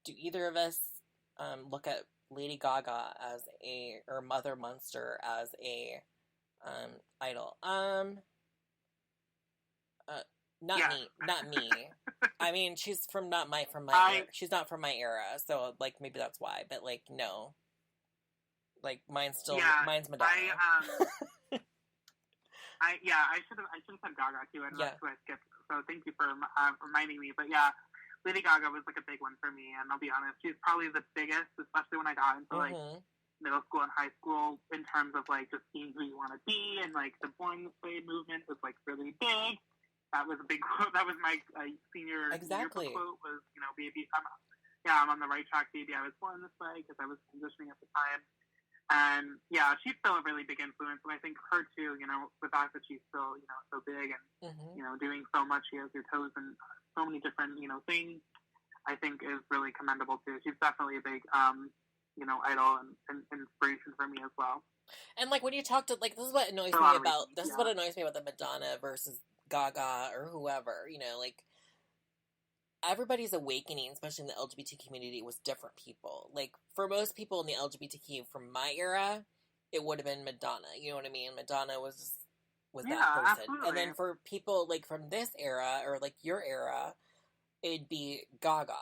do either of us look at Lady Gaga or Mother Munster as a idol? Not me. I mean, she's not from my she's not from my era, so like maybe that's why. But like, no, like mine's Madonna. I should have said Gaga too, and that's who I skipped. So thank you for reminding me. But yeah, Lady Gaga was like a big one for me, and I'll be honest, she's probably the biggest, especially when I got into like middle school and high school, in terms of like just being who you want to be, and like the Born This Way movement was like really big. That was a big quote. That was my senior yearbook quote. Was, you know, baby, I'm on the right track, baby. I was born this way, because I was transitioning at the time. And yeah, she's still a really big influence, and I think her too. You know, the fact that she's still, you know, so big and you know, doing so much, she has her toes in so many different, you know, things. I think is really commendable too. She's definitely a big, you know, idol and inspiration for me as well. And like when you talk to, like, this is what annoys me about this is what annoys me about the Madonna versus Gaga or whoever. You know, like, everybody's awakening, especially in the LGBT community, was different people. Like, for most people in the LGBTQ from my era, it would have been Madonna. You know what I mean? Madonna was that person. Absolutely. And then for people like from this era or like your era, it'd be Gaga.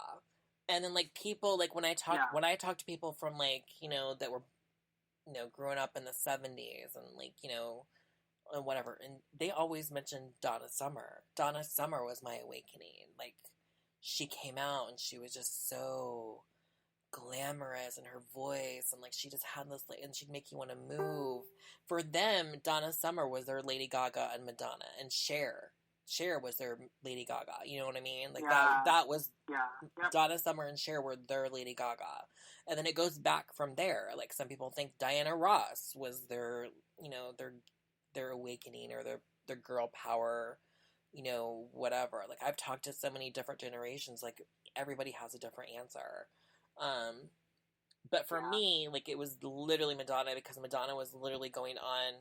And then like people like when I talk to people from like, you know, that were, you know, growing up in the 70s and like, you know, and whatever, and they always mention Donna Summer. Donna Summer was my awakening. Like, she came out and she was just so glamorous in her voice, and like she just had this, like, and she'd make you want to move. For them, Donna Summer was their Lady Gaga and Madonna, and Cher was their Lady Gaga. You know what I mean? Like that was Donna Summer and Cher were their Lady Gaga, and then it goes back from there. Like, some people think Diana Ross was their, you know, their awakening or their girl power, you know, whatever. Like, I've talked to so many different generations, like, everybody has a different answer. But for me, like, it was literally Madonna, because Madonna was literally going on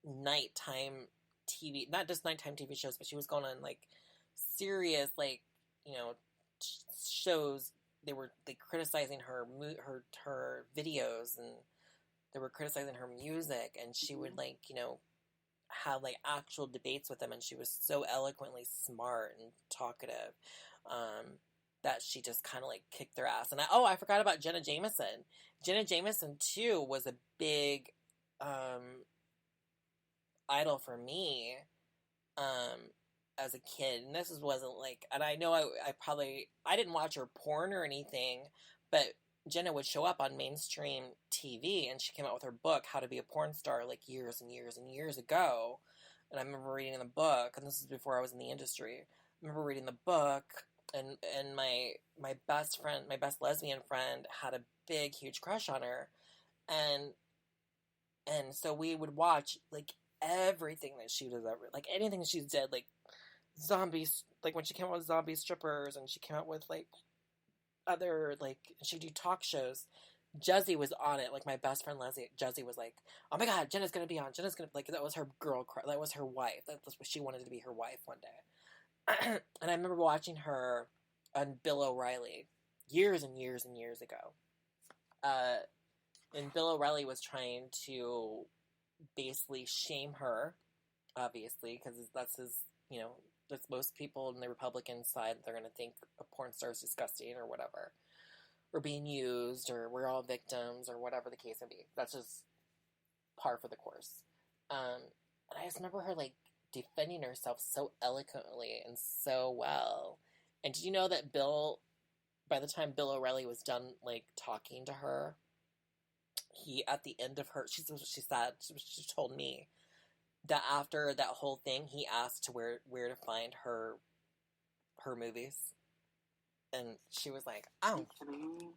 nighttime TV, not just nighttime TV shows, but she was going on, like, serious, like, you know, shows. They were, like, criticizing her videos, and they were criticizing her music, and she would, like, you know, have like actual debates with them, and she was so eloquently smart and talkative that she just kind of like kicked their ass. And I forgot about Jenna Jameson. Jenna Jameson too was a big idol for me as a kid, and this wasn't like, and I know I didn't watch her porn or anything, but Jenna would show up on mainstream TV, and she came out with her book, How to Be a Porn Star, like years and years and years ago. And I remember reading the book, and this is before I was in the industry. I remember reading the book, and my best friend, my best lesbian friend, had a big, huge crush on her. And so we would watch, like, everything that she was ever, like, anything she did, like, zombies, like, when she came out with zombie strippers, and she came out with, like, other, like, she'd do talk shows. Jezzy was on it. Like, my best friend Leslie, Jezzy was like, oh my god, Jenna's gonna be on. Jenna's gonna, like, that was her girl crush. That was her wife. That's what she wanted to be, her wife one day. And I remember watching her on Bill O'Reilly years and years and years ago. And Bill O'Reilly was trying to basically shame her, obviously, because that's his, you know, that's most people on the Republican side, they're going to think a porn star is disgusting or whatever, or being used, or we're all victims, or whatever the case may be. That's just par for the course. And I just remember her, like, defending herself so eloquently and so well. And did you know that by the time Bill O'Reilly was done, like, talking to her, he, at the end of her, she told me that after that whole thing, he asked where to find her movies, and she was like, "Oh,"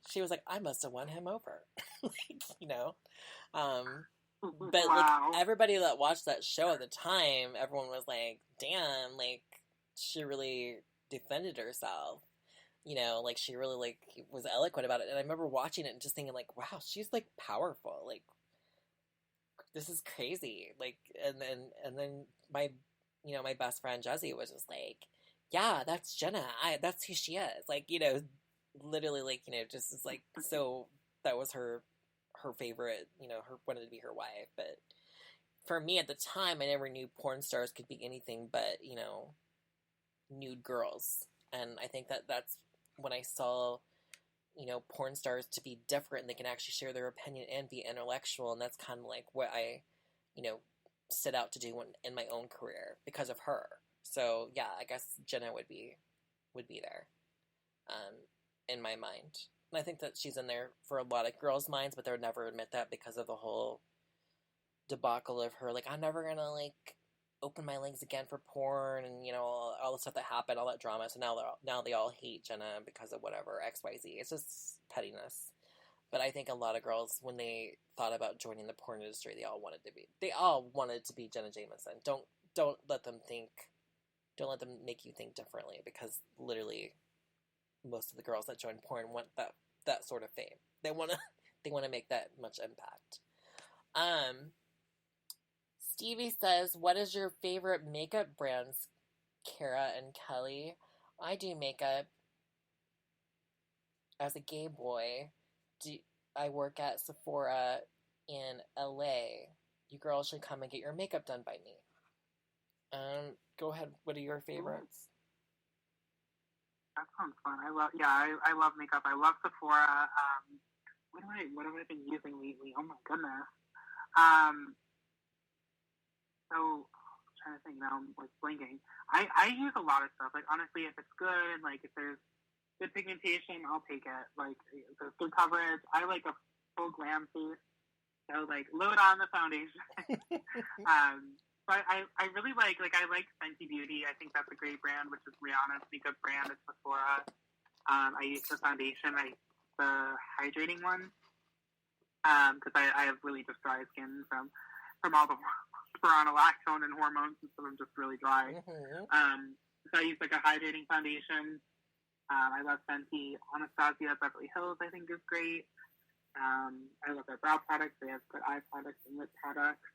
she was like, "I must have won him over," like, you know. But like, everybody that watched that show at the time, everyone was like, "Damn, like, she really defended herself." You know, like, she really, like, was eloquent about it. And I remember watching it and just thinking, like, wow, she's, like, powerful. Like, this is crazy. Like, and then my, you know, my best friend Jezzy was just like, yeah, that's Jenna. That's who she is. Like, you know, literally, like, you know, just is like, so that was her favorite, you know, her wanted to be her wife. But for me at the time, I never knew porn stars could be anything but, you know, nude girls. And I think that's when I saw, you know, porn stars to be different, and they can actually share their opinion and be intellectual, and that's kind of like what I, you know, set out to do in my own career because of her. So yeah, I guess Jenna would be there, in my mind. And I think that she's in there for a lot of girls' minds, but they would never admit that because of the whole debacle of her, like, I'm never gonna, like, open my legs again for porn, and, you know, all the stuff that happened, all that drama. So now they all hate Jenna because of whatever, XYZ. It's just pettiness. But I think a lot of girls, when they thought about joining the porn industry, they all wanted to be Jenna Jameson. Don't let them make you think differently, because literally most of the girls that join porn want that sort of fame. They want to make that much impact. Stevie says, what is your favorite makeup brands, Kara and Kelly? I do makeup as a gay boy. I work at Sephora in LA. You girls should come and get your makeup done by me. Go ahead. What are your favorites? That sounds fun. I love makeup. I love Sephora. What have I been using lately? Oh my goodness. So I'm trying to think now. I'm like blinking. I use a lot of stuff. Like, honestly, if it's good, like if there's good pigmentation, I'll take it. Like, if there's good coverage, I like a full glam face. So like, load on the foundation. But I really like I like Fenty Beauty. I think that's a great brand, which is Rihanna's makeup brand. It's Sephora. I use the foundation, the hydrating one, because I have really just dry skin from all the spironolactone and hormones, and so I'm just really dry. Mm-hmm. So I use like a hydrating foundation. I love Fenty. Anastasia Beverly Hills, I think, is great. I love their brow products. They have good eye products and lip products.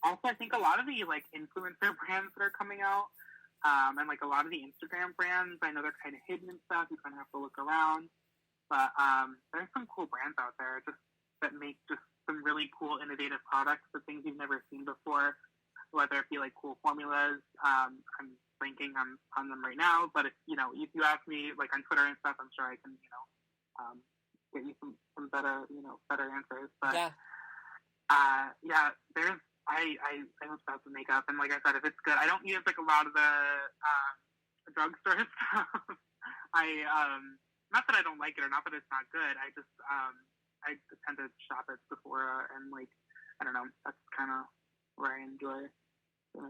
Also, I think a lot of the like influencer brands that are coming out, and like a lot of the Instagram brands, I know they're kind of hidden and stuff. You kind of have to look around, but there's some cool brands out there that make just some really cool, innovative products, the things you've never seen before, whether it be like cool formulas. I'm blanking on them right now, but if you ask me like on Twitter and stuff, I'm sure I can get you some better answers. But there's I'm obsessed with makeup, and like I said, if it's good, I don't use like a lot of the drugstore stuff. Not that I don't like it or not that it's not good. I just I tend to shop at Sephora, and like I don't know, that's kind of where I enjoy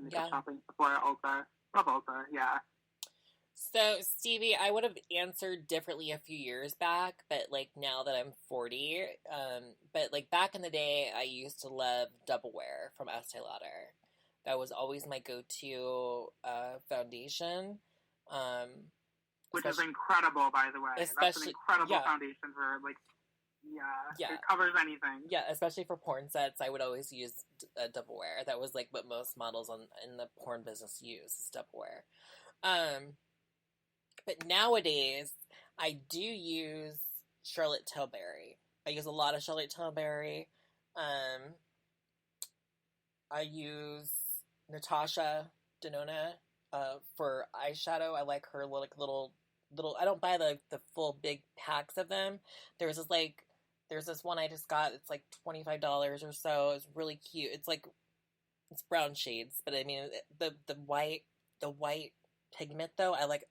makeup shopping. Sephora, Ulta, love Ulta, yeah. So, Stevie, I would have answered differently a few years back, but, like, now that I'm 40, but, like, back in the day, I used to love Double Wear from Estee Lauder. That was always my go-to foundation. Which is incredible, by the way. That's an incredible foundation for, like, it covers anything. Yeah, especially for porn sets, I would always use Double Wear. That was, like, what most models in the porn business use, is Double Wear. But nowadays, I do use Charlotte Tilbury. I use a lot of Charlotte Tilbury. I use Natasha Denona for eyeshadow. I like her little. I don't buy the full big packs of them. There's this one I just got. It's like $25 or so. It's really cute. It's brown shades, but I mean the white pigment though. I like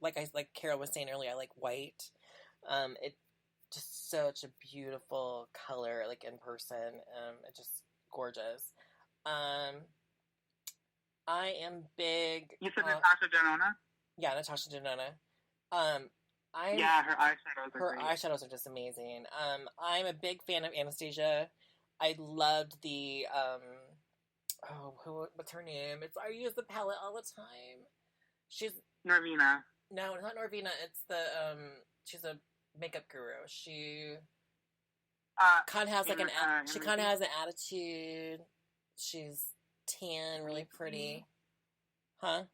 Carol was saying earlier, I like white. It's just such a beautiful color, like in person. It's just gorgeous. I am big. You said Natasha Denona? Yeah, Natasha Denona. Her eyeshadows are great. Her eyeshadows are just amazing. I'm a big fan of Anastasia. I loved the what's her name? I use the palette all the time. She's Norvina. No, not Norvina. It's the she's a makeup guru. She kind of has like she kind of has an attitude. She's tan, really pretty. Huh?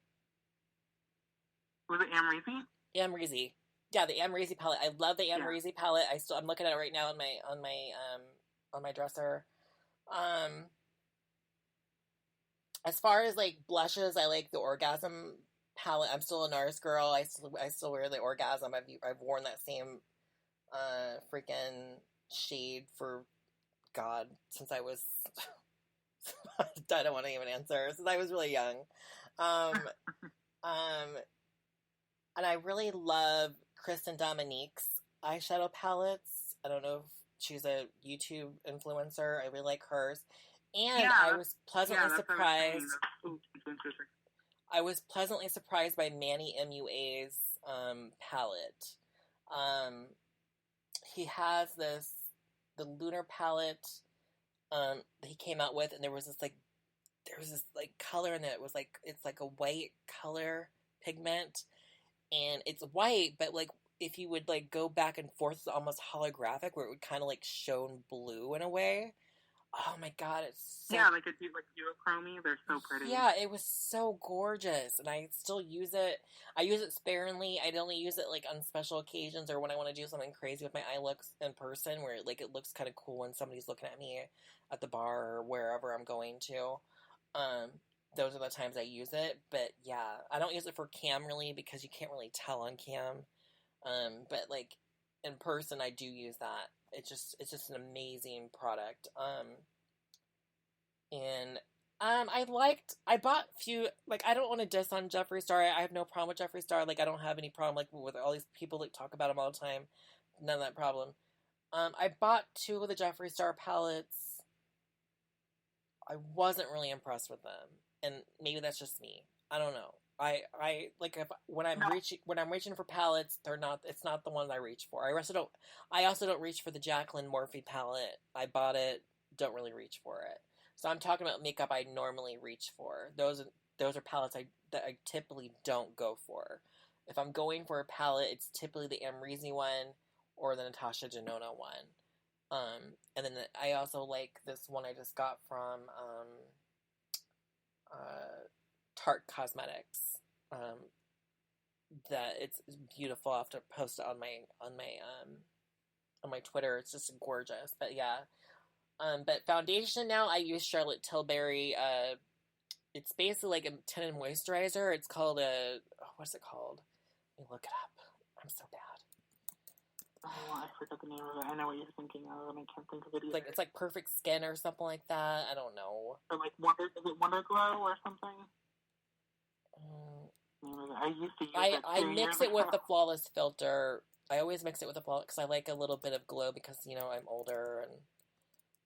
Was it Amrezy? Amrezy. Yeah, the Amrezy palette. I love the Amrezy palette. I'm looking at it right now on my dresser. As far as like blushes, I like the Orgasm palette. I'm still a NARS girl. I still wear the Orgasm. I've worn that same freaking shade for God since I was I don't want to even answer since I was really young. Um, um, and I really love Kristen Dominique's eyeshadow palettes. I don't know if she's a YouTube influencer. I really like hers. And I was pleasantly surprised. I was pleasantly surprised by Manny MUA's palette. He has the lunar palette that he came out with, and there was this color in it. It was like, it's like a white color pigment, and it's white, but like if you would like go back and forth, it's almost holographic, where it would kind of like shone blue in a way. Oh my god, it's so... Yeah, like duochrome. They're so pretty. Yeah, it was so gorgeous, and I still use it. I use it sparingly. I'd only use it like on special occasions or when I want to do something crazy with my eye looks in person, where like it looks kind of cool when somebody's looking at me at the bar or wherever I'm going to. Those are the times I use it. But yeah, I don't use it for cam really because you can't really tell on cam. But like in person, I do use that. It's just an amazing product. I bought a few, like, I don't want to diss on Jeffree Star. I have no problem with Jeffree Star. Like, I don't have any problem, like, with all these people that talk about him all the time. None of that problem. I bought 2 of the Jeffree Star palettes. I wasn't really impressed with them. And maybe that's just me. I don't know. I like when I'm reaching for palettes, it's not the ones I reach for. I also don't reach for the Jaclyn Morphe palette. I bought it, don't really reach for it. So I'm talking about makeup I normally reach for. Those are palettes that I typically don't go for. If I'm going for a palette, it's typically the Amrezy one or the Natasha Denona one. And then I also like this one I just got from Tarte Cosmetics. That it's beautiful. I'll have to post it on my Twitter. It's just gorgeous. But yeah. But foundation now I use Charlotte Tilbury. It's basically like a tinted moisturizer. It's called what's it called? Let me look it up. I'm so bad. Oh, I forgot the name of it. I know what you're thinking of, and I can't think of it either. It's like Perfect Skin or something like that. I don't know. Or like is it Wonder Glow or something? I used to use it. I mix it with the Flawless filter. I always mix it with the Flawless because I like a little bit of glow because, I'm older and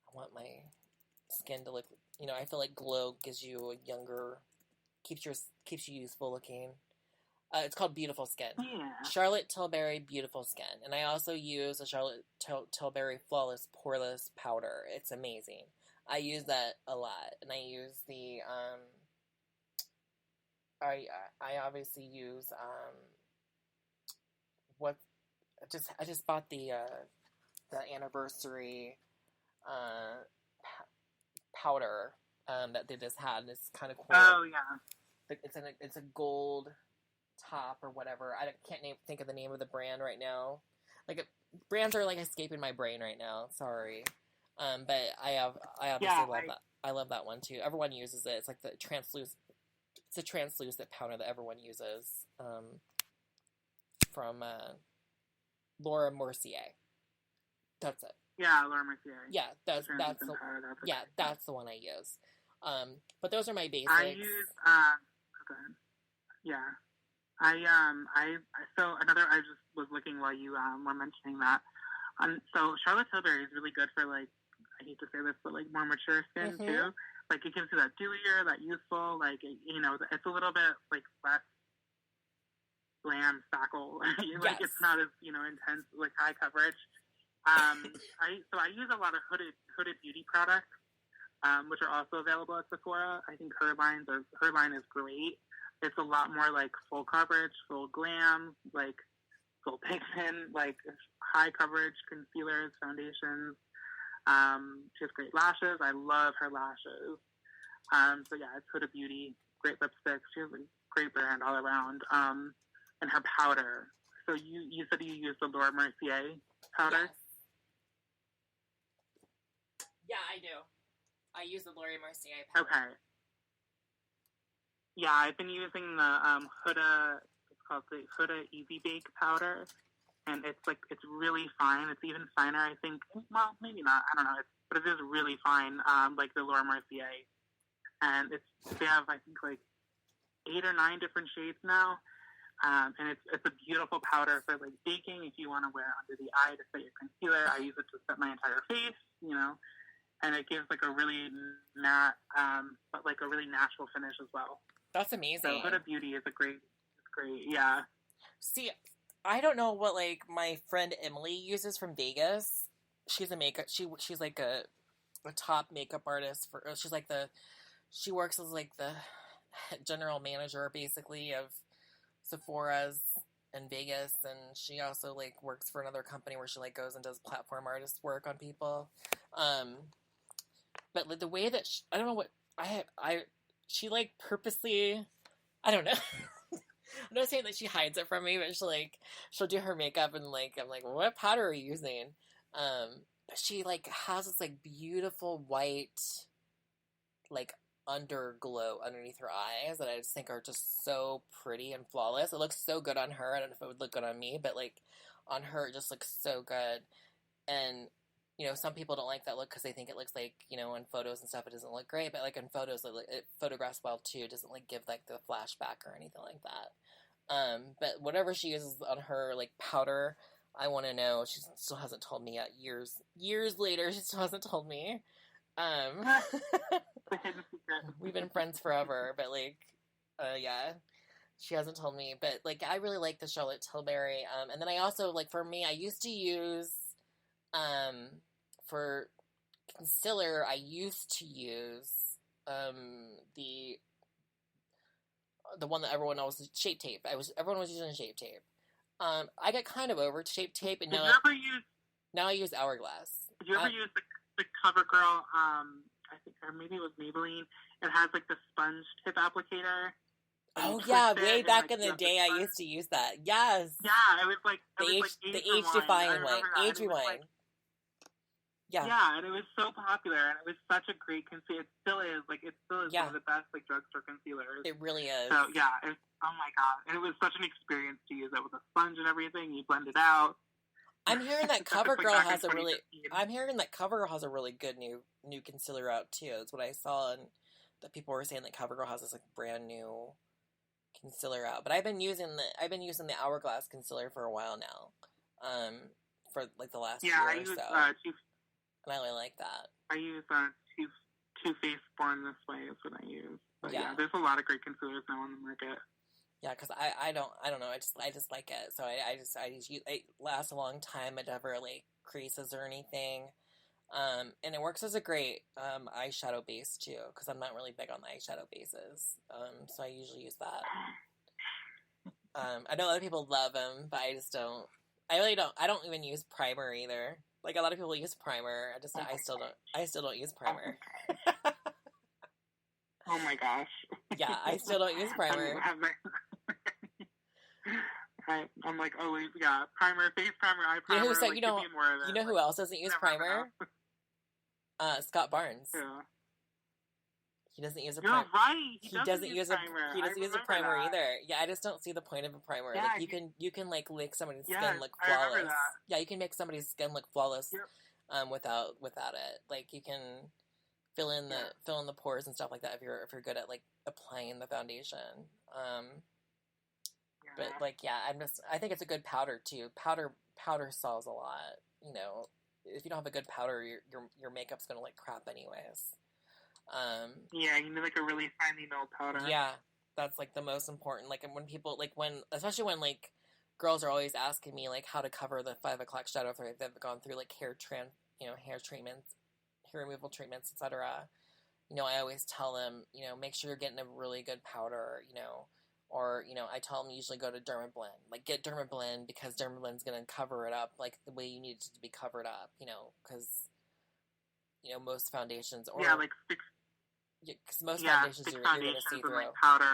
I want my skin to look, I feel like glow gives you a younger, keeps you youthful looking. It's called Beautiful Skin. Yeah. Charlotte Tilbury Beautiful Skin. And I also use a Charlotte Tilbury Flawless Poreless Powder. It's amazing. I use that a lot. And I use the, I obviously use, I just bought the anniversary, powder, that they just had, and it's kind of cool. Oh, yeah. It's a gold top or whatever. I can't think of the name of the brand right now. Like, brands are like escaping my brain right now. Sorry. But I obviously love that. I love that one too. Everyone uses it. It's like the translucent. It's a translucent powder that everyone uses. From Laura Mercier. That's it. Yeah, Laura Mercier. Yeah, that's the one I use. But those are my basics. I use yeah. I just was looking while you were mentioning that. So Charlotte Tilbury is really good for, like, I hate to say this, but like more mature skin too. Like, it gives you that dewier, that youthful, like, it's a little bit like less glam spackle. Like, it's not as intense, like high coverage. I use a lot of hooded beauty products, which are also available at Sephora. I think her line is great. It's a lot more like full coverage, full glam, like full pigment, like high coverage concealers, foundations. She has great lashes. I love her lashes. So yeah, it's Huda Beauty. Great lipstick. She has a great brand all around. And her powder. So you said you use the Laura Mercier powder? Yes. Yeah, I do. I use the Laura Mercier powder. Okay. Yeah, I've been using the Huda. It's called the Huda Easy Bake powder, and it's really fine. It's even finer, I think. Well, maybe not. I don't know. but it is really fine, like the Laura Mercier. And they have, I think, like 8 or 9 different shades now. And it's a beautiful powder for like baking. If you want to wear under the eye to set your concealer, I use it to set my entire face, and it gives like a really matte, but like a really natural finish as well. That's amazing. So Huda Beauty is great, yeah. See, I don't know what like my friend Emily uses from Vegas. She's a makeup. She's like a top makeup artist for. She works as like the general manager basically of Sephora's in Vegas, and she also like works for another company where she like goes and does platform artist work on people. But like, the way that I don't know what she like purposely, I don't know. I'm not saying that she hides it from me, but she'll do her makeup and like I'm like, what powder are you using? But she like has this like beautiful white like underglow underneath her eyes that I just think are just so pretty and flawless. It looks so good on her. I don't know if it would look good on me, but like on her it just looks so good. And some people don't like that look because they think it looks like, in photos and stuff it doesn't look great, but like in photos it photographs well too. It doesn't like give like the flashback or anything like that. But whatever she uses on her like powder, I want to know. She still hasn't told me yet. Years later, she still hasn't told me. We've been friends forever, but like, yeah, she hasn't told me. But like, I really like the Charlotte Tilbury. And then I also like for me, I used to use, for concealer, I used to use the one that everyone else was Shape Tape. Everyone was using Shape Tape. I got kind of over Shape Tape, and now I use Hourglass. Did you ever use the CoverGirl? I think, or maybe it was Maybelline. It has like the sponge tip applicator. Oh yeah, way back in the day, I used to use that. Yes. Yeah, it was like the age-defying one, age rewind. Yeah. Yeah, and it was so popular, and it was such a great concealer. It still is one of the best like drugstore concealers. It really is. So yeah, oh my god, and it was such an experience to use it with a sponge and everything. You blend it out. I'm hearing that CoverGirl has a really. I'm hearing that CoverGirl has a really good new concealer out too. That's what I saw, and that people were saying that CoverGirl has this like brand new concealer out. But I've been using the Hourglass concealer for a while now, for like the last year or so. And I really like that. I use Too Faced Born This Way is what I use. But yeah, there's a lot of great concealers now on the market. Yeah, because I don't know. I just like it. So I just use it lasts a long time. It never like creases or anything. And it works as a great eyeshadow base too. Because I'm not really big on the eyeshadow bases. So I usually use that. I know other people love them, but I just don't. I really don't. I don't even use primer either. Like a lot of people use primer. I still don't use primer. Oh my gosh. Yeah, I still don't use primer. I'm like, oh yeah, primer, face primer, eye primer. You know who else doesn't use primer? Scott Barnes. Yeah. He doesn't use a primer. You're right. He doesn't use a primer either. Yeah, I just don't see the point of a primer. Yeah, like you can like make somebody's skin look flawless. Yeah, you can make somebody's skin look flawless without it. Like you can fill in the pores and stuff like that if you're good at like applying the foundation. But like I think it's a good powder too. Powder solves a lot. If you don't have a good powder, your makeup's gonna look crap anyways. Yeah, you need like a really finely milled powder. Yeah, that's like the most important. Like when especially when like girls are always asking me like how to cover the 5 o'clock shadow if they've gone through like hair treatments, hair removal treatments, etc. I always tell them, make sure you're getting a really good powder, or I tell them usually go to Dermablend. Like get Dermablend because Dermablend's gonna cover it up like the way you need it to be covered up, because most foundations or because most foundations you're going to see through. Like powder,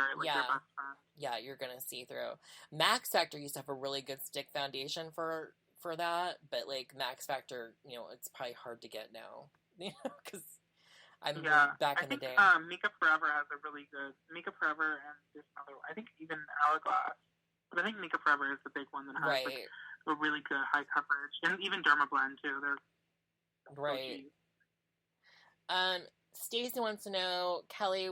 you're going to see through. Max Factor used to have a really good stick foundation for that, but like Max Factor, it's probably hard to get now, because I'm back in the day. Makeup Forever has a really good Makeup Forever, and there's another one. I think even Hourglass, but I think Makeup Forever is the big one that has like a really good high coverage, and even Dermablend too. They're right. Stacy wants to know, Kelly,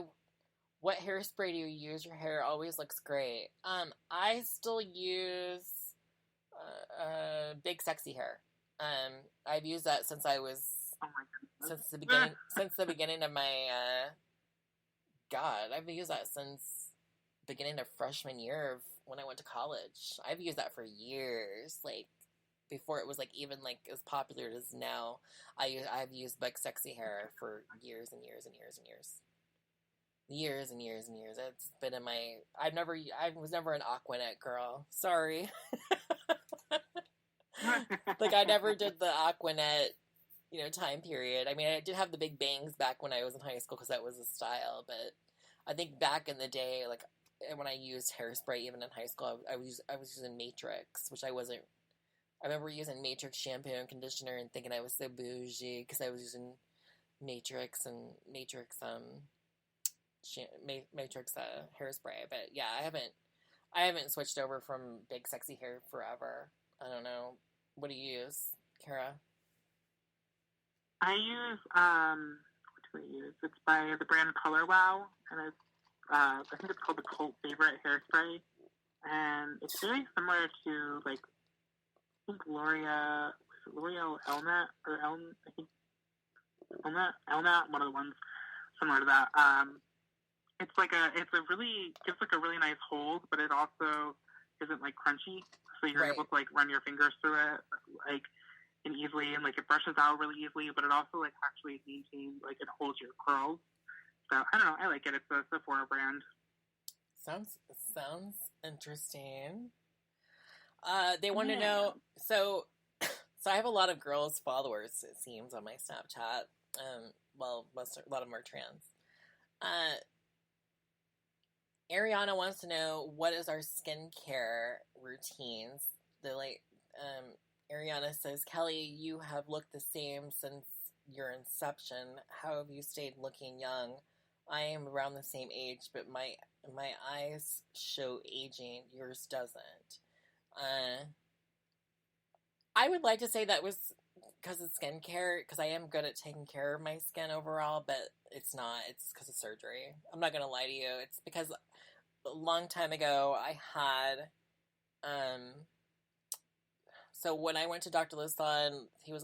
what hairspray do you use? Your hair always looks great. I still use Big Sexy Hair. I've used that since I was Oh my goodness. since the beginning of my God, I've used that since beginning of freshman year of when I went to college. I've used that for years, like before it was like even like as popular as now. I've used Big Sexy Hair for years and years and years and years. Years and years and years. It's been in my. I was never an Aquanet girl. Sorry. Like I never did the Aquanet, time period. I mean, I did have the big bangs back when I was in high school because that was a style. But I think back in the day, like when I used hairspray, even in high school, I was using Matrix, which I wasn't. I remember using Matrix shampoo and conditioner and thinking I was so bougie because I was using Matrix and Matrix Matrix hairspray. But yeah, I haven't switched over from Big Sexy Hair forever. I don't know. What do you use, Kara? I use what do I use? It's by the brand Color Wow, and it's I think it's called the Cult Favorite Hairspray, and it's very similar to like I think L'Oreal Elnat or Eln I think Elnat, one of the ones similar to that. It's a really gives like a really nice hold, but it also isn't like crunchy, so you're able to like run your fingers through it like and easily, and like it brushes out really easily, but it also like actually maintains like it holds your curls. So I don't know, I like it. It's a Sephora brand. Sounds interesting. They want to know. So I have a lot of girls followers. It seems on my Snapchat. Well, a lot of them are trans. Ariana wants to know, what is our skincare routines? Ariana says, Kelly, you have looked the same since your inception. How have you stayed looking young? I am around the same age, but my eyes show aging. Yours doesn't. I would like to say that was because of skincare, because I am good at taking care of my skin overall, but it's not. It's because of surgery. I'm not going to lie to you. It's because a long time ago I had, so when I went to Dr. Lisan, he was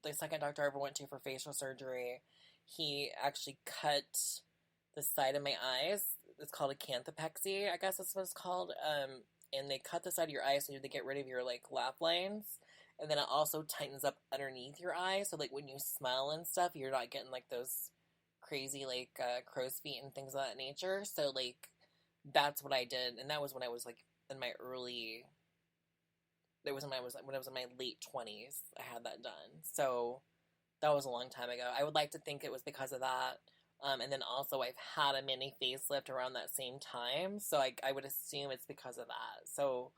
the second doctor I ever went to for facial surgery. He actually cut the side of my eyes. It's called a canthopexy, I guess that's what it's called. And they cut the side of your eye so they get rid of your like laugh lines. And then it also tightens up underneath your eye, so like when you smile and stuff, you're not getting like those crazy like crow's feet and things of that nature. So like that's what I did, and that was when I was like in my early. It was when I was in my late 20s. I had that done, so that was a long time ago. I would like to think it was because of that, and then also I've had a mini facelift around that same time, so I would assume it's because of that. So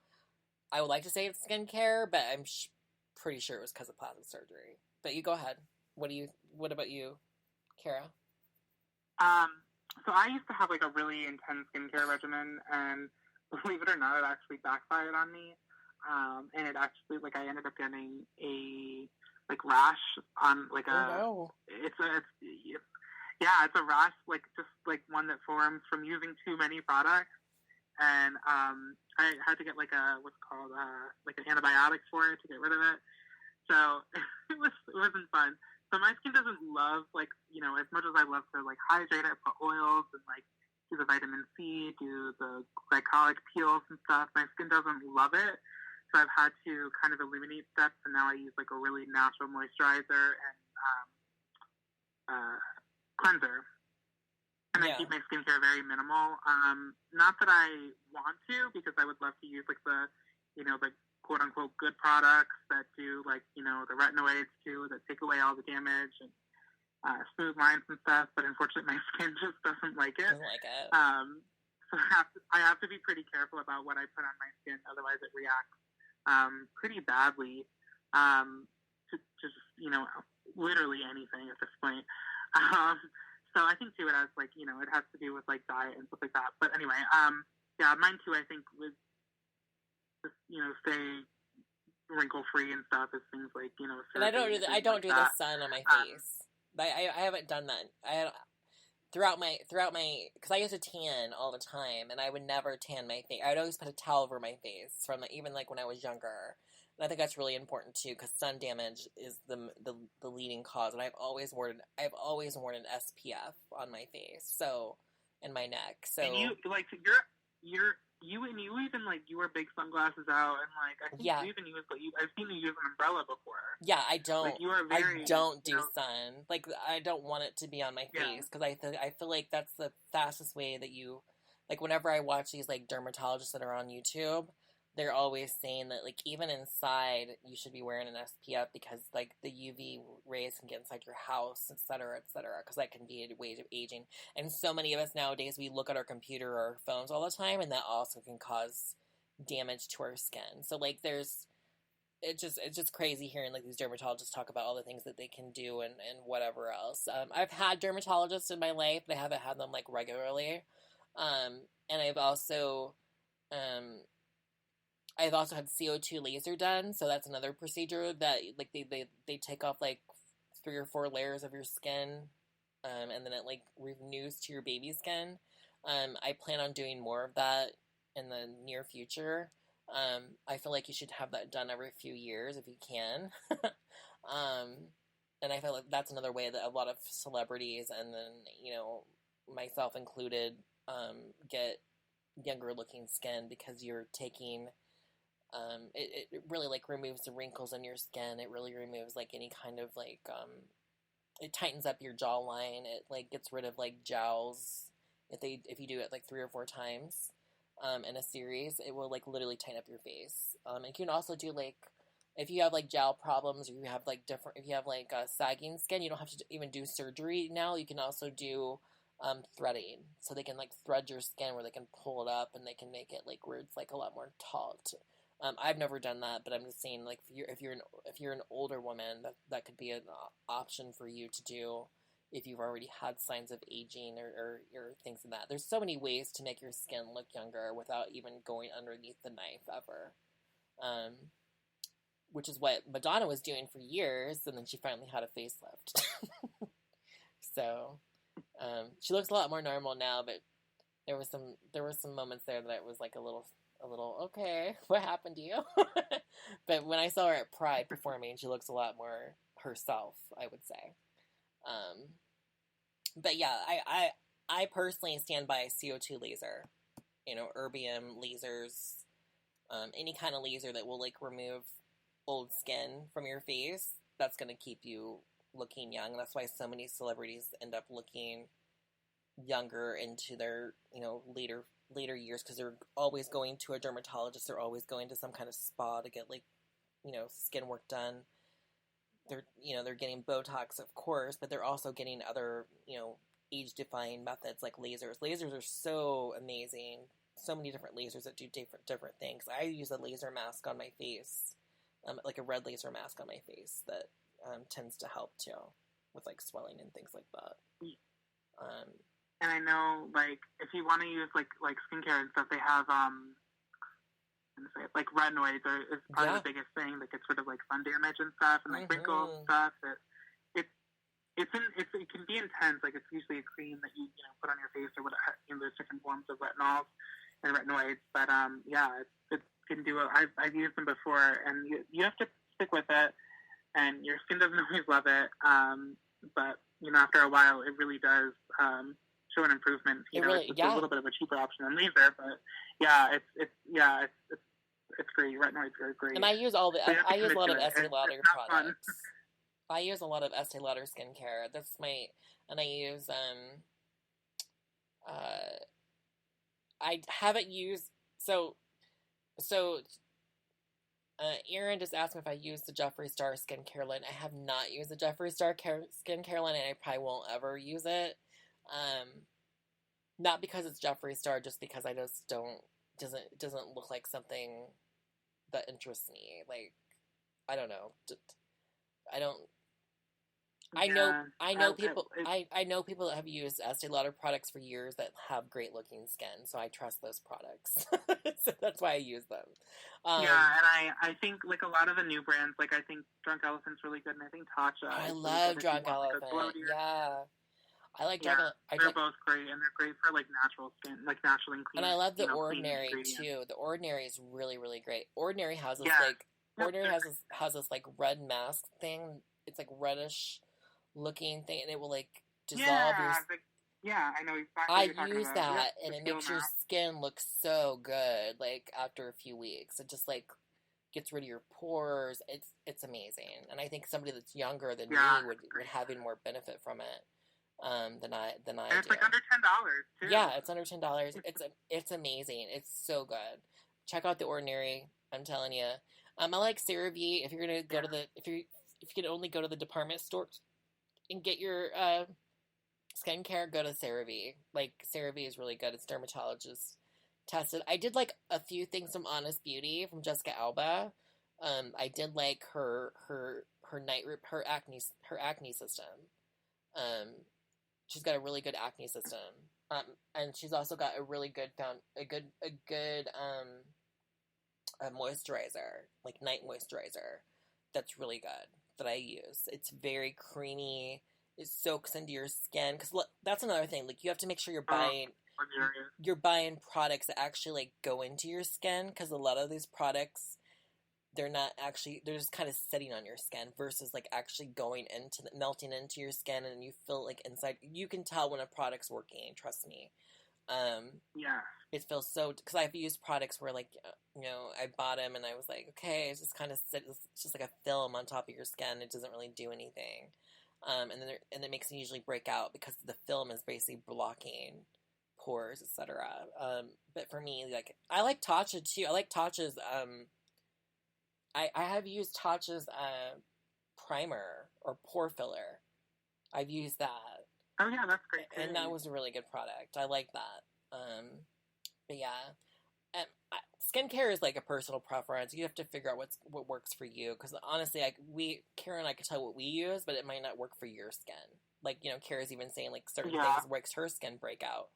I would like to say it's skincare, but I'm pretty sure it was because of plastic surgery. But you go ahead. What about you, Kara? So I used to have like a really intense skincare regimen, and believe it or not, it actually backfired on me. And it actually like I ended up getting a like rash on like it's a rash, like just like one that forms from using too many products. And I had to get like what's called like an antibiotic for it to get rid of it. So it wasn't fun. So my skin doesn't love like as much as I love to like hydrate it, put oils and like do the vitamin C, do the glycolic peels and stuff. My skin doesn't love it. So I've had to kind of eliminate steps, and now I use like a really natural moisturizer and cleanser. And I keep my skincare very minimal. Not that I want to, because I would love to use like the quote unquote good products that do like, the retinoids too, that take away all the damage and smooth lines and stuff. But unfortunately, my skin just doesn't like it. So I have to be pretty careful about what I put on my skin, otherwise it reacts pretty badly to just literally anything at this point. So I think too it has like it has to do with like diet and stuff like that. But anyway, mine too I think was just stay wrinkle free and stuff is things like And I don't do the sun on my face. I haven't done that. Throughout my because I used to tan all the time, and I would never tan my face. I would always put a towel over my face from even like when I was younger. And I think that's really important too, because sun damage is the leading cause. And I've always worn an SPF on my face, so and my neck. So and you like you even like you wear big sunglasses out, and like I think you even use I've seen you use an umbrella before. Yeah, I don't. Like, you are very, I don't do sun. Like I don't want it to be on my face because I feel like that's the fastest way that you like. Whenever I watch these like dermatologists that are on YouTube, they're always saying that like even inside you should be wearing an SPF because like the UV rays can get inside your house, etc., etc. Because that can be a way of aging. And so many of us nowadays we look at our computer or our phones all the time, and that also can cause damage to our skin. So like it's just crazy hearing like these dermatologists talk about all the things that they can do and whatever else. I've had dermatologists in my life, but I haven't had them like regularly. And I've also had CO2 laser done, so that's another procedure that like they take off like 3 or 4 layers of your skin, and then it like renews to your baby skin. I plan on doing more of that in the near future. I feel like you should have that done every few years if you can. And I feel like that's another way that a lot of celebrities, and then, you know, myself included, get younger looking skin because you're taking, it really like removes the wrinkles in your skin. It really removes like any kind of like, it tightens up your jawline. It like gets rid of like jowls if you do it like 3 or 4 times. In a series, it will like literally tighten up your face. And you can also do like if you have like jowl problems, or you have like if you have like sagging skin, you don't have to even do surgery now. You can also do threading, so they can like thread your skin where they can pull it up and they can make it like where it's like a lot more taut. I've never done that, but I'm just saying like if you're an older woman, that could be an option for you to do. If you've already had signs of aging or things like that. There's so many ways to make your skin look younger without even going underneath the knife ever. Which is what Madonna was doing for years, and then she finally had a facelift. So, she looks a lot more normal now, but there were some moments there that it was like a little, okay, what happened to you? But when I saw her at Pride performing, she looks a lot more herself, I would say. But yeah, I personally stand by CO2 laser, you know, erbium lasers, any kind of laser that will like remove old skin from your face. That's going to keep you looking young. That's why so many celebrities end up looking younger into their, you know, later years, because they're always going to a dermatologist. They're always going to some kind of spa to get like, you know, skin work done. They're getting Botox, of course, but they're also getting other, you know, age-defying methods like lasers. Lasers are so amazing. So many different lasers that do different things. I use a laser mask on my face, like a red laser mask on my face that tends to help too with like swelling and things like that. And I know, like, if you want to use like skincare and stuff, they have like retinoids is probably the biggest thing that gets rid of like sun damage and stuff and like wrinkles and stuff. It can be intense. Like, it's usually a cream that you put on your face or whatever. You know, there's different forms of retinols and retinoids, but it can do it. I've used them before, and you have to stick with it, and your skin doesn't always love it. But after a while, it really does show an improvement. It's a little bit of a cheaper option than laser, but it's great. Retinoids are great. And I use a lot of Estee Lauder products. I use a lot of Estee Lauder skincare. And I use I haven't used Erin just asked me if I used the Jeffree Star skincare line. I have not used the Jeffree Star skincare line, and I probably won't ever use it. Not because it's Jeffree Star, just because I just doesn't look like something that interests me. Like, I don't know. Yeah, I know people, I know people that have used Estee Lauder products for years that have great looking skin, so I trust those products. So that's why I use them. Yeah, and I think like a lot of the new brands, like I think Drunk Elephant's really good, and I think Tatcha I is really love good if you Drunk want like a glow Elephant. to your skin. Yeah, I like Drunk Yeah, Elephant. they're both great, and they're great for like natural skin, like natural and And clean, I love the clean Ordinary ingredients. too. The Ordinary is really, really great. Ordinary has this Yeah. like Ordinary has this like red mask thing. It's like reddish looking thing, and it will like dissolve your. Yeah, I know exactly I what you're talking use about. that, Yep, and the it peel makes your mask. skin look so good. Like after a few weeks, it just like gets rid of your pores. It's amazing, and I think somebody that's younger than me would have even more benefit from it. Than I and it's do. like under $10 too. Yeah, it's under $10. It's amazing. It's so good. Check out the Ordinary. I'm telling you. I like CeraVe. If you're gonna go to the if you can only go to the department store and get your skincare, go to CeraVe. Like CeraVe is really good. It's dermatologist tested. I did like a few things from Honest Beauty from Jessica Alba. I did like her acne system. She's got a really good acne system, and she's also got a really good a moisturizer, like night moisturizer, that's really good that I use. It's very creamy. It soaks into your skin because that's another thing. Like you have to make sure you're buying products that actually like go into your skin because a lot of these products they're just kind of sitting on your skin versus like actually going melting into your skin and you feel like inside you can tell when a product's working, trust me. It feels so because I've used products where like I bought them and I was like, okay, it's just kind of it's just like a film on top of your skin. It doesn't really do anything, and then it makes it usually break out because the film is basically blocking pores, etc. But for me, like I like Tatcha too. I like Tatcha's I have used Tatcha's primer or pore filler. I've used that. Oh yeah, that's great too. And that was a really good product. I like that. But yeah, skincare is like a personal preference. You have to figure out what works for you. Because honestly, Kara and I could tell what we use, but it might not work for your skin. Like Kara's even saying like certain things makes her skin break out.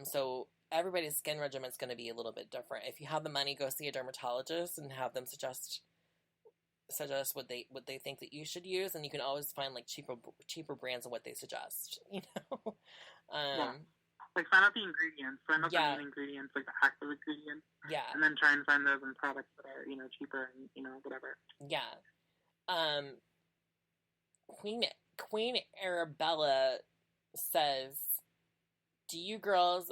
So everybody's skin regimen is going to be a little bit different. If you have the money, go see a dermatologist and have them suggest what they think that you should use, and you can always find like cheaper brands of what they suggest. Like find out the ingredients, find out the main ingredients, like the active ingredients. Yeah. And then try and find those in products that are cheaper and whatever. Yeah. Queen Arabella says, do you girls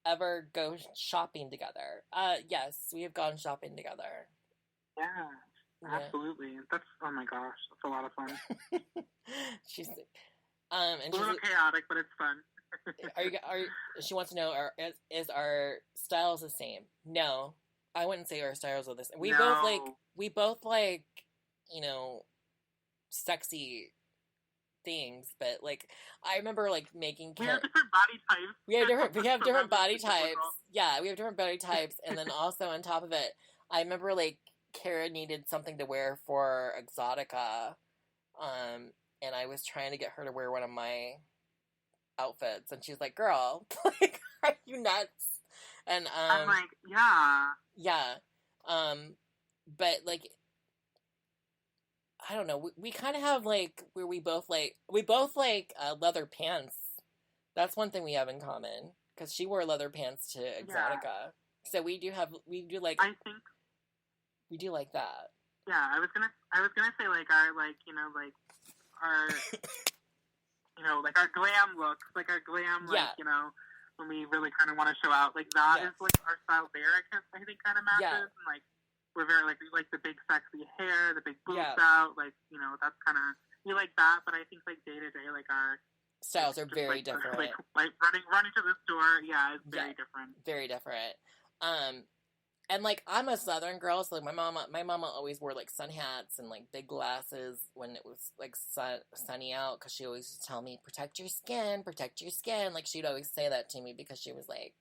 ever go shopping together? Yes, we have gone shopping together. Yeah, absolutely. That's, oh my gosh, that's a lot of fun. She's a little chaotic, but it's fun. She wants to know, is our styles the same? No, I wouldn't say our styles are the same. We both like sexy things, but like I remember like making we have different body types. We have different body types. Yeah, we have different body types, and then also on top of it, I remember like Kara needed something to wear for Exotica, and I was trying to get her to wear one of my outfits, and she's like, "Girl, like, are you nuts?" And I'm like, yeah, but like, I don't know. We kind of have like where we both like leather pants. That's one thing we have in common because she wore leather pants to Exotica, so we do like. I think we do like that. Yeah, I was gonna say like our like our like our glam looks, like our glam when we really kind of want to show out, like that is like our style there. I think kind of matches and like. We're very like, we like the big sexy hair, the big boobs out, like, that's kind of, we like that, but I think like day to day, like our styles are very different. Like running to the store, it's very different. Very different. And like I'm a Southern girl, so like my mama always wore like sun hats and like big glasses when it was like sunny out, because she always used to tell me, protect your skin. Like she'd always say that to me because she was like,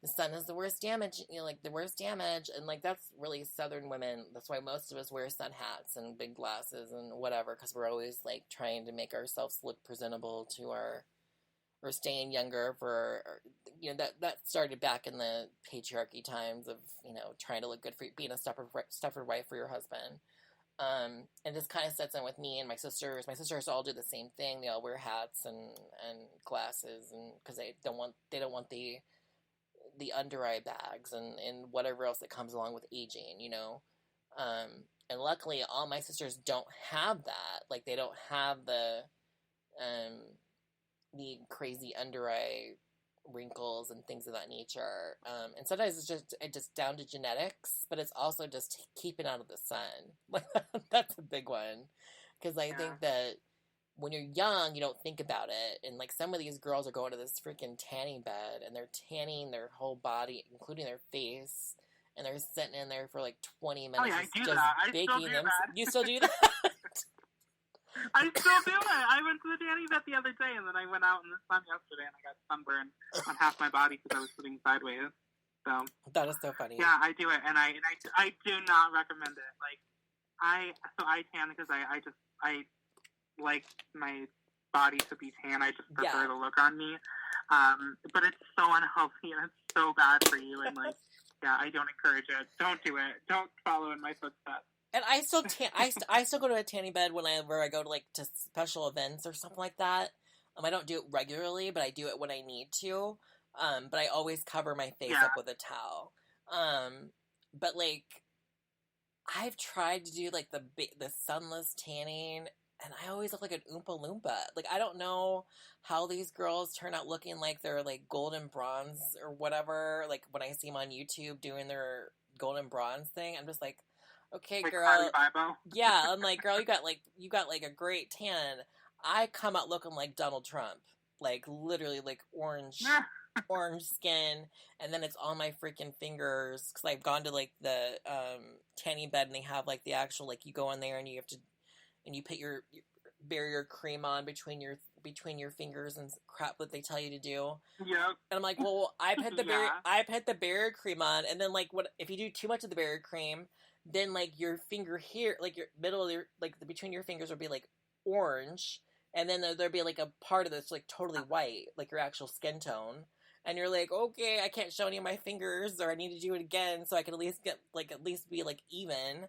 the sun is the worst damage, like the worst damage. And like, that's really Southern women. That's why most of us wear sun hats and big glasses and whatever, because we're always like trying to make ourselves look presentable to or staying younger for, that started back in the patriarchy times of, trying to look good for being a Stepford wife for your husband. And this kind of sets in with me and my sisters. My sisters all do the same thing. They all wear hats and glasses, and because they don't want the under eye bags and whatever else that comes along with aging, And luckily, all my sisters don't have that. Like, they don't have the crazy under eye wrinkles and things of that nature. And sometimes it's just down to genetics, but it's also just keeping out of the sun. That's a big one. Because I think that when you're young, you don't think about it. And like, some of these girls are going to this freaking tanning bed and they're tanning their whole body, including their face. And they're sitting in there for like 20 minutes. Oh, yeah, I do that. I still do that. You still do that? I still do it. I went to the tanning bed the other day, and then I went out in the sun yesterday, and I got sunburned on half my body because I was sitting sideways. So that is so funny. Yeah, I do it, and I do not recommend it. Like, I tan because I like my body to be tan. I just prefer the look on me. But it's so unhealthy and it's so bad for you, and like, I don't encourage it. Don't do it. Don't follow in my footsteps. And I still I still go to a tanning bed whenever I go to like to special events or something like that. I don't do it regularly, but I do it when I need to. But I always cover my face up with a towel. But like, I've tried to do like the sunless tanning, and I always look like an Oompa Loompa. Like, I don't know how these girls turn out looking like they're like golden bronze or whatever. Like, when I see them on YouTube doing their golden bronze thing, I'm just like, okay, like girl. Yeah, I'm like, girl, you got like a great tan. I come out looking like Donald Trump, like literally like orange skin, and then it's on my freaking fingers because I've gone to like the tanning bed and they have like the actual, like, you go in there and you have to, and you put your barrier cream on between your fingers and crap that they tell you to do. Yep. And I'm like, well, I put the barrier cream on, and then like, what if you do too much of the barrier cream? Then like your finger here, like your middle of your, like between your fingers will be like orange, and then there'll be like a part of that's like totally white, like your actual skin tone. And you're like, okay, I can't show any of my fingers, or I need to do it again so I can at least be like even.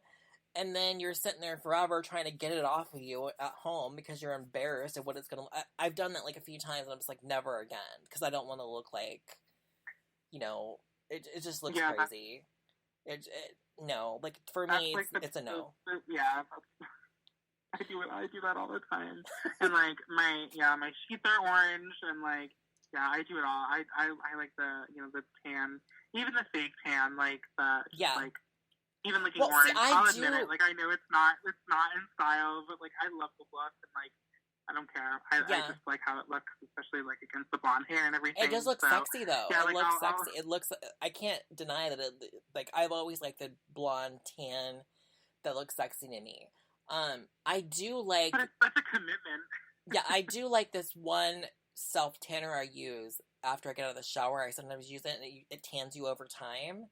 And then you're sitting there forever trying to get it off of you at home because you're embarrassed of what it's gonna. I've done that like a few times, and I'm just like, never again, because I don't want to look like, it just looks crazy. No, like, for me, like it's a no. I do that all the time. And like, my sheets are orange, and like, I do it all. I like the tan, even the fake tan, like like, even looking orange. I'll admit it. Like, I know it's not in style, but like, I love the look, and like, I don't care. I just like how it looks, especially like against the blonde hair and everything. It does look sexy though. Yeah, it looks sexy. It looks. I can't deny that. I've always liked the blonde tan that looks sexy to me. I do like. But it's such a commitment. Yeah, I do like this one self tanner I use after I get out of the shower. I sometimes use it, and it tans you over time.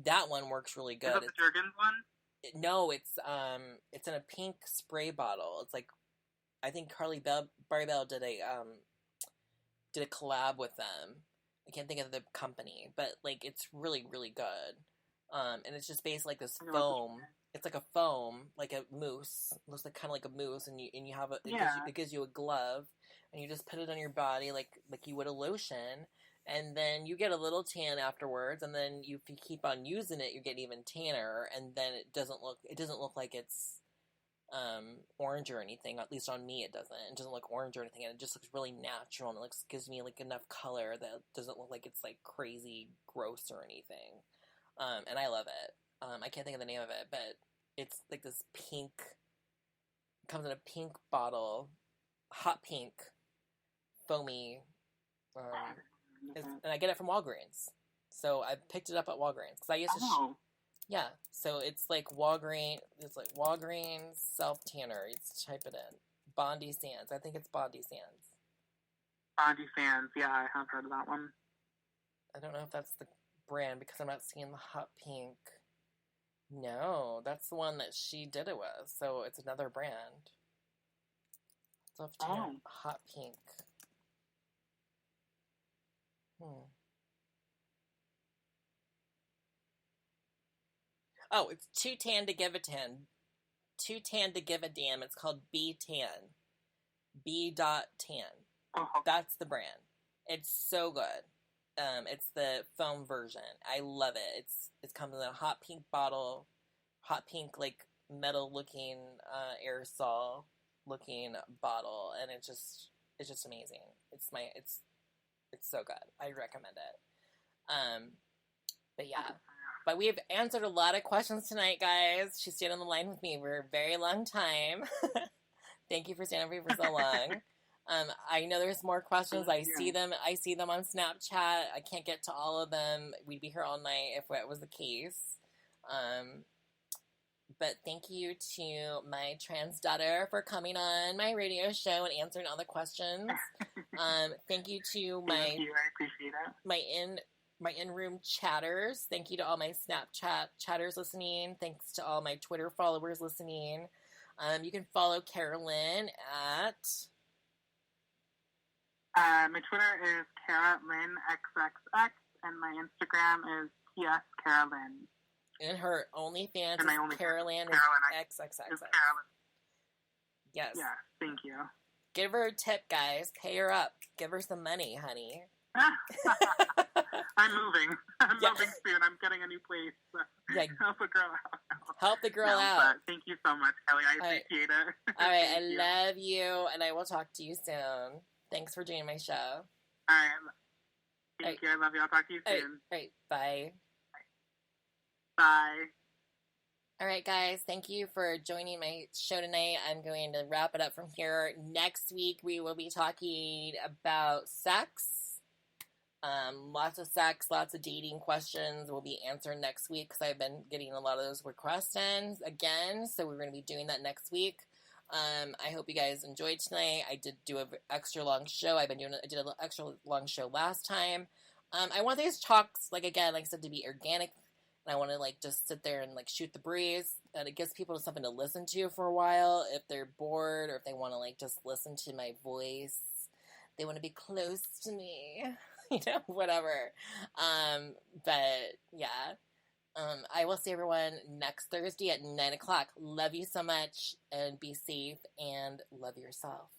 That one works really good. Is that the Jergens one? No, it's in a pink spray bottle. It's like, I think Barbie Bell did a collab with them. I can't think of the company, but like, it's really, really good. And it's just basically like this foam. It's like a foam, like a mousse. It looks like kind of like a mousse, and you have it gives you a glove, and you just put it on your body like you would a lotion, and then you get a little tan afterwards, and then if you keep on using it, you get even tanner, and then it doesn't look like it's orange or anything. At least on me, it doesn't look orange or anything, and it just looks really natural, and it gives me like enough color that it doesn't look like it's like crazy gross or anything. And I love it. I can't think of the name of it, but it's like this pink. It comes in a pink bottle, hot pink, foamy. And I get it from Walgreens. So I picked it up at Walgreens because I used to. Yeah, so it's like Walgreens. It's like Walgreens self tanner. You type it in. Bondi Sands. I think it's Bondi Sands. Bondi Sands. Yeah, I have heard of that one. I don't know if that's the brand because I'm not seeing the hot pink. No, that's the one that she did it with. So it's another brand. So hot pink. Oh, it's too tan to give a tan. Too tan to give a damn. It's called B Tan. B.tan. That's the brand. It's so good. It's the foam version. I love it. It comes in a hot pink bottle, hot pink like metal looking aerosol looking bottle, and it's just amazing. It's so good. I recommend it. But yeah. But we've answered a lot of questions tonight, guys. She stayed on the line with me for a very long time. Thank you for staying with me for so long. I know there's more questions. I see them on Snapchat. I can't get to all of them. We'd be here all night if that was the case. But thank you to my trans daughter for coming on my radio show and answering all the questions. Thank you to I appreciate it. My in-room chatters. Thank you to all my Snapchat chatters listening. Thanks to all my Twitter followers listening. You can follow Karalynn at... my Twitter is Karalynn XXX, and my Instagram is PS Karalynn. And her OnlyFans is Karalynn XXX. Yes. Yeah, thank you. Give her a tip, guys. Pay her up. Give her some money, honey. I'm moving. I'm moving soon. I'm getting a new place. So help a girl out. Help the girl out. Thank you so much, Kelly. I appreciate it. All right. I love you, and I will talk to you soon. Thanks for doing my show. All right. Thank you. I love you. I'll talk to you soon. All right. Bye. Bye. All right, guys. Thank you for joining my show tonight. I'm going to wrap it up from here. Next week, we will be talking about sex. Lots of sex, lots of dating questions will be answered next week because I've been getting a lot of those requests in again. So we're going to be doing that next week. I hope you guys enjoyed tonight. I did do an extra long show. I did an extra long show last time. I want these talks, like I said, to be organic. And I want to just sit there and shoot the breeze. And it gives people something to listen to for a while if they're bored or if they want to just listen to my voice. They want to be close to me. Whatever. But yeah. I will see everyone next Thursday at 9 o'clock. Love you so much and be safe and love yourself.